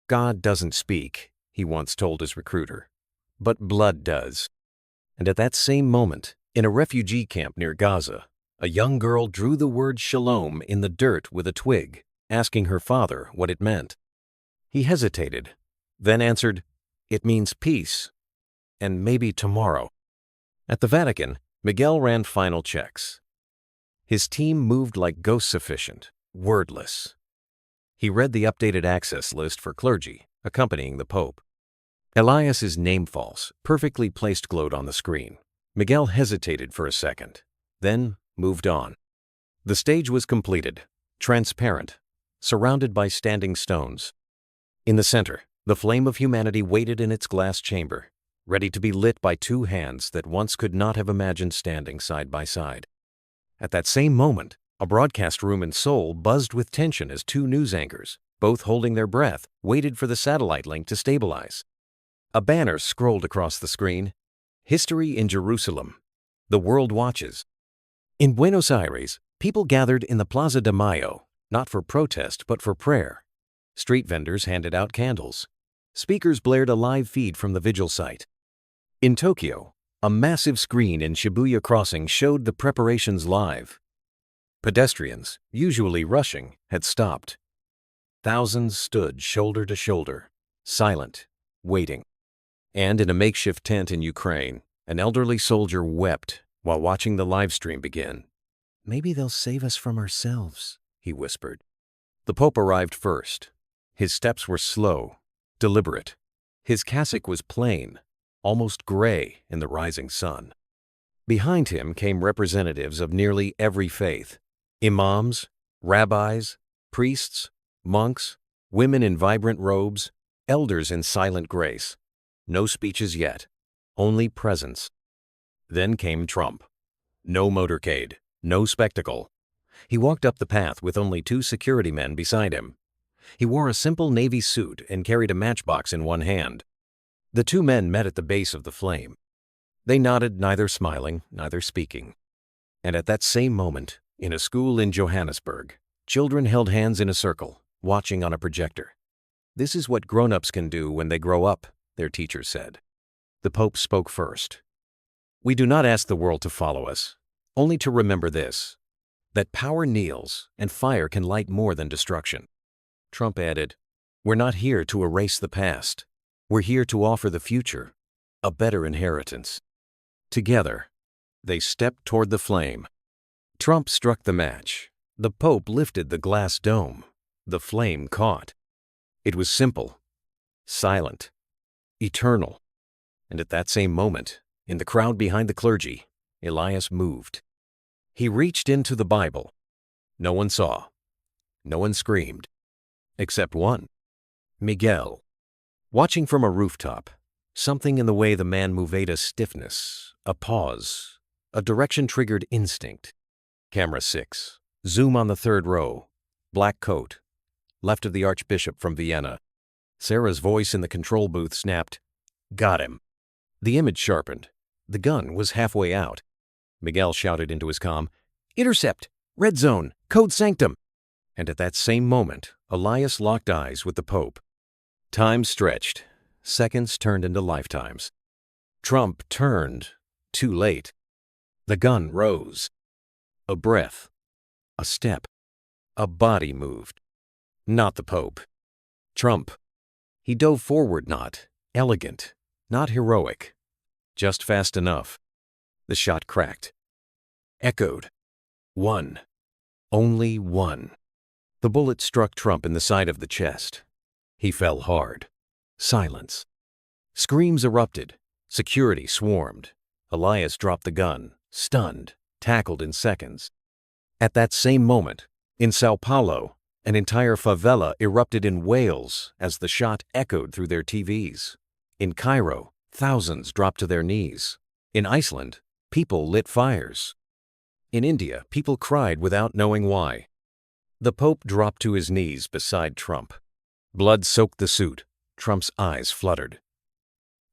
"God doesn't speak," he once told his recruiter, "but blood does." And at that same moment, in a refugee camp near Gaza, a young girl drew the word shalom in the dirt with a twig, asking her father what it meant. He hesitated, then answered, "It means peace, and maybe tomorrow." At the Vatican, Miguel ran final checks. His team moved like ghost sufficient, wordless. He read the updated access list for clergy, accompanying the Pope. Elias's name false, perfectly placed glowed on the screen. Miguel hesitated for a second, then moved on. The stage was completed, transparent, surrounded by standing stones. In the center, the flame of humanity waited in its glass chamber, ready to be lit by 2 hands that once could not have imagined standing side by side. At that same moment, a broadcast room in Seoul buzzed with tension as 2 news anchors, both holding their breath, waited for the satellite link to stabilize. A banner scrolled across the screen: "History in Jerusalem. The world watches." In Buenos Aires, people gathered in the Plaza de Mayo, not for protest but for prayer. Street vendors handed out candles. Speakers blared a live feed from the vigil site. In Tokyo, a massive screen in Shibuya Crossing showed the preparations live. Pedestrians, usually rushing, had stopped. Thousands stood shoulder to shoulder, silent, waiting. And in a makeshift tent in Ukraine, an elderly soldier wept while watching the live stream begin. "Maybe they'll save us from ourselves," he whispered. The Pope arrived first. His steps were slow, deliberate. His cassock was plain, almost gray in the rising sun. Behind him came representatives of nearly every faith: imams, rabbis, priests, monks, women in vibrant robes, elders in silent grace. No speeches yet, only presence. Then came Trump. No motorcade, no spectacle. He walked up the path with only 2 security men beside him. He wore a simple navy suit and carried a matchbox in one hand. The 2 men met at the base of the flame. They nodded, neither smiling, neither speaking. And at that same moment, in a school in Johannesburg, children held hands in a circle, watching on a projector. "This is what grown-ups can do when they grow up," their teachers said. The Pope spoke first. "We do not ask the world to follow us, only to remember this, that power kneels and fire can light more than destruction." Trump added, "We're not here to erase the past. We're here to offer the future, a better inheritance." Together, they stepped toward the flame. Trump struck the match. The Pope lifted the glass dome. The flame caught. It was simple, silent, eternal. And at that same moment, in the crowd behind the clergy, Elias moved. He reached into the Bible. No one saw. No one screamed. Except one. Miguel. Watching from a rooftop, something in the way the man moved a stiffness, a pause, a direction-triggered instinct. Camera 6. Zoom on the 3rd row. Black coat. Left of the Archbishop from Vienna. Sarah's voice in the control booth snapped, "Got him." The image sharpened. The gun was halfway out. Miguel shouted into his comm, "Intercept! Red zone! Code sanctum!" And at that same moment, Elias locked eyes with the Pope. Time stretched. Seconds turned into lifetimes. Trump turned, too late. The gun rose. A breath. A step. A body moved. Not the Pope. Trump. He dove forward, not elegant, not heroic, just fast enough. The shot cracked. Echoed. One. Only one. The bullet struck Trump in the side of the chest. He fell hard. Silence. Screams erupted. Security swarmed. Elias dropped the gun, stunned, tackled in seconds. At that same moment, in Sao Paulo, an entire favela erupted in wails as the shot echoed through their TVs. In Cairo, thousands dropped to their knees. In Iceland, people lit fires. In India, people cried without knowing why. The Pope dropped to his knees beside Trump. Blood soaked the suit. Trump's eyes fluttered.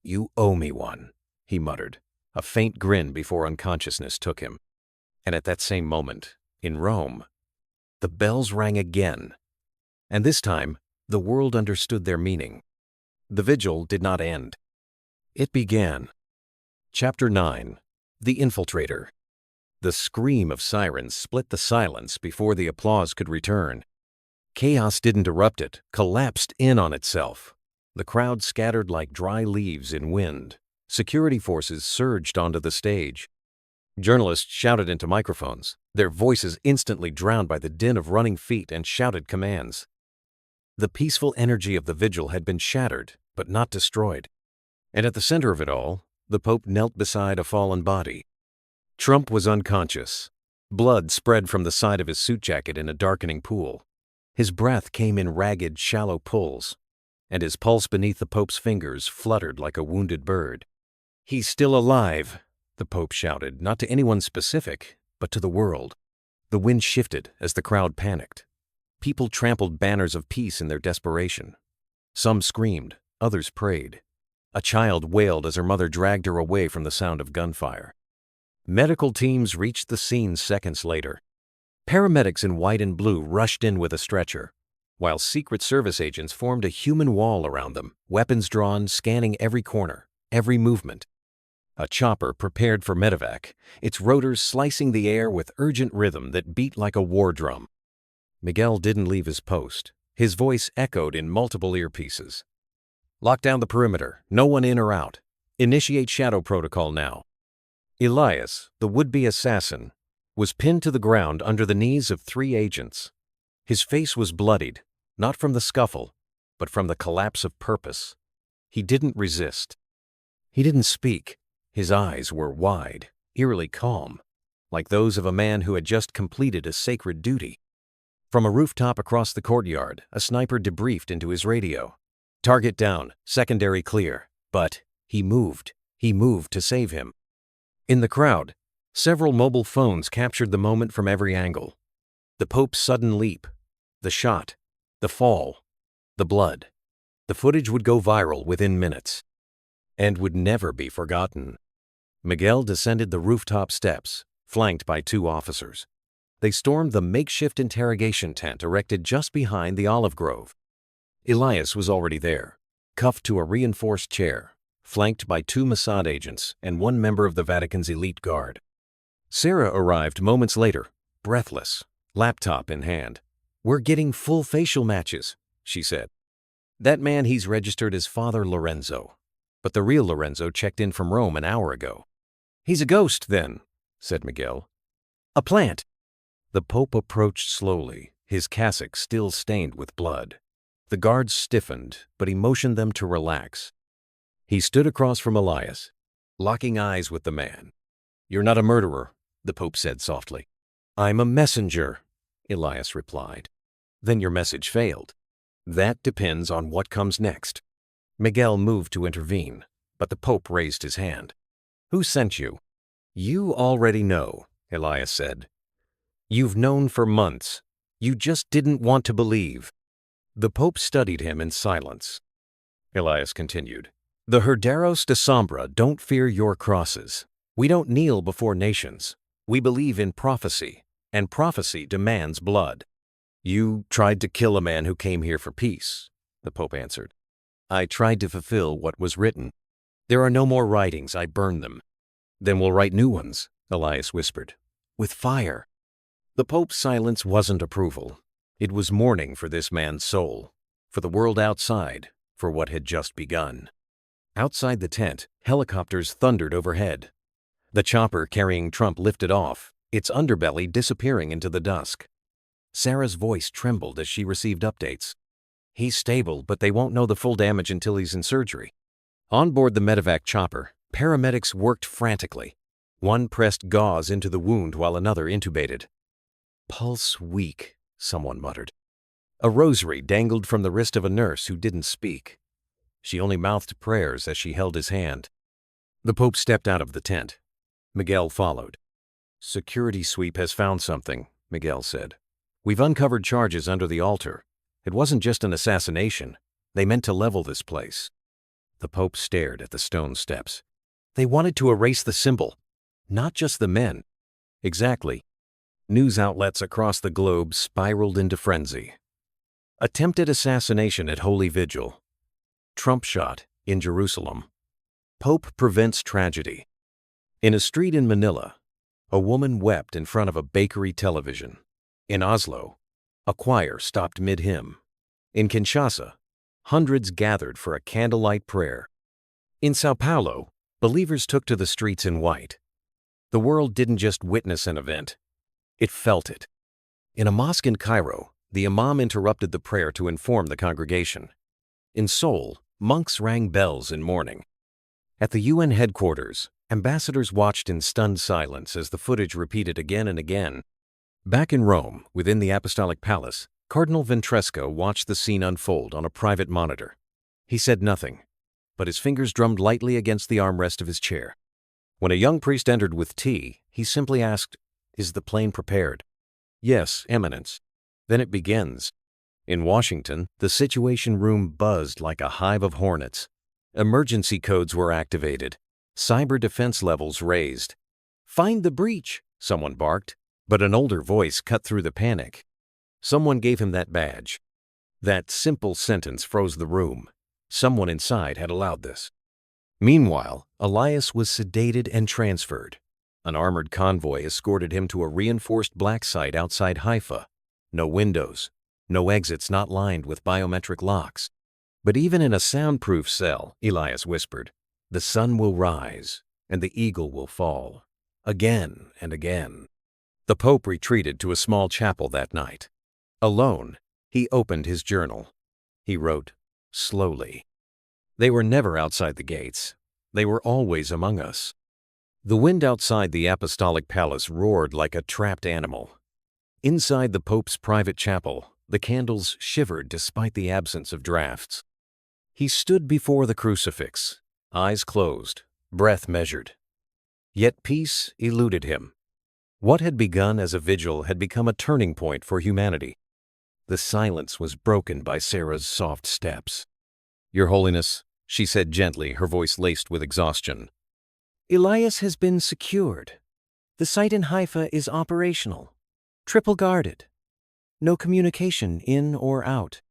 "You owe me one," he muttered, a faint grin before unconsciousness took him. And at that same moment, in Rome, the bells rang again. And this time, the world understood their meaning. The vigil did not end. It began. Chapter 9. The Infiltrator. The scream of sirens split the silence before the applause could return. Chaos didn't erupt it, collapsed in on itself. The crowd scattered like dry leaves in wind. Security forces surged onto the stage. Journalists shouted into microphones, their voices instantly drowned by the din of running feet and shouted commands. The peaceful energy of the vigil had been shattered, but not destroyed. And at the center of it all, the Pope knelt beside a fallen body. Trump was unconscious. Blood spread from the side of his suit jacket in a darkening pool. His breath came in ragged, shallow pulls, and his pulse beneath the Pope's fingers fluttered like a wounded bird. "He's still alive," the Pope shouted, not to anyone specific, but to the world. The wind shifted as the crowd panicked. People trampled banners of peace in their desperation. Some screamed, others prayed. A child wailed as her mother dragged her away from the sound of gunfire. Medical teams reached the scene seconds later. Paramedics in white and blue rushed in with a stretcher, while Secret Service agents formed a human wall around them, weapons drawn, scanning every corner, every movement. A chopper prepared for medevac, its rotors slicing the air with urgent rhythm that beat like a war drum. Miguel didn't leave his post. His voice echoed in multiple earpieces. "Lock down the perimeter. No one in or out. Initiate shadow protocol now." Elias, the would-be assassin, was pinned to the ground under the knees of 3 agents. His face was bloodied, not from the scuffle, but from the collapse of purpose. He didn't resist. He didn't speak. His eyes were wide, eerily calm, like those of a man who had just completed a sacred duty. From a rooftop across the courtyard, a sniper debriefed into his radio. "Target down, secondary clear." But he moved to save him. In the crowd, several mobile phones captured the moment from every angle. The Pope's sudden leap, the shot, the fall, the blood. The footage would go viral within minutes, and would never be forgotten. Miguel descended the rooftop steps, flanked by 2 officers. They stormed the makeshift interrogation tent erected just behind the olive grove. Elias was already there, cuffed to a reinforced chair, flanked by 2 Mossad agents and 1 member of the Vatican's elite guard. Sarah arrived moments later, breathless, laptop in hand. "We're getting full facial matches," she said. "That man, he's registered as Father Lorenzo. But the real Lorenzo checked in from Rome an hour ago." "He's a ghost, then," said Miguel. "A plant." The Pope approached slowly, his cassock still stained with blood. The guards stiffened, but he motioned them to relax. He stood across from Elias, locking eyes with the man. "You're not a murderer," the Pope said softly. "I'm a messenger," Elias replied. "Then your message failed." "That depends on what comes next." Miguel moved to intervene, but the Pope raised his hand. "Who sent you?" "You already know," Elias said. "You've known for months. You just didn't want to believe." The Pope studied him in silence. Elias continued. "The Herderos de Sombra don't fear your crosses. We don't kneel before nations. We believe in prophecy, and prophecy demands blood." "You tried to kill a man who came here for peace," the Pope answered. "I tried to fulfill what was written. There are no more writings, I burned them." "Then we'll write new ones," Elias whispered. "With fire." The Pope's silence wasn't approval. It was mourning for this man's soul, for the world outside, for what had just begun. Outside the tent, helicopters thundered overhead. The chopper carrying Trump lifted off, its underbelly disappearing into the dusk. Sarah's voice trembled as she received updates. "He's stable, but they won't know the full damage until he's in surgery." On board the medevac chopper, paramedics worked frantically. One pressed gauze into the wound while another intubated. "Pulse weak," someone muttered. A rosary dangled from the wrist of a nurse who didn't speak. She only mouthed prayers as she held his hand. The Pope stepped out of the tent. Miguel followed. "Security sweep has found something," Miguel said. "We've uncovered charges under the altar. It wasn't just an assassination. They meant to level this place." The Pope stared at the stone steps. "They wanted to erase the symbol, not just the men." "Exactly." News outlets across the globe spiraled into frenzy. Attempted assassination at Holy Vigil. Trump shot in Jerusalem. Pope prevents tragedy. In a street in Manila, a woman wept in front of a bakery television. In Oslo, a choir stopped mid-hymn. In Kinshasa, hundreds gathered for a candlelight prayer. In Sao Paulo, believers took to the streets in white. The world didn't just witness an event, it felt it. In a mosque in Cairo, the imam interrupted the prayer to inform the congregation. In Seoul, monks rang bells in mourning. At the UN headquarters, ambassadors watched in stunned silence as the footage repeated again and again. Back in Rome, within the Apostolic Palace, Cardinal Ventresco watched the scene unfold on a private monitor. He said nothing, but his fingers drummed lightly against the armrest of his chair. When a young priest entered with tea, he simply asked, "Is the plane prepared?" "Yes, Eminence." Then it begins. In Washington, the Situation Room buzzed like a hive of hornets. Emergency codes were activated, cyber defense levels raised. "Find the breach," someone barked, but an older voice cut through the panic. Someone gave him that badge. That simple sentence froze the room. Someone inside had allowed this. Meanwhile, Elias was sedated and transferred. An armored convoy escorted him to a reinforced black site outside Haifa. No windows, no exits not lined with biometric locks. But even in a soundproof cell, Elias whispered, the sun will rise and the eagle will fall. Again and again. The Pope retreated to a small chapel that night. Alone, he opened his journal. He wrote, slowly. They were never outside the gates. They were always among us. The wind outside the apostolic palace roared like a trapped animal. Inside the Pope's private chapel, the candles shivered despite the absence of drafts. He stood before the crucifix, eyes closed, breath measured. Yet peace eluded him. What had begun as a vigil had become a turning point for humanity. The silence was broken by Sarah's soft steps. "Your Holiness," she said gently, her voice laced with exhaustion. "Elias has been secured. The site in Haifa is operational. Triple guarded. No communication in or out."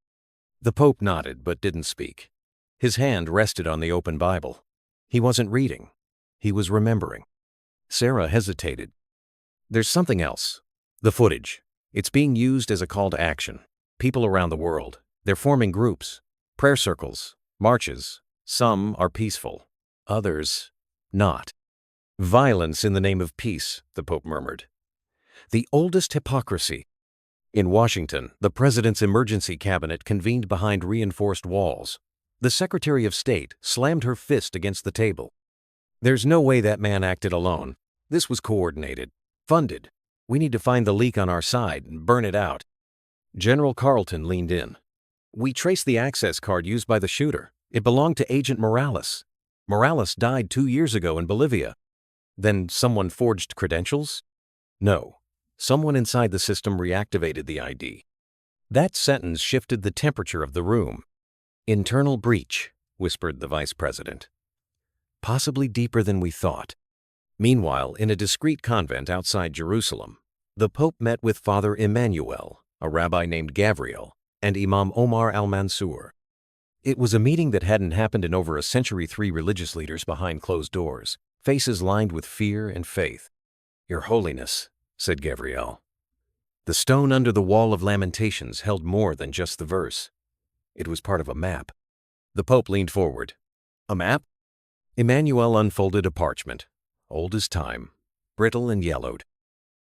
The Pope nodded but didn't speak. His hand rested on the open Bible. He wasn't reading. He was remembering. Sarah hesitated. "There's something else. The footage. It's being used as a call to action. People around the world, they're forming groups, prayer circles, marches. Some are peaceful. Others, not. Violence in the name of peace," the Pope murmured. "The oldest hypocrisy." In Washington, the President's emergency cabinet convened behind reinforced walls. The Secretary of State slammed her fist against the table. "There's no way that man acted alone. This was coordinated, funded. We need to find the leak on our side and burn it out." General Carlton leaned in. "We traced the access card used by the shooter. It belonged to Agent Morales. Morales died 2 years ago in Bolivia." "Then someone forged credentials?" "No. Someone inside the system reactivated the ID." That sentence shifted the temperature of the room. "Internal breach," whispered the Vice President. "Possibly deeper than we thought." Meanwhile, in a discreet convent outside Jerusalem, the Pope met with Father Emmanuel, a rabbi named Gabriel, and Imam Omar al-Mansour. It was a meeting that hadn't happened in over a century. 3 religious leaders behind closed doors, faces lined with fear and faith. "Your Holiness," said Gabriel. The stone under the wall of lamentations held more than just the verse. It was part of a map. The Pope leaned forward. "A map?" Emmanuel unfolded a parchment, old as time, brittle and yellowed.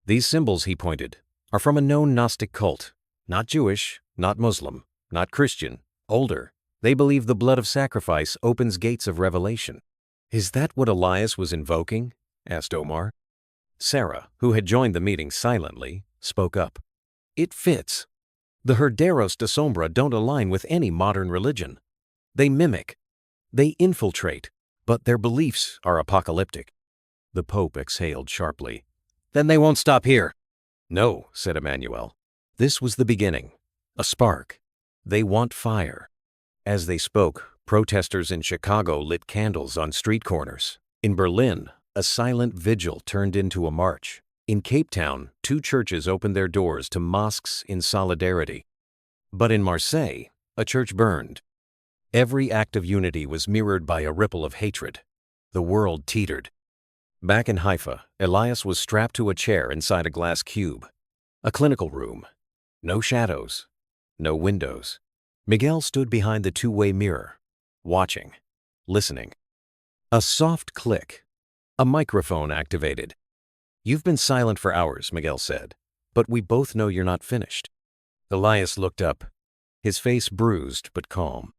"These symbols," he pointed, "are from a known Gnostic cult. Not Jewish, not Muslim, not Christian, older. They believe the blood of sacrifice opens gates of revelation." "Is that what Elias was invoking?" asked Omar. Sarah, who had joined the meeting silently, spoke up. "It fits. The Herderos de Sombra don't align with any modern religion. They mimic. They infiltrate, but their beliefs are apocalyptic." The Pope exhaled sharply. "Then they won't stop here." "No," said Emmanuel. "This was the beginning. A spark. They want fire." As they spoke, protesters in Chicago lit candles on street corners. In Berlin, a silent vigil turned into a march. In Cape Town, 2 churches opened their doors to mosques in solidarity. But in Marseille, a church burned. Every act of unity was mirrored by a ripple of hatred. The world teetered. Back in Haifa, Elias was strapped to a chair inside a glass cube. A clinical room. No shadows. No windows. Miguel stood behind the 2-way mirror, watching, listening. A soft click. A microphone activated. "You've been silent for hours," Miguel said, "but we both know you're not finished." Elias looked up, his face bruised but calm.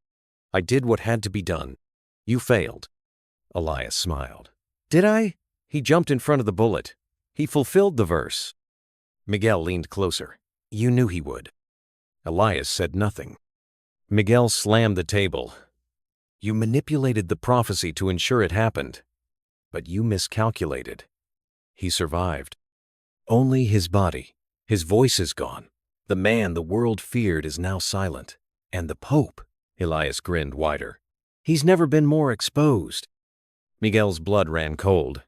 "I did what had to be done. You failed." Elias smiled. "Did I?" He jumped in front of the bullet. He fulfilled the verse. Miguel leaned closer. "You knew he would." Elias said nothing. Miguel slammed the table. "You manipulated the prophecy to ensure it happened, but you miscalculated. He survived. Only his body. His voice is gone. The man the world feared is now silent. And the Pope," Elias grinned wider, "he's never been more exposed." Miguel's blood ran cold.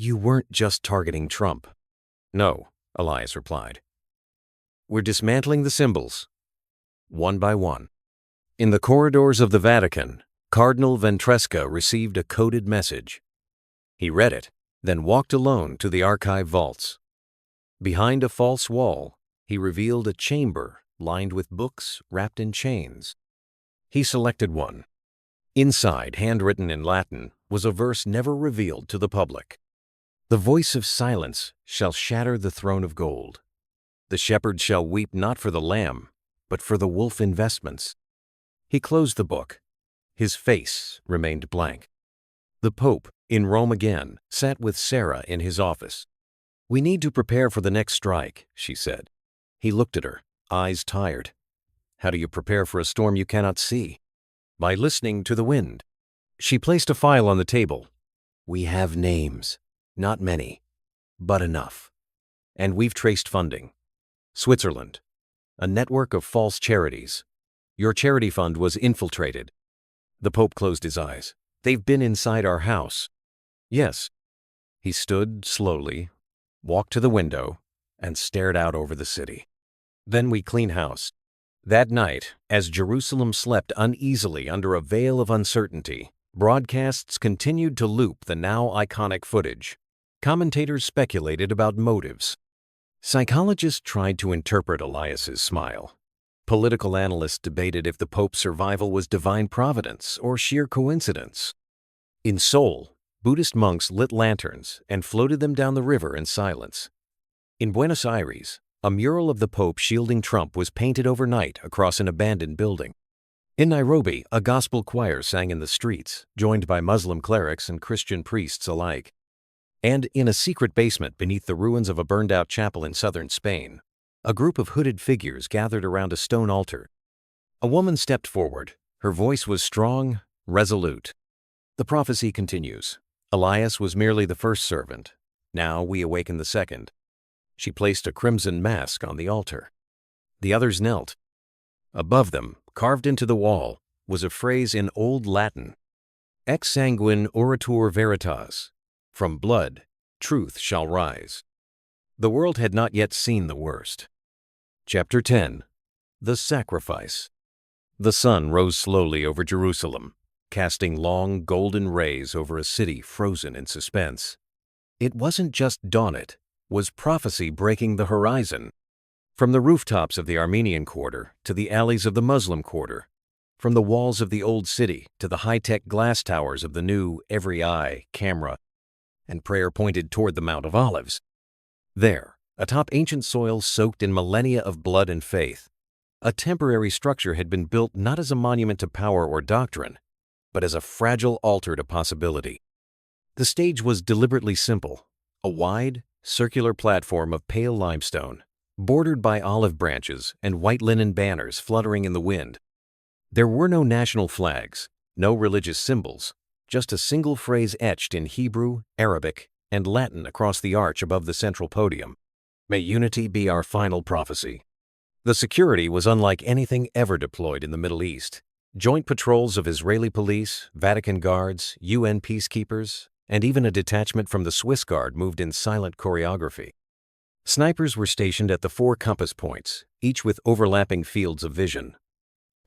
You weren't just targeting Trump. No, Elias replied. We're dismantling the symbols, one by one. In the corridors of the Vatican, Cardinal Ventresca received a coded message. He read it, then walked alone to the archive vaults. Behind a false wall, he revealed a chamber lined with books wrapped in chains. He selected one. Inside, handwritten in Latin, was a verse never revealed to the public. The voice of silence shall shatter the throne of gold. The shepherd shall weep not for the lamb, but for the wolf investments. He closed the book. His face remained blank. The Pope, in Rome again, sat with Sarah in his office. We need to prepare for the next strike, she said. He looked at her, eyes tired. How do you prepare for a storm you cannot see? By listening to the wind. She placed a file on the table. We have names. Not many, but enough. And we've traced funding. Switzerland. A network of false charities. Your charity fund was infiltrated. The Pope closed his eyes. They've been inside our house. Yes. He stood slowly, walked to the window, and stared out over the city. Then we clean house. That night, as Jerusalem slept uneasily under a veil of uncertainty, broadcasts continued to loop the now iconic footage. Commentators speculated about motives. Psychologists tried to interpret Elias's smile. Political analysts debated if the Pope's survival was divine providence or sheer coincidence. In Seoul, Buddhist monks lit lanterns and floated them down the river in silence. In Buenos Aires, a mural of the Pope shielding Trump was painted overnight across an abandoned building. In Nairobi, a gospel choir sang in the streets, joined by Muslim clerics and Christian priests alike. And in a secret basement beneath the ruins of a burned-out chapel in southern Spain, a group of hooded figures gathered around a stone altar. A woman stepped forward. Her voice was strong, resolute. The prophecy continues. Elias was merely the first servant. Now we awaken the second. She placed a crimson mask on the altar. The others knelt. Above them, carved into the wall, was a phrase in Old Latin. Ex sanguine oratur veritas. From blood, truth shall rise. The world had not yet seen the worst. Chapter 10. The Sacrifice. The sun rose slowly over Jerusalem, casting long golden rays over a city frozen in suspense. It wasn't just dawn, it was prophecy breaking the horizon. From the rooftops of the Armenian quarter to the alleys of the Muslim quarter, from the walls of the old city to the high-tech glass towers of the new every eye camera, and prayer pointed toward the Mount of Olives. There, atop ancient soil soaked in millennia of blood and faith, a temporary structure had been built not as a monument to power or doctrine, but as a fragile altar to possibility. The stage was deliberately simple, a wide, circular platform of pale limestone, bordered by olive branches and white linen banners fluttering in the wind. There were no national flags, no religious symbols, just a single phrase etched in Hebrew, Arabic, and Latin across the arch above the central podium. May unity be our final prophecy. The security was unlike anything ever deployed in the Middle East. Joint patrols of Israeli police, Vatican guards, UN peacekeepers, and even a detachment from the Swiss Guard moved in silent choreography. Snipers were stationed at the 4 compass points, each with overlapping fields of vision.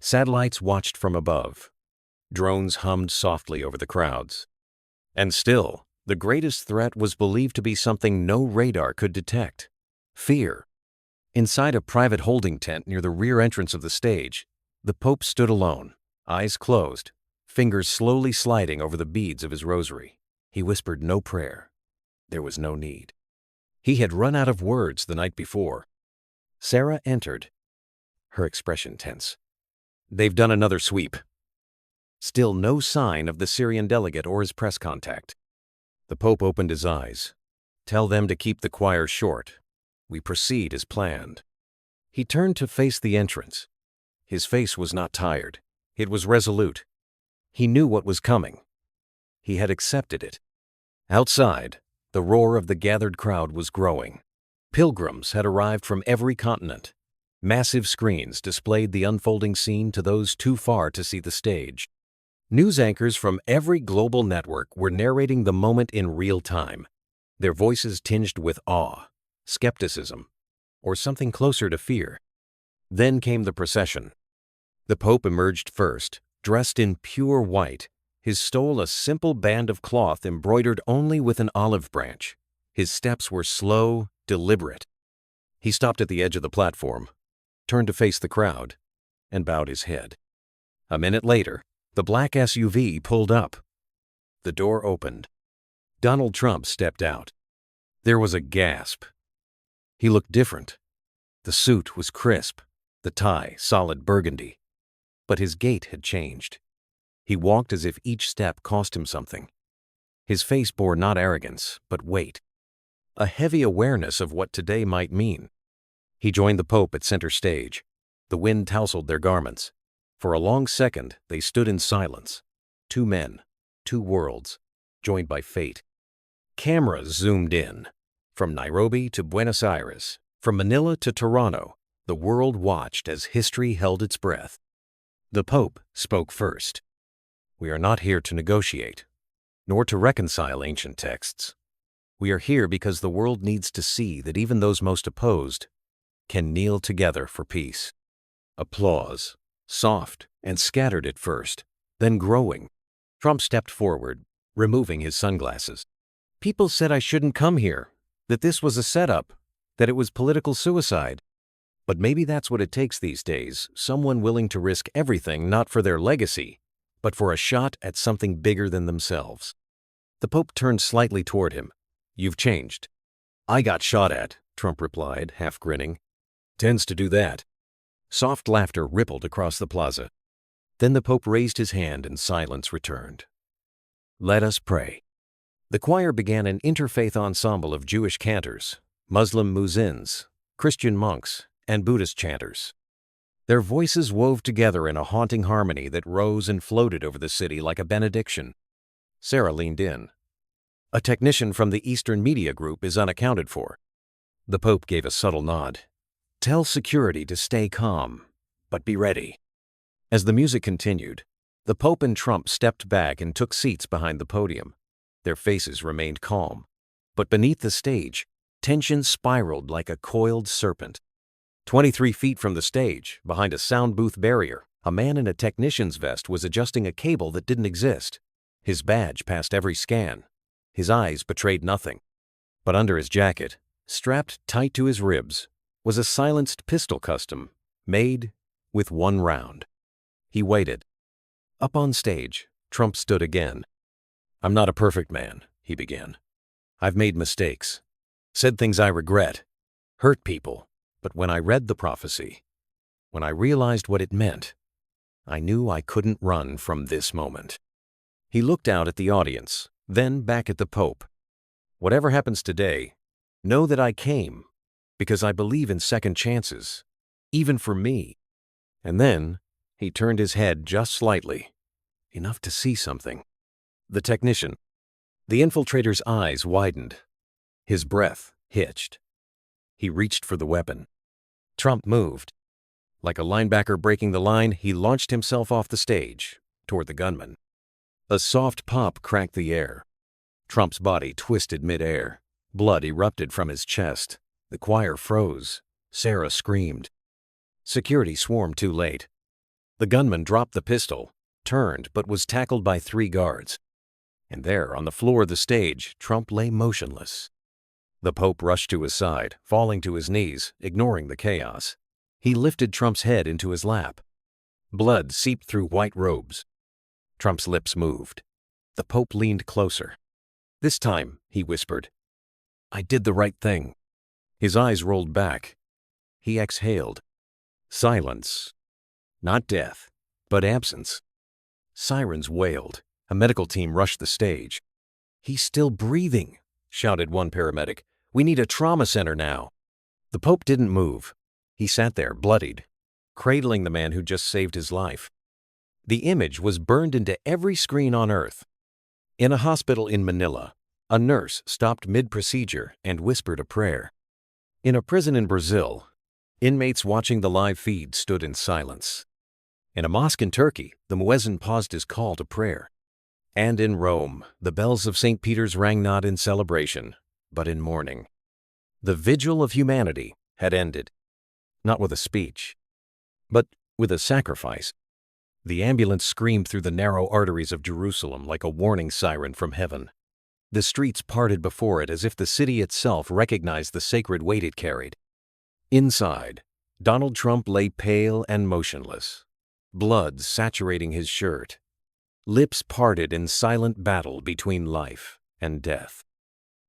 Satellites watched from above. Drones hummed softly over the crowds. And still, the greatest threat was believed to be something no radar could detect: fear. Inside a private holding tent near the rear entrance of the stage, the Pope stood alone, eyes closed, fingers slowly sliding over the beads of his rosary. He whispered no prayer. There was no need. He had run out of words the night before. Sarah entered, her expression tense. They've done another sweep. Still no sign of the Syrian delegate or his press contact. The Pope opened his eyes. Tell them to keep the choir short. We proceed as planned. He turned to face the entrance. His face was not tired. It was resolute. He knew what was coming. He had accepted it. Outside, the roar of the gathered crowd was growing. Pilgrims had arrived from every continent. Massive screens displayed the unfolding scene to those too far to see the stage. News anchors from every global network were narrating the moment in real time. their voices tinged with awe, skepticism, or something closer to fear. Then came the procession. The Pope emerged first, dressed in pure white. His stole a simple band of cloth embroidered only with an olive branch. His steps were slow, deliberate. He stopped at the edge of the platform, turned to face the crowd, and bowed his head. A minute later, the black SUV pulled up. The door opened. Donald Trump stepped out. There was a gasp. He looked different. The suit was crisp, the tie solid burgundy. But his gait had changed. He walked as if each step cost him something. His face bore not arrogance, but weight. A heavy awareness of what today might mean. He joined the Pope at center stage. The wind tousled their garments. For a long second, they stood in silence. Two men, two worlds, joined by fate. Cameras zoomed in. From Nairobi to Buenos Aires, from Manila to Toronto, the world watched as history held its breath. The Pope spoke first. We are not here to negotiate, nor to reconcile ancient texts. We are here because the world needs to see that even those most opposed can kneel together for peace. Applause, soft and scattered at first, then growing. Trump stepped forward, removing his sunglasses. People said I shouldn't come here, that this was a setup, that it was political suicide. But maybe that's what it takes these days, someone willing to risk everything not for their legacy, but for a shot at something bigger than themselves. The Pope turned slightly toward him. You've changed. I got shot at, Trump replied, half grinning. Tends to do that. Soft laughter rippled across the plaza. Then the Pope raised his hand and silence returned. Let us pray. The choir began an interfaith ensemble of Jewish cantors, Muslim muezzins, Christian monks, and Buddhist chanters. Their voices wove together in a haunting harmony that rose and floated over the city like a benediction. Sarah leaned in. A technician from the Eastern Media Group is unaccounted for. The Pope gave a subtle nod. Tell security to stay calm, but be ready. As the music continued, the Pope and Trump stepped back and took seats behind the podium. Their faces remained calm, but beneath the stage, tension spiraled like a coiled serpent. 23 feet from the stage, behind a sound booth barrier, a man in a technician's vest was adjusting a cable that didn't exist. His badge passed every scan. His eyes betrayed nothing. But under his jacket, strapped tight to his ribs, was a silenced pistol custom, made with one round. He waited. Up on stage, Trump stood again. I'm not a perfect man, he began. I've made mistakes, said things I regret, hurt people. But when I read the prophecy, when I realized what it meant, I knew I couldn't run from this moment. He looked out at the audience, then back at the Pope. Whatever happens today, know that I came because I believe in second chances, even for me. And then he turned his head just slightly, enough to see something. The technician. The infiltrator's eyes widened. His breath hitched. He reached for the weapon. Trump moved. Like a linebacker breaking the line, he launched himself off the stage, toward the gunman. A soft pop cracked the air. Trump's body twisted midair. Blood erupted from his chest. The choir froze. Sarah screamed. Security swarmed too late. The gunman dropped the pistol, turned, but was tackled by 3 guards. And there, on the floor of the stage, Trump lay motionless. The Pope rushed to his side, falling to his knees, ignoring the chaos. He lifted Trump's head into his lap. Blood seeped through white robes. Trump's lips moved. The Pope leaned closer. This time, he whispered, I did the right thing. His eyes rolled back. He exhaled. Silence. Not death, but absence. Sirens wailed. A medical team rushed the stage. He's still breathing, shouted one paramedic. We need a trauma center now. The Pope didn't move. He sat there, bloodied, cradling the man who just saved his life. The image was burned into every screen on Earth. In a hospital in Manila, a nurse stopped mid-procedure and whispered a prayer. In a prison in Brazil, inmates watching the live feed stood in silence. In a mosque in Turkey, the muezzin paused his call to prayer. And in Rome, the bells of St. Peter's rang not in celebration, but in mourning. The vigil of humanity had ended, not with a speech, but with a sacrifice. The ambulance screamed through the narrow arteries of Jerusalem like a warning siren from heaven. The streets parted before it as if the city itself recognized the sacred weight it carried. Inside, Donald Trump lay pale and motionless, blood saturating his shirt, lips parted in silent battle between life and death.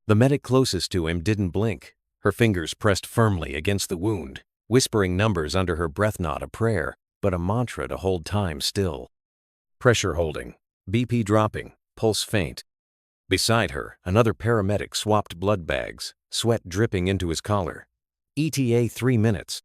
The medic closest to him didn't blink, her fingers pressed firmly against the wound, whispering numbers under her breath, not a prayer, but a mantra to hold time still. Pressure holding, BP dropping, pulse faint. Beside her, another paramedic swapped blood bags, sweat dripping into his collar. ETA 3 minutes.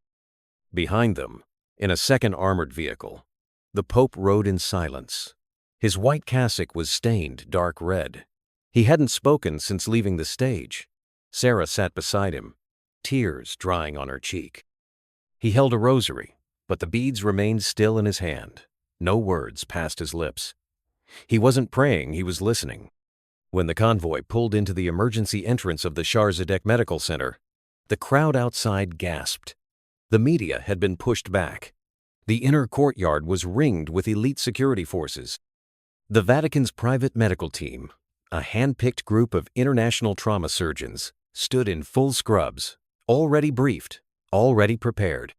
Behind them, in a second armored vehicle, the Pope rode in silence. His white cassock was stained dark red. He hadn't spoken since leaving the stage. Sarah sat beside him, tears drying on her cheek. He held a rosary, but the beads remained still in his hand. No words passed his lips. He wasn't praying, he was listening. When the convoy pulled into the emergency entrance of the Shar Zadek Medical Center, the crowd outside gasped. The media had been pushed back. The inner courtyard was ringed with elite security forces. The Vatican's private medical team, a hand-picked group of international trauma surgeons, stood in full scrubs, already briefed, already prepared.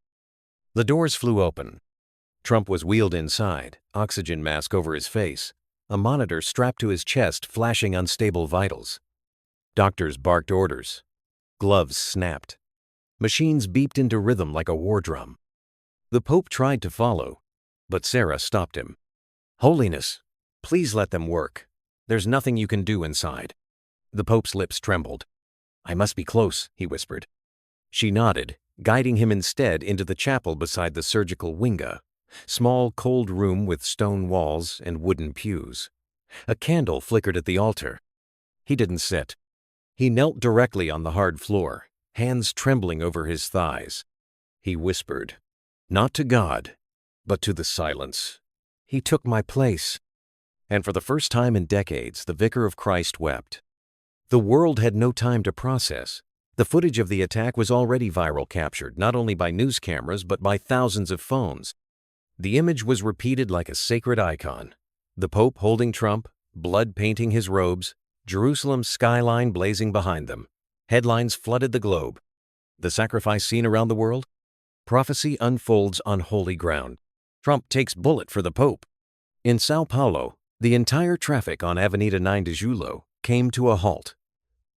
The doors flew open. Trump was wheeled inside, oxygen mask over his face, a monitor strapped to his chest flashing unstable vitals. Doctors barked orders. Gloves snapped. Machines beeped into rhythm like a war drum. The Pope tried to follow, but Sarah stopped him. "Holiness, please let them work. There's nothing you can do inside." The Pope's lips trembled. "I must be close," he whispered. She nodded, guiding him instead into the chapel beside the surgical winga, small cold room with stone walls and wooden pews. A candle flickered at the altar. He didn't sit. He knelt directly on the hard floor, hands trembling over his thighs. He whispered, not to God, but to the silence. "He took my place." And for the first time in decades, the Vicar of Christ wept. The world had no time to process. The footage of the attack was already viral, captured not only by news cameras but by thousands of phones. The image was repeated like a sacred icon. The Pope holding Trump, blood painting his robes, Jerusalem's skyline blazing behind them. Headlines flooded the globe. The sacrifice scene around the world? Prophecy unfolds on holy ground. Trump takes bullet for the Pope. In Sao Paulo, the entire traffic on Avenida 9 de Julho came to a halt.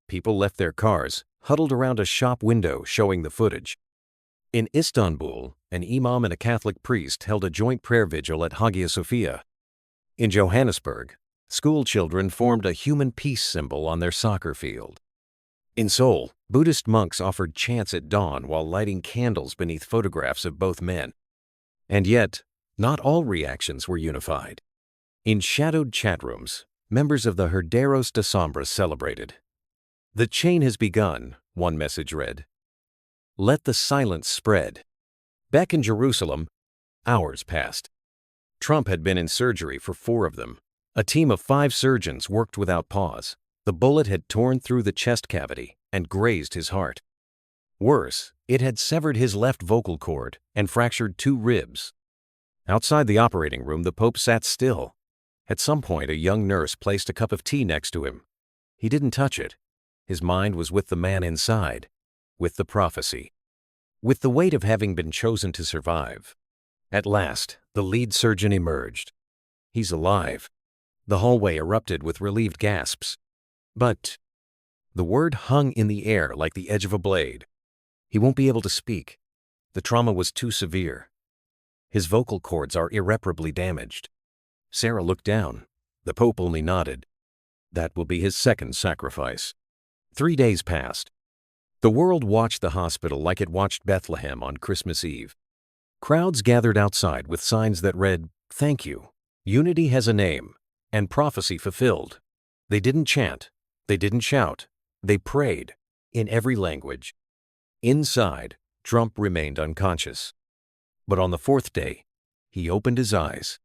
People left their cars, huddled around a shop window showing the footage. In Istanbul, an imam and a Catholic priest held a joint prayer vigil at Hagia Sophia. In Johannesburg, school children formed a human peace symbol on their soccer field. In Seoul, Buddhist monks offered chants at dawn while lighting candles beneath photographs of both men. And yet, not all reactions were unified. In shadowed chat rooms, members of the Herderos de Sombra celebrated. "The chain has begun," one message read. "Let the silence spread." Back in Jerusalem, hours passed. Trump had been in surgery for 4 of them. A team of 5 surgeons worked without pause. The bullet had torn through the chest cavity and grazed his heart. Worse, it had severed his left vocal cord and fractured 2 ribs. Outside the operating room, the Pope sat still. At some point, a young nurse placed a cup of tea next to him. He didn't touch it. His mind was with the man inside, with the prophecy, with the weight of having been chosen to survive. At last, the lead surgeon emerged. "He's alive." The hallway erupted with relieved gasps. But the word hung in the air like the edge of a blade. "He won't be able to speak. The trauma was too severe. His vocal cords are irreparably damaged." Sarah looked down. The Pope only nodded. That will be his second sacrifice. 3 days passed. The world watched the hospital like it watched Bethlehem on Christmas Eve. Crowds gathered outside with signs that read, "Thank you. Unity has a name," and prophecy fulfilled. They didn't chant. They didn't shout. They prayed, in every language. Inside, Trump remained unconscious. But on the 4th day, he opened his eyes.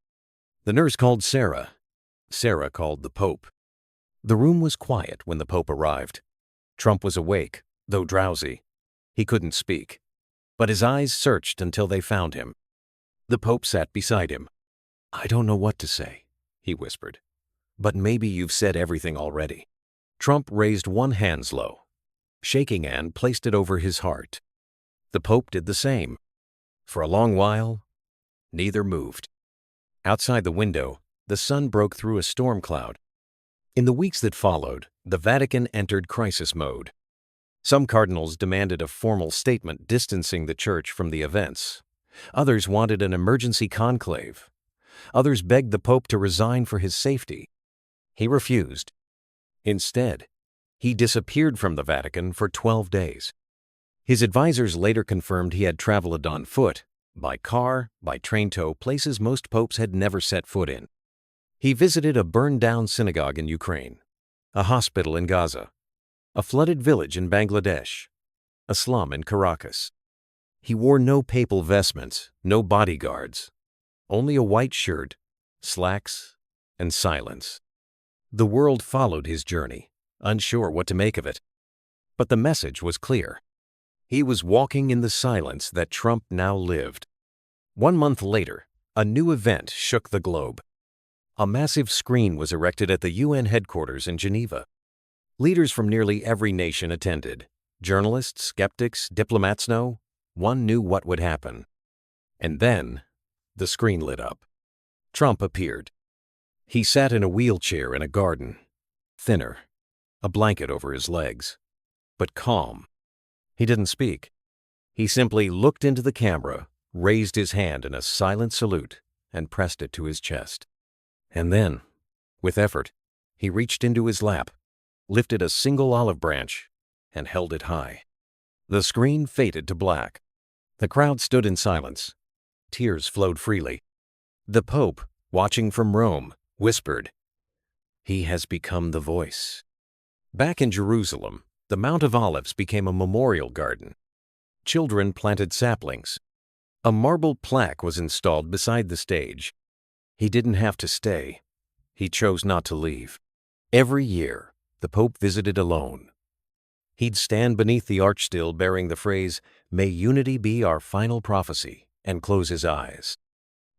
The nurse called Sarah. Sarah called the Pope. The room was quiet when the Pope arrived. Trump was awake, though drowsy. He couldn't speak, but his eyes searched until they found him. The Pope sat beside him. "I don't know what to say," he whispered, "but maybe you've said everything already." Trump raised one hand low. Shaking hand placed it over his heart. The Pope did the same. For a long while, neither moved. Outside the window, the sun broke through a storm cloud. In the weeks that followed, the Vatican entered crisis mode. Some cardinals demanded a formal statement distancing the Church from the events. Others wanted an emergency conclave. Others begged the Pope to resign for his safety. He refused. Instead, he disappeared from the Vatican for 12 days. His advisors later confirmed he had traveled on foot, by car, by train to places most popes had never set foot in. He visited a burned-down synagogue in Ukraine, a hospital in Gaza, a flooded village in Bangladesh, a slum in Caracas. He wore no papal vestments, no bodyguards, only a white shirt, slacks, and silence. The world followed his journey, unsure what to make of it. But the message was clear. He was walking in the silence that Trump now lived. 1 month later, a new event shook the globe. A massive screen was erected at the UN headquarters in Geneva. Leaders from nearly every nation attended. Journalists, skeptics, diplomats, no one knew what would happen. And then, the screen lit up. Trump appeared. He sat in a wheelchair in a garden, thinner, a blanket over his legs, but calm. He didn't speak. He simply looked into the camera, raised his hand in a silent salute, and pressed it to his chest. And then, with effort, he reached into his lap, lifted a single olive branch, and held it high. The screen faded to black. The crowd stood in silence. Tears flowed freely. The Pope, watching from Rome, whispered, "He has become the voice." Back in Jerusalem, the Mount of Olives became a memorial garden. Children planted saplings. A marble plaque was installed beside the stage. He didn't have to stay. He chose not to leave. Every year, the Pope visited alone. He'd stand beneath the arch still bearing the phrase, "May unity be our final prophecy," and close his eyes.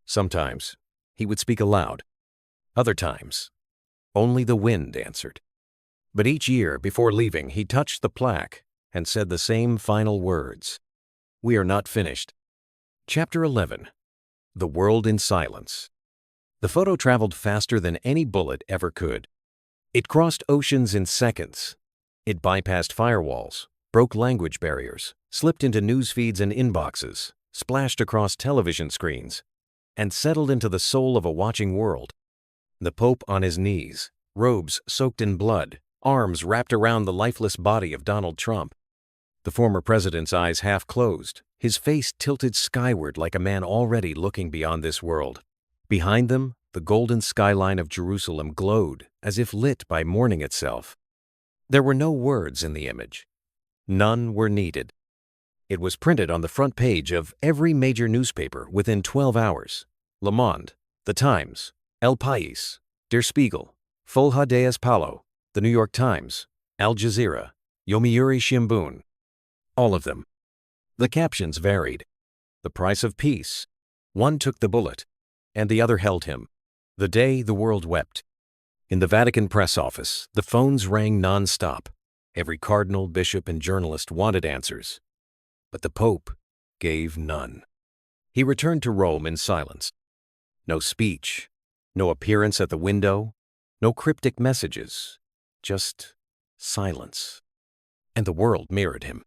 Sometimes, he would speak aloud. Other times, only the wind answered. But each year, before leaving, he touched the plaque and said the same final words. "We are not finished." Chapter 11. The World in Silence. The photo traveled faster than any bullet ever could. It crossed oceans in seconds. It bypassed firewalls, broke language barriers, slipped into news feeds and inboxes, splashed across television screens, and settled into the soul of a watching world. The Pope on his knees, robes soaked in blood, arms wrapped around the lifeless body of Donald Trump. The former president's eyes half closed, his face tilted skyward like a man already looking beyond this world. Behind them, the golden skyline of Jerusalem glowed as if lit by morning itself. There were no words in the image. None were needed. It was printed on the front page of every major newspaper within 12 hours. Le Monde, The Times, El País, Der Spiegel, Folha de Palo, The New York Times, Al Jazeera, Yomiuri Shimbun. All of them. The captions varied. The price of peace. One took the bullet, and the other held him. The day the world wept. In the Vatican press office, the phones rang non-stop. Every cardinal, bishop, and journalist wanted answers. But the Pope gave none. He returned to Rome in silence. No speech, no appearance at the window, no cryptic messages, just silence. And the world mirrored him.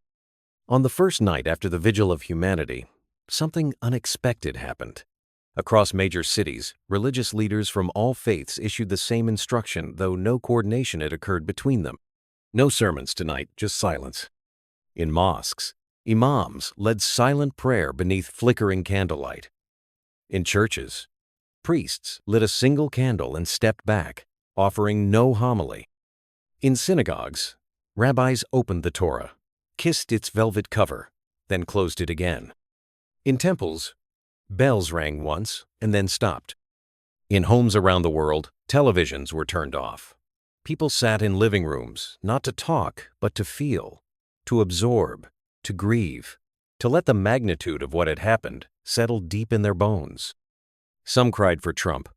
On the first night after the Vigil of Humanity, something unexpected happened. Across major cities, religious leaders from all faiths issued the same instruction, though no coordination had occurred between them. No sermons tonight, just silence. In mosques, imams led silent prayer beneath flickering candlelight. In churches, priests lit a single candle and stepped back, offering no homily. In synagogues, rabbis opened the Torah, kissed its velvet cover, then closed it again. In temples, bells rang once and then stopped. In homes around the world, televisions were turned off. People sat in living rooms, not to talk, but to feel, to absorb, to grieve, to let the magnitude of what had happened settle deep in their bones. Some cried for Trump,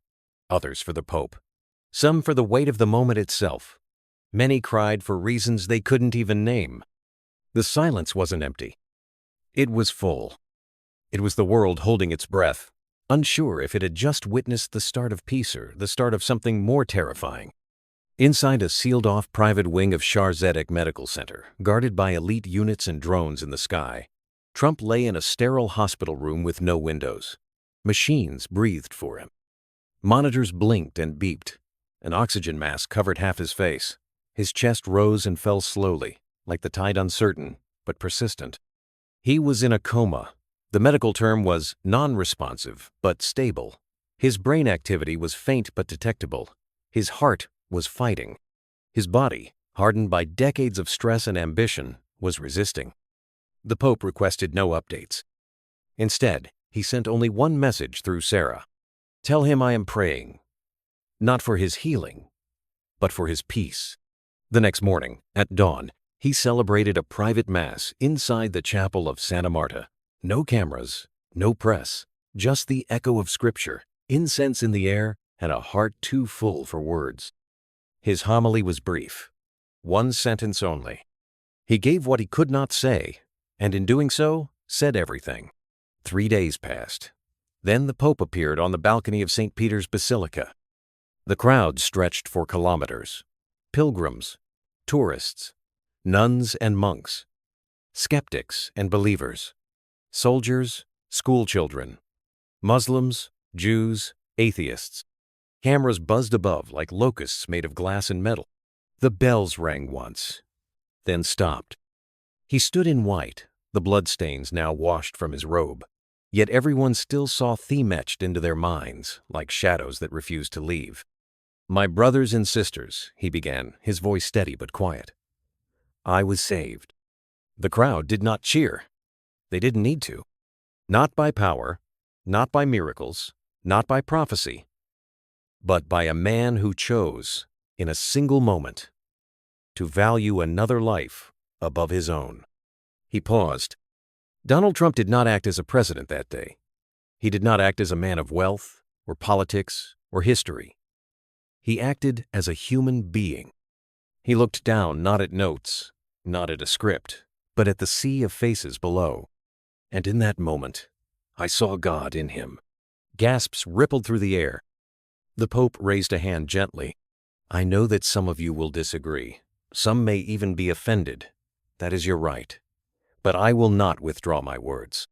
others for the Pope, some for the weight of the moment itself. Many cried for reasons they couldn't even name. The silence wasn't empty. It was full. It was the world holding its breath, unsure if it had just witnessed the start of peace or the start of something more terrifying. Inside a sealed-off private wing of Shar Zedek Medical Center, guarded by elite units and drones in the sky, Trump lay in a sterile hospital room with no windows. Machines breathed for him. Monitors blinked and beeped. An oxygen mask covered half his face. His chest rose and fell slowly, like the tide uncertain, but persistent. He was in a coma. The medical term was non-responsive, but stable. His brain activity was faint but detectable. His heart was fighting. His body, hardened by decades of stress and ambition, was resisting. The Pope requested no updates. Instead, he sent only one message through Sarah. "Tell him I am praying, not for his healing, but for his peace." The next morning, at dawn, he celebrated a private mass inside the chapel of Santa Marta. No cameras, no press, just the echo of Scripture, incense in the air, and a heart too full for words. His homily was brief, one sentence only. He gave what he could not say, and in doing so, said everything. 3 days passed. Then the Pope appeared on the balcony of St. Peter's Basilica. The crowd stretched for kilometers. Pilgrims, tourists, nuns and monks, skeptics and believers, soldiers, schoolchildren, Muslims, Jews, atheists. Cameras buzzed above like locusts made of glass and metal. The bells rang once, then stopped. He stood in white, the bloodstains now washed from his robe. Yet everyone still saw theme etched into their minds, like shadows that refused to leave. "My brothers and sisters," he began, his voice steady but quiet. "I was saved." The crowd did not cheer. They didn't need to. Not by power, not by miracles, not by prophecy, but by a man who chose, in a single moment, to value another life above his own. He paused. Donald Trump did not act as a president that day. He did not act as a man of wealth, or politics, or history. He acted as a human being. He looked down not at notes, not at a script, but at the sea of faces below. And in that moment, I saw God in him. Gasps rippled through the air. The Pope raised a hand gently. "I know that some of you will disagree. Some may even be offended. That is your right. But I will not withdraw my words."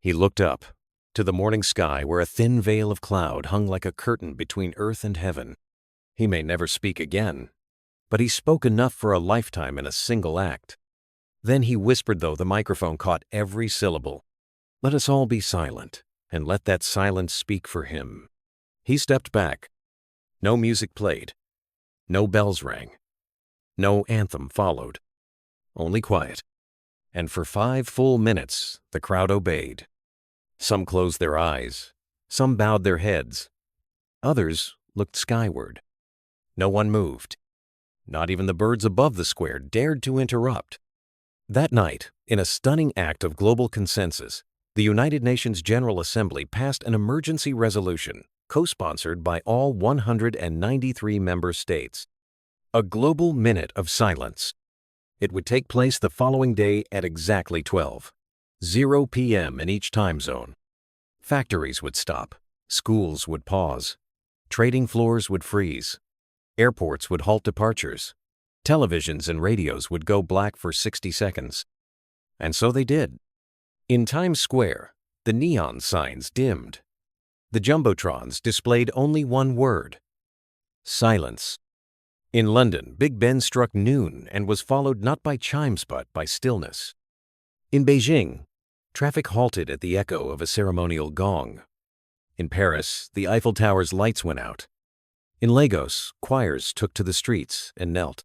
He looked up, to the morning sky where a thin veil of cloud hung like a curtain between earth and heaven. He may never speak again, but he spoke enough for a lifetime in a single act. Then he whispered, though the microphone caught every syllable, "Let us all be silent, and let that silence speak for him." He stepped back. No music played. No bells rang. No anthem followed. Only quiet. And for 5 full minutes, the crowd obeyed. Some closed their eyes. Some bowed their heads. Others looked skyward. No one moved. Not even the birds above the square dared to interrupt. That night, in a stunning act of global consensus, the United Nations General Assembly passed an emergency resolution, co-sponsored by all 193 member states. A global minute of silence. It would take place the following day at exactly 12:00 p.m. in each time zone. Factories would stop. Schools would pause. Trading floors would freeze. Airports would halt departures. Televisions and radios would go black for 60 seconds. And so they did. In Times Square, the neon signs dimmed. The jumbotrons displayed only one word: silence. In London, Big Ben struck noon and was followed not by chimes but by stillness. In Beijing, traffic halted at the echo of a ceremonial gong. In Paris, the Eiffel Tower's lights went out. In Lagos, choirs took to the streets and knelt.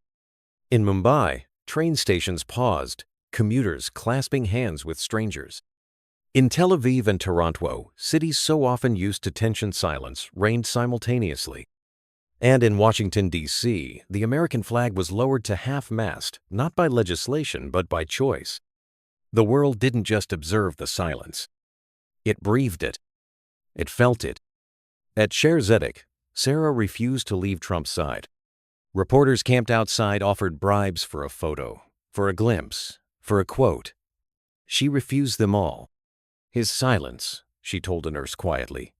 In Mumbai, train stations paused, commuters clasping hands with strangers. In Tel Aviv and Toronto, cities so often used to tension silence reigned simultaneously. And in Washington, D.C., the American flag was lowered to half-mast, not by legislation but by choice. The world didn't just observe the silence. It breathed it. It felt it. At Cher Zedek, Sarah refused to leave Trump's side. Reporters camped outside offered bribes for a photo, for a glimpse, for a quote. She refused them all. His silence, she told a nurse quietly,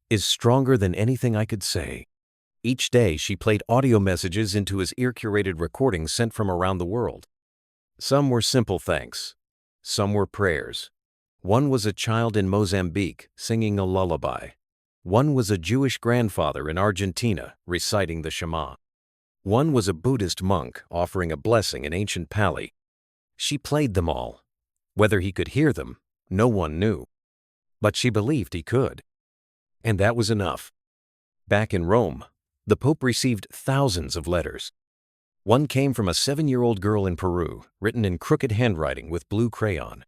is stronger than anything I could say. Each day she played audio messages into his ear-curated recordings sent from around the world. Some were simple thanks. Some were prayers. One was a child in Mozambique singing a lullaby. One was a Jewish grandfather in Argentina reciting the Shema. One was a Buddhist monk offering a blessing in ancient Pali. She played them all. Whether he could hear them, no one knew. But she believed he could. And that was enough. Back in Rome, the Pope received thousands of letters. One came from a 7-year-old girl in Peru, written in crooked handwriting with blue crayon.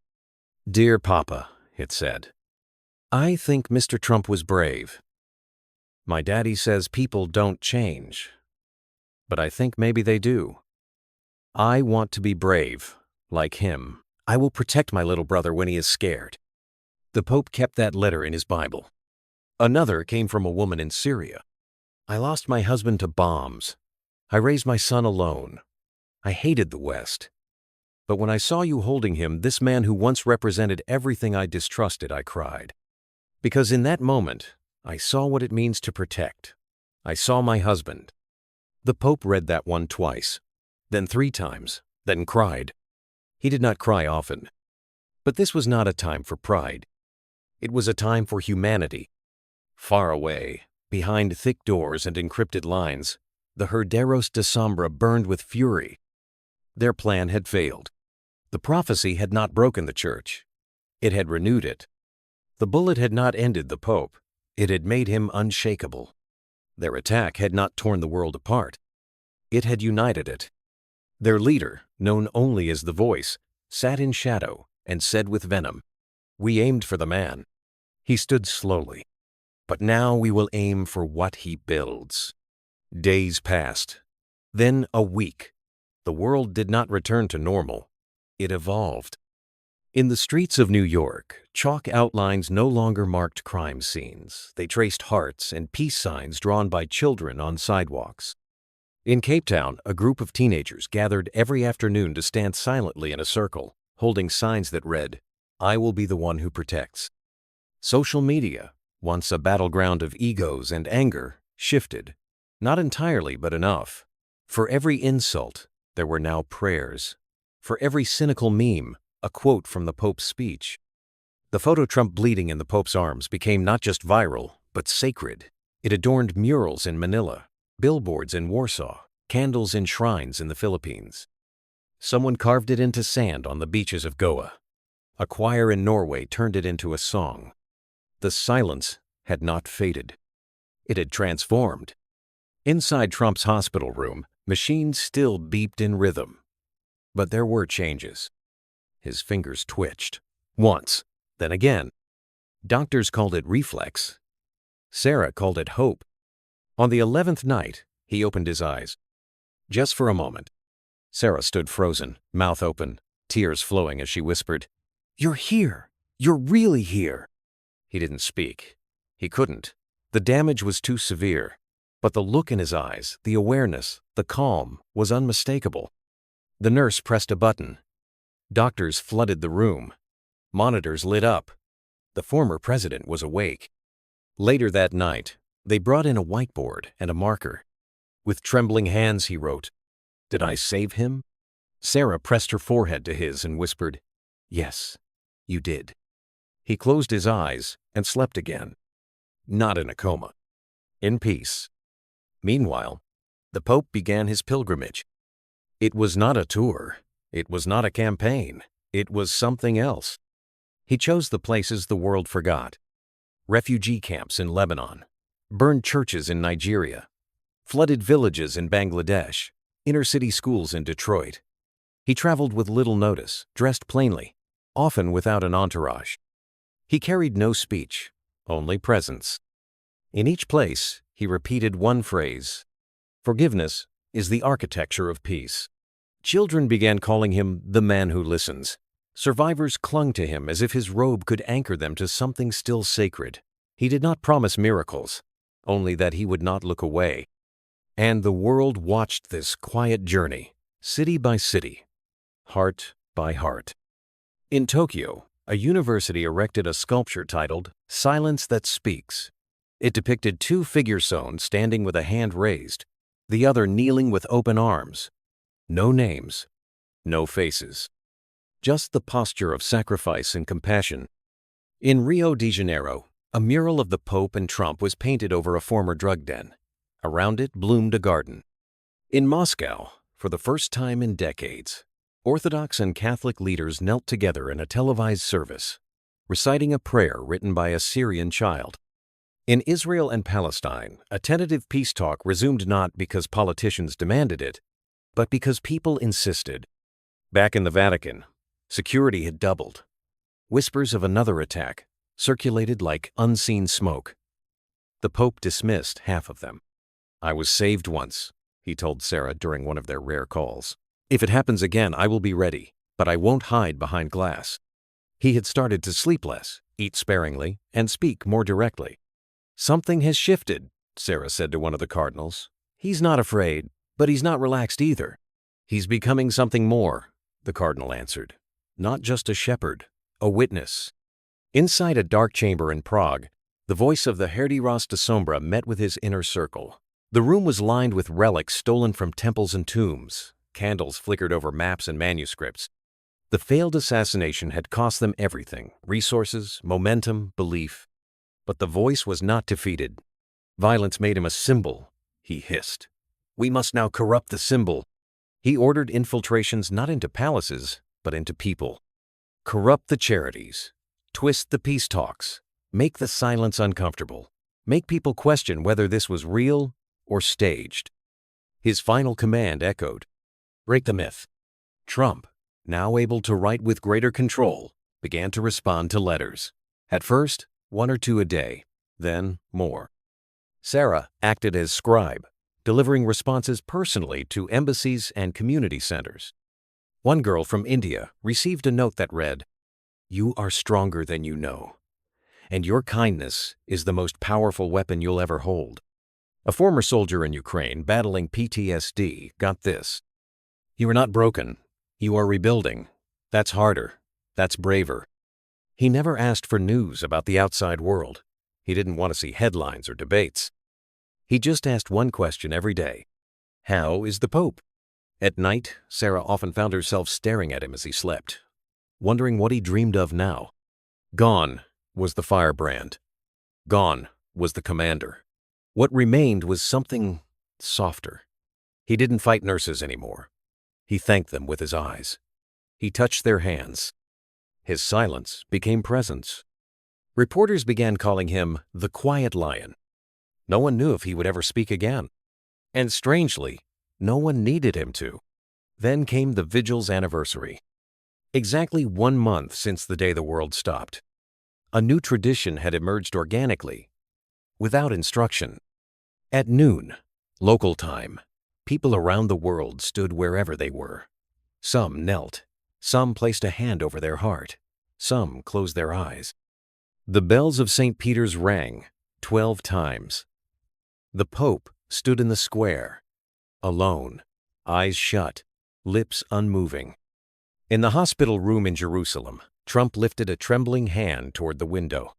"Dear Papa," it said, "I think Mr. Trump was brave. My daddy says people don't change, but I think maybe they do. I want to be brave, like him. I will protect my little brother when he is scared." The Pope kept that letter in his Bible. Another came from a woman in Syria. "I lost my husband to bombs. I raised my son alone. I hated the West. But when I saw you holding him, this man who once represented everything I distrusted, I cried. Because in that moment, I saw what it means to protect. I saw my husband." The Pope read that one twice, then 3 times, then cried. He did not cry often. But this was not a time for pride. It was a time for humanity. Far away, behind thick doors and encrypted lines, the Herderos de Sombra burned with fury. Their plan had failed. The prophecy had not broken the church. It had renewed it. The bullet had not ended the Pope. It had made him unshakable. Their attack had not torn the world apart. It had united it. Their leader, known only as the Voice, sat in shadow and said with venom, "We aimed for the man. He stood slowly. But now we will aim for what he builds." Days passed. Then a week. The world did not return to normal. It evolved. In the streets of New York, chalk outlines no longer marked crime scenes. They traced hearts and peace signs drawn by children on sidewalks. In Cape Town, a group of teenagers gathered every afternoon to stand silently in a circle, holding signs that read, "I will be the one who protects." Social media, once a battleground of egos and anger, shifted. Not entirely, but enough. For every insult, there were now prayers. For every cynical meme, a quote from the Pope's speech. The photo Trump bleeding in the Pope's arms became not just viral, but sacred. It adorned murals in Manila, billboards in Warsaw, candles in shrines in the Philippines. Someone carved it into sand on the beaches of Goa. A choir in Norway turned it into a song. The silence had not faded. It had transformed. Inside Trump's hospital room, machines still beeped in rhythm. But there were changes. His fingers twitched. Once, then again. Doctors called it reflex. Sarah called it hope. On the 11th night, he opened his eyes. Just for a moment. Sarah stood frozen, mouth open, tears flowing as she whispered, "You're here. You're really here." He didn't speak. He couldn't. The damage was too severe. But the look in his eyes, the awareness, the calm, was unmistakable. The nurse pressed a button. Doctors flooded the room. Monitors lit up. The former president was awake. Later that night, they brought in a whiteboard and a marker. With trembling hands, he wrote, "Did I save him?" Sarah pressed her forehead to his and whispered, "Yes, you did." He closed his eyes and slept again. Not in a coma. In peace. Meanwhile, the Pope began his pilgrimage. It was not a tour. It was not a campaign. It was something else. He chose the places the world forgot. Refugee camps in Lebanon, burned churches in Nigeria, flooded villages in Bangladesh, inner-city schools in Detroit. He traveled with little notice, dressed plainly, often without an entourage. He carried no speech, only presence. In each place, he repeated one phrase: "Forgiveness is the architecture of peace." Children began calling him the man who listens. Survivors clung to him as if his robe could anchor them to something still sacred. He did not promise miracles, only that he would not look away. And the world watched this quiet journey, city by city, heart by heart. In Tokyo, a university erected a sculpture titled "Silence That Speaks." It depicted two figures sewn standing with a hand raised, the other kneeling with open arms. No names, no faces. Just the posture of sacrifice and compassion. In Rio de Janeiro, a mural of the Pope and Trump was painted over a former drug den. Around it bloomed a garden. In Moscow, for the first time in decades, Orthodox and Catholic leaders knelt together in a televised service, reciting a prayer written by a Syrian child. In Israel and Palestine, a tentative peace talk resumed not because politicians demanded it, but because people insisted. Back in the Vatican, security had doubled. Whispers of another attack circulated like unseen smoke. The Pope dismissed half of them. "I was saved once," he told Sarah during one of their rare calls. "If it happens again, I will be ready, but I won't hide behind glass." He had started to sleep less, eat sparingly, and speak more directly. "Something has shifted," Sarah said to one of the cardinals. "He's not afraid, but he's not relaxed either." "He's becoming something more," the cardinal answered. "Not just a shepherd, a witness." Inside a dark chamber in Prague, the voice of the Herderos de Sombra met with his inner circle. The room was lined with relics stolen from temples and tombs. Candles flickered over maps and manuscripts. The failed assassination had cost them everything: resources, momentum, belief. But the voice was not defeated. Violence made him a symbol, he hissed. "We must now corrupt the symbol." He ordered infiltrations not into palaces, but into people. Corrupt the charities. Twist the peace talks. Make the silence uncomfortable. Make people question whether this was real or staged. His final command echoed: "Break the myth." Trump, now able to write with greater control, began to respond to letters. At first, 1 or 2 a day, then more. Sarah acted as scribe, delivering responses personally to embassies and community centers. One girl from India received a note that read, "You are stronger than you know, and your kindness is the most powerful weapon you'll ever hold." A former soldier in Ukraine battling PTSD got this: "You are not broken. You are rebuilding. That's harder. That's braver." He never asked for news about the outside world. He didn't want to see headlines or debates. He just asked one question every day: "How is the Pope?" At night, Sarah often found herself staring at him as he slept, wondering what he dreamed of now. Gone was the firebrand. Gone was the commander. What remained was something softer. He didn't fight nurses anymore. He thanked them with his eyes. He touched their hands. His silence became presence. Reporters began calling him the Quiet Lion. No one knew if he would ever speak again. And strangely, no one needed him to. Then came the vigil's anniversary. Exactly 1 month since the day the world stopped. A new tradition had emerged organically, without instruction. At noon, local time, people around the world stood wherever they were. Some knelt. Some placed a hand over their heart. Some closed their eyes. The bells of St. Peter's rang 12 times. The Pope stood in the square, alone, eyes shut, lips unmoving. In the hospital room in Jerusalem, Trump lifted a trembling hand toward the window.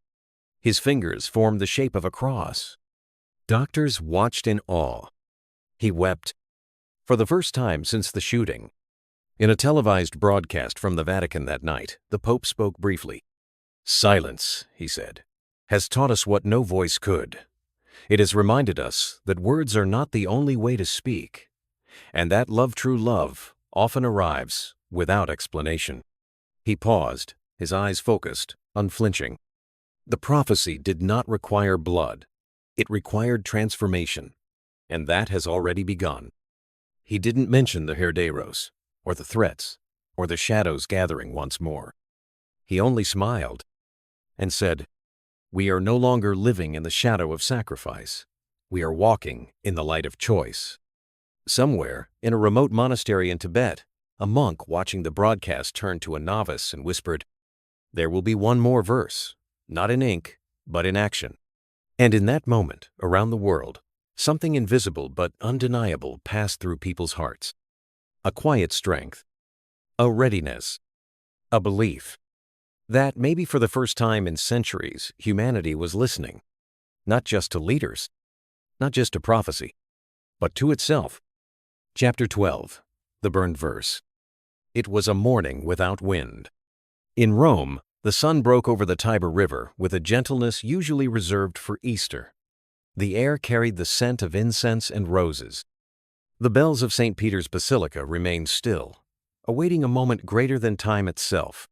His fingers formed the shape of a cross. Doctors watched in awe. He wept. For the first time since the shooting. In a televised broadcast from the Vatican that night, the Pope spoke briefly. "Silence," he said, "has taught us what no voice could. It has reminded us that words are not the only way to speak, and that true love, often arrives without explanation." He paused, his eyes focused, unflinching. The prophecy did not require blood. It required transformation, and that has already begun. He didn't mention the Herderos, or the threats, or the shadows gathering once more. He only smiled and said, "We are no longer living in the shadow of sacrifice. We are walking in the light of choice. Somewhere, in a remote monastery in Tibet, a monk watching the broadcast turned to a novice and whispered, "There will be one more verse, not in ink, but in action." And in that moment, around the world, something invisible but undeniable passed through people's hearts. A quiet strength, a readiness, a belief that maybe for the first time in centuries, humanity was listening, not just to leaders, not just to prophecy, but to itself. Chapter 12, the burned verse. It was a morning without wind. In Rome, the sun broke over the Tiber River with a gentleness usually reserved for Easter. The air carried the scent of incense and roses. The bells of St. Peter's Basilica remained still, awaiting a moment greater than time itself.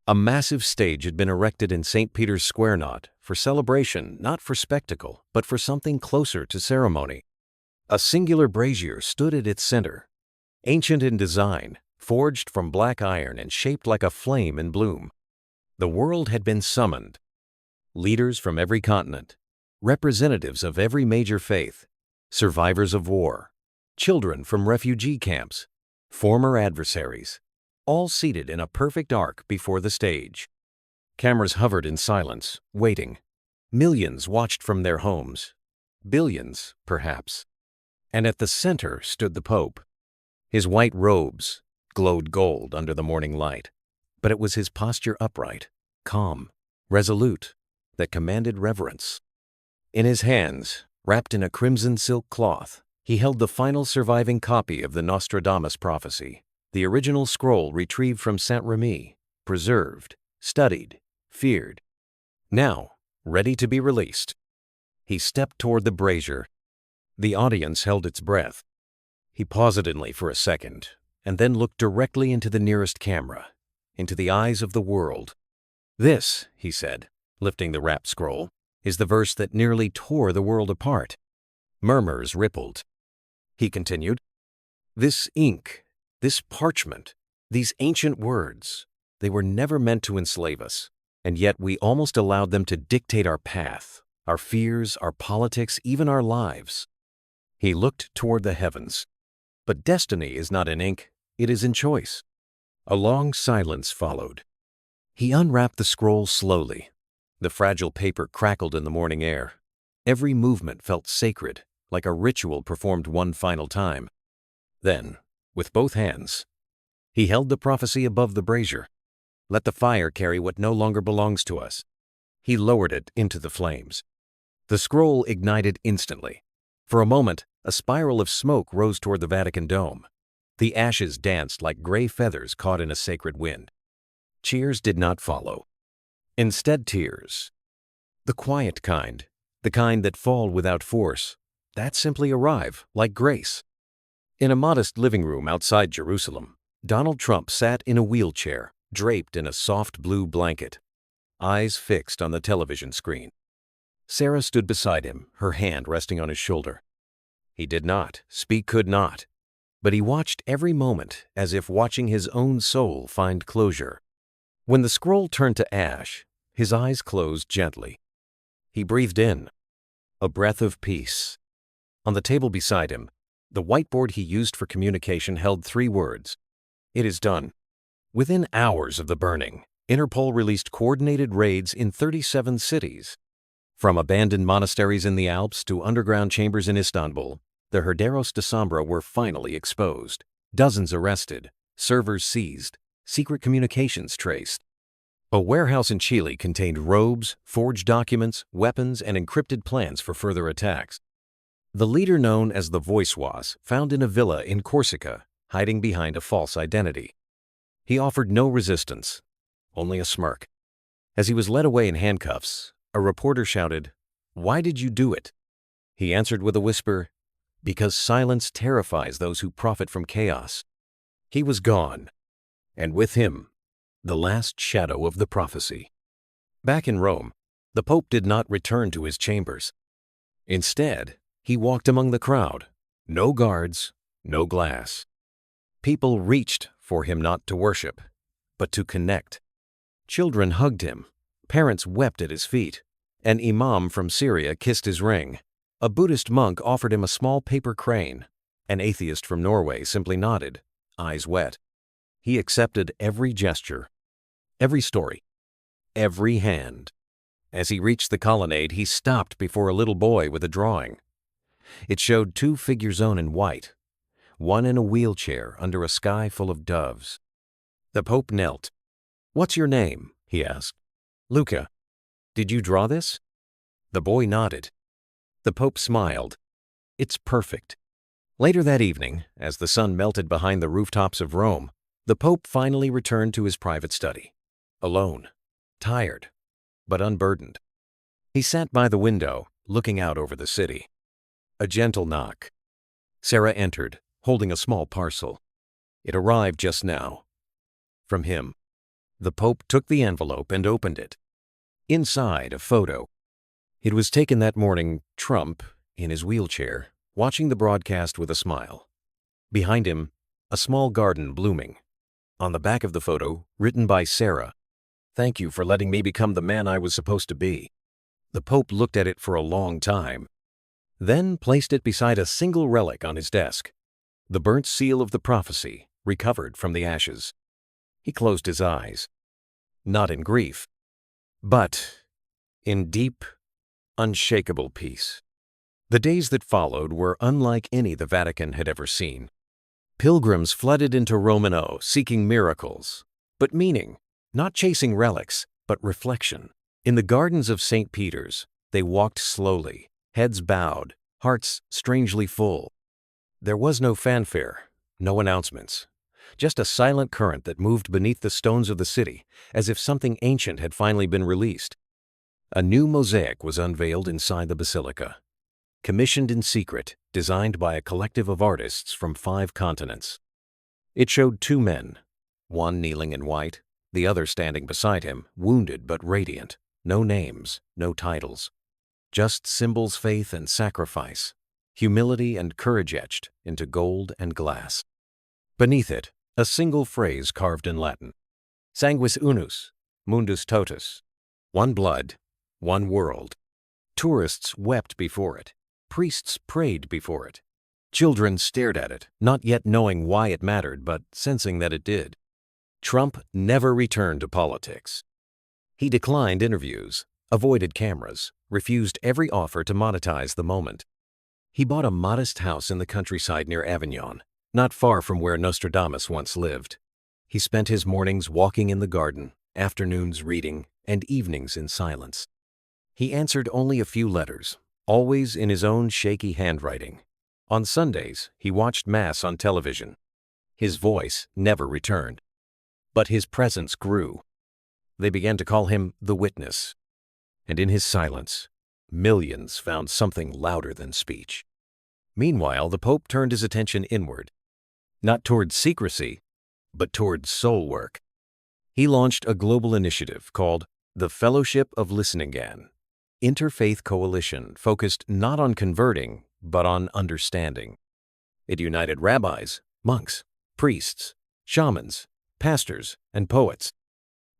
A massive stage had been erected in St. Peter's Square Knot for celebration, not for spectacle, but for something closer to ceremony. A singular brazier stood at its center, ancient in design, forged from black iron and shaped like a flame in bloom. The world had been summoned. Leaders from every continent, representatives of every major faith, survivors of war, children from refugee camps, former adversaries, all seated in a perfect arc before the stage. Cameras hovered in silence, waiting. Millions watched from their homes. Billions, perhaps. And at the center stood the Pope. His white robes glowed gold under the morning light, but it was his posture upright, calm, resolute, that commanded reverence. In his hands, wrapped in a crimson silk cloth, he held the final surviving copy of the Nostradamus prophecy, the original scroll retrieved from Saint-Remy, preserved, studied, feared. Now, ready to be released. He stepped toward the brazier. The audience held its breath. He paused hesitantly for a second, and then looked directly into the nearest camera, into the eyes of the world. "This," he said, lifting the wrapped scroll, "is the verse that nearly tore the world apart." Murmurs rippled. He continued, "This ink, this parchment, these ancient words, they were never meant to enslave us, and yet we almost allowed them to dictate our path, our fears, our politics, even our lives." He looked toward the heavens. But destiny is not in ink, it is in choice. A long silence followed. He unwrapped the scroll slowly. The fragile paper crackled in the morning air. Every movement felt sacred, like a ritual performed one final time. Then, with both hands, he held the prophecy above the brazier. "Let the fire carry what no longer belongs to us." He lowered it into the flames. The scroll ignited instantly. For a moment, a spiral of smoke rose toward the Vatican dome. The ashes danced like gray feathers caught in a sacred wind. Cheers did not follow. Instead, tears. The quiet kind, the kind that fall without force, that simply arrive, like grace. In a modest living room outside Jerusalem, Donald Trump sat in a wheelchair, draped in a soft blue blanket, eyes fixed on the television screen. Sarah stood beside him, her hand resting on his shoulder. He did not, speak could not, but he watched every moment as if watching his own soul find closure. When the scroll turned to ash, his eyes closed gently. He breathed in, a breath of peace. On the table beside him, the whiteboard he used for communication held 3 words: "It is done." Within hours of the burning, Interpol released coordinated raids in 37 cities. From abandoned monasteries in the Alps to underground chambers in Istanbul, the Herderos de Sombra were finally exposed. Dozens arrested, servers seized, secret communications traced. A warehouse in Chile contained robes, forged documents, weapons, and encrypted plans for further attacks. The leader known as the Voice was found in a villa in Corsica, hiding behind a false identity. He offered no resistance, only a smirk. As he was led away in handcuffs, a reporter shouted, "Why did you do it?" He answered with a whisper, "Because silence terrifies those who profit from chaos." He was gone, and with him, the last shadow of the prophecy. Back in Rome, the Pope did not return to his chambers. Instead, he walked among the crowd. No guards, no glass. People reached for him not to worship, but to connect. Children hugged him. Parents wept at his feet. An imam from Syria kissed his ring. A Buddhist monk offered him a small paper crane. An atheist from Norway simply nodded, eyes wet. He accepted every gesture, every story, every hand. As he reached the colonnade, he stopped before a little boy with a drawing. It showed two figures in white, one in a wheelchair under a sky full of doves. The Pope knelt. "What's your name?" he asked. "Luca. Did you draw this?" The boy nodded. The Pope smiled. "It's perfect." Later that evening, as the sun melted behind the rooftops of Rome, the Pope finally returned to his private study. Alone, tired, but unburdened. He sat by the window, looking out over the city. A gentle knock. Sarah entered, holding a small parcel. It arrived just now. From him. The Pope took the envelope and opened it. Inside, a photo. It was taken that morning, Trump, in his wheelchair, watching the broadcast with a smile. Behind him, a small garden blooming. On the back of the photo, written by Sarah, "Thank you for letting me become the man I was supposed to be." The Pope looked at it for a long time, then placed it beside a single relic on his desk, the burnt seal of the prophecy, recovered from the ashes. He closed his eyes, not in grief, but in deep, unshakable peace. The days that followed were unlike any the Vatican had ever seen. Pilgrims flooded into Romano seeking miracles, but meaning, not chasing relics, but reflection. In the gardens of St. Peter's, they walked slowly, heads bowed, hearts strangely full. There was no fanfare, no announcements, just a silent current that moved beneath the stones of the city, as if something ancient had finally been released. A new mosaic was unveiled inside the basilica, commissioned in secret, designed by a collective of artists from 5 continents. It showed 2 men, one kneeling in white, the other standing beside him, wounded but radiant. No names, no titles. Just symbols, faith and sacrifice, humility and courage etched into gold and glass. Beneath it, a single phrase carved in Latin. Sanguis unus, mundus totus. One blood, one world. Tourists wept before it. Priests prayed before it. Children stared at it, not yet knowing why it mattered, but sensing that it did. Trump never returned to politics. He declined interviews, avoided cameras, refused every offer to monetize the moment. He bought a modest house in the countryside near Avignon, not far from where Nostradamus once lived. He spent his mornings walking in the garden, afternoons reading, and evenings in silence. He answered only a few letters, always in his own shaky handwriting. On Sundays, he watched Mass on television. His voice never returned. But his presence grew. They began to call him the Witness. And in his silence, millions found something louder than speech. Meanwhile, the Pope turned his attention inward, not toward secrecy, but toward soul work. He launched a global initiative called the Fellowship of Listening-Gan, interfaith coalition focused not on converting, but on understanding. It united rabbis, monks, priests, shamans, pastors, and poets.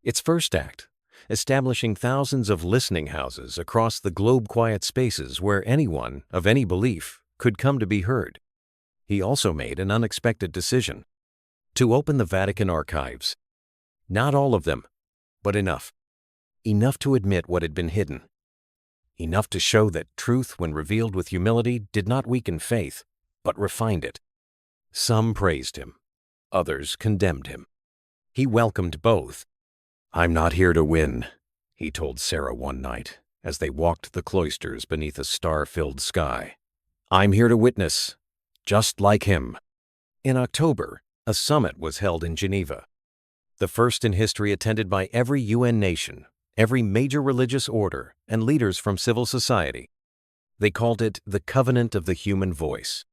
Its first act, establishing thousands of listening houses across the globe, quiet spaces where anyone of any belief could come to be heard. He also made an unexpected decision: to open the Vatican archives. Not all of them, but enough. Enough to admit what had been hidden. Enough to show that truth, when revealed with humility, did not weaken faith, but refined it. Some praised him. Others condemned him. He welcomed both. "I'm not here to win," he told Sarah one night as they walked the cloisters beneath a star-filled sky. "I'm here to witness, just like him." In October, a summit was held in Geneva, the first in history attended by every UN nation, every major religious order, and leaders from civil society. They called it the Covenant of the Human Voice.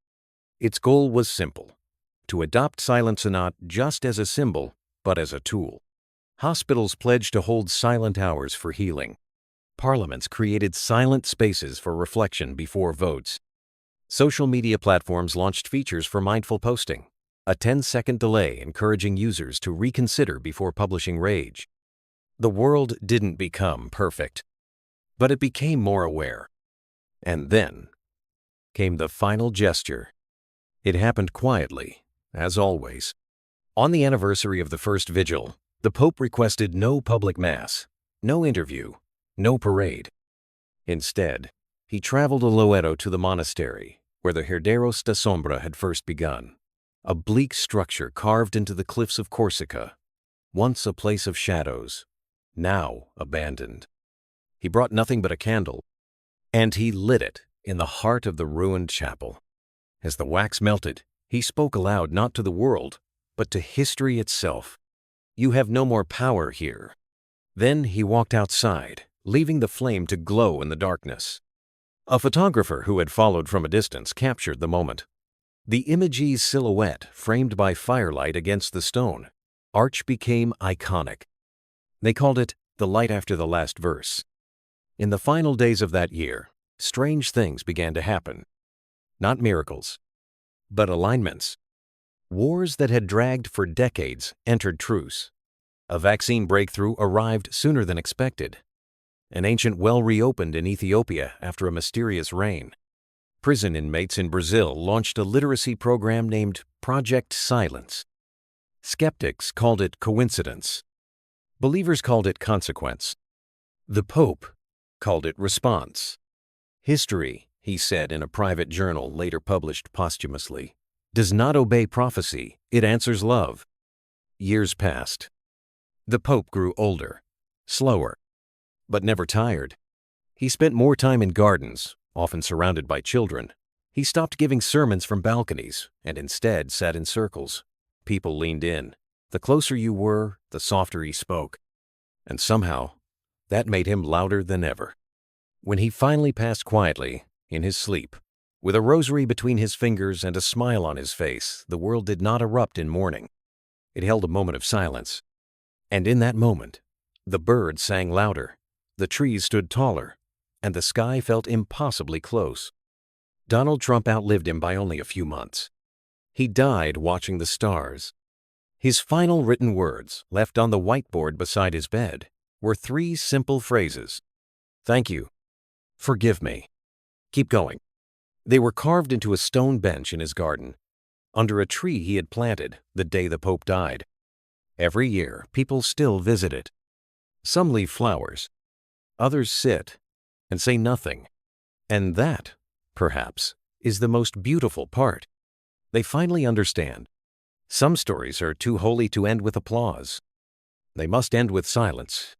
Its goal was simple: to adopt silence not just as a symbol, but as a tool. Hospitals pledged to hold silent hours for healing. Parliaments created silent spaces for reflection before votes. Social media platforms launched features for mindful posting, a 10-second delay encouraging users to reconsider before publishing rage. The world didn't become perfect, but it became more aware. And then, came the final gesture. It happened quietly, as always. On the anniversary of the first vigil, the Pope requested no public mass, no interview, no parade. Instead, he traveled to Loreto to the monastery, where the Herderos da Sombra had first begun, a bleak structure carved into the cliffs of Corsica, once a place of shadows, now abandoned. He brought nothing but a candle, and he lit it in the heart of the ruined chapel. As the wax melted, he spoke aloud not to the world, but to history itself. "You have no more power here." Then he walked outside, leaving the flame to glow in the darkness. A photographer who had followed from a distance captured the moment. The image's silhouette, framed by firelight against the stone, arch became iconic. They called it the light after the last verse. In the final days of that year, strange things began to happen. Not miracles, but alignments. Wars that had dragged for decades entered truce. A vaccine breakthrough arrived sooner than expected. An ancient well reopened in Ethiopia after a mysterious rain. Prison inmates in Brazil launched a literacy program named Project Silence. Skeptics called it coincidence. Believers called it consequence. The Pope called it response. History, he said in a private journal later published posthumously, does not obey prophecy, it answers love. Years passed. The Pope grew older, slower, but never tired. He spent more time in gardens, often surrounded by children. He stopped giving sermons from balconies and instead sat in circles. People leaned in. The closer you were, the softer he spoke. And somehow, that made him louder than ever. When he finally passed quietly, in his sleep, with a rosary between his fingers and a smile on his face, the world did not erupt in mourning. It held a moment of silence. And in that moment, the birds sang louder, the trees stood taller, and the sky felt impossibly close. Donald Trump outlived him by only a few months. He died watching the stars. His final written words, left on the whiteboard beside his bed, were 3 simple phrases. "Thank you. Forgive me. Keep going." They were carved into a stone bench in his garden, under a tree he had planted the day the Pope died. Every year, people still visit it. Some leave flowers. Others sit and say nothing. And that, perhaps, is the most beautiful part. They finally understand. Some stories are too holy to end with applause. They must end with silence,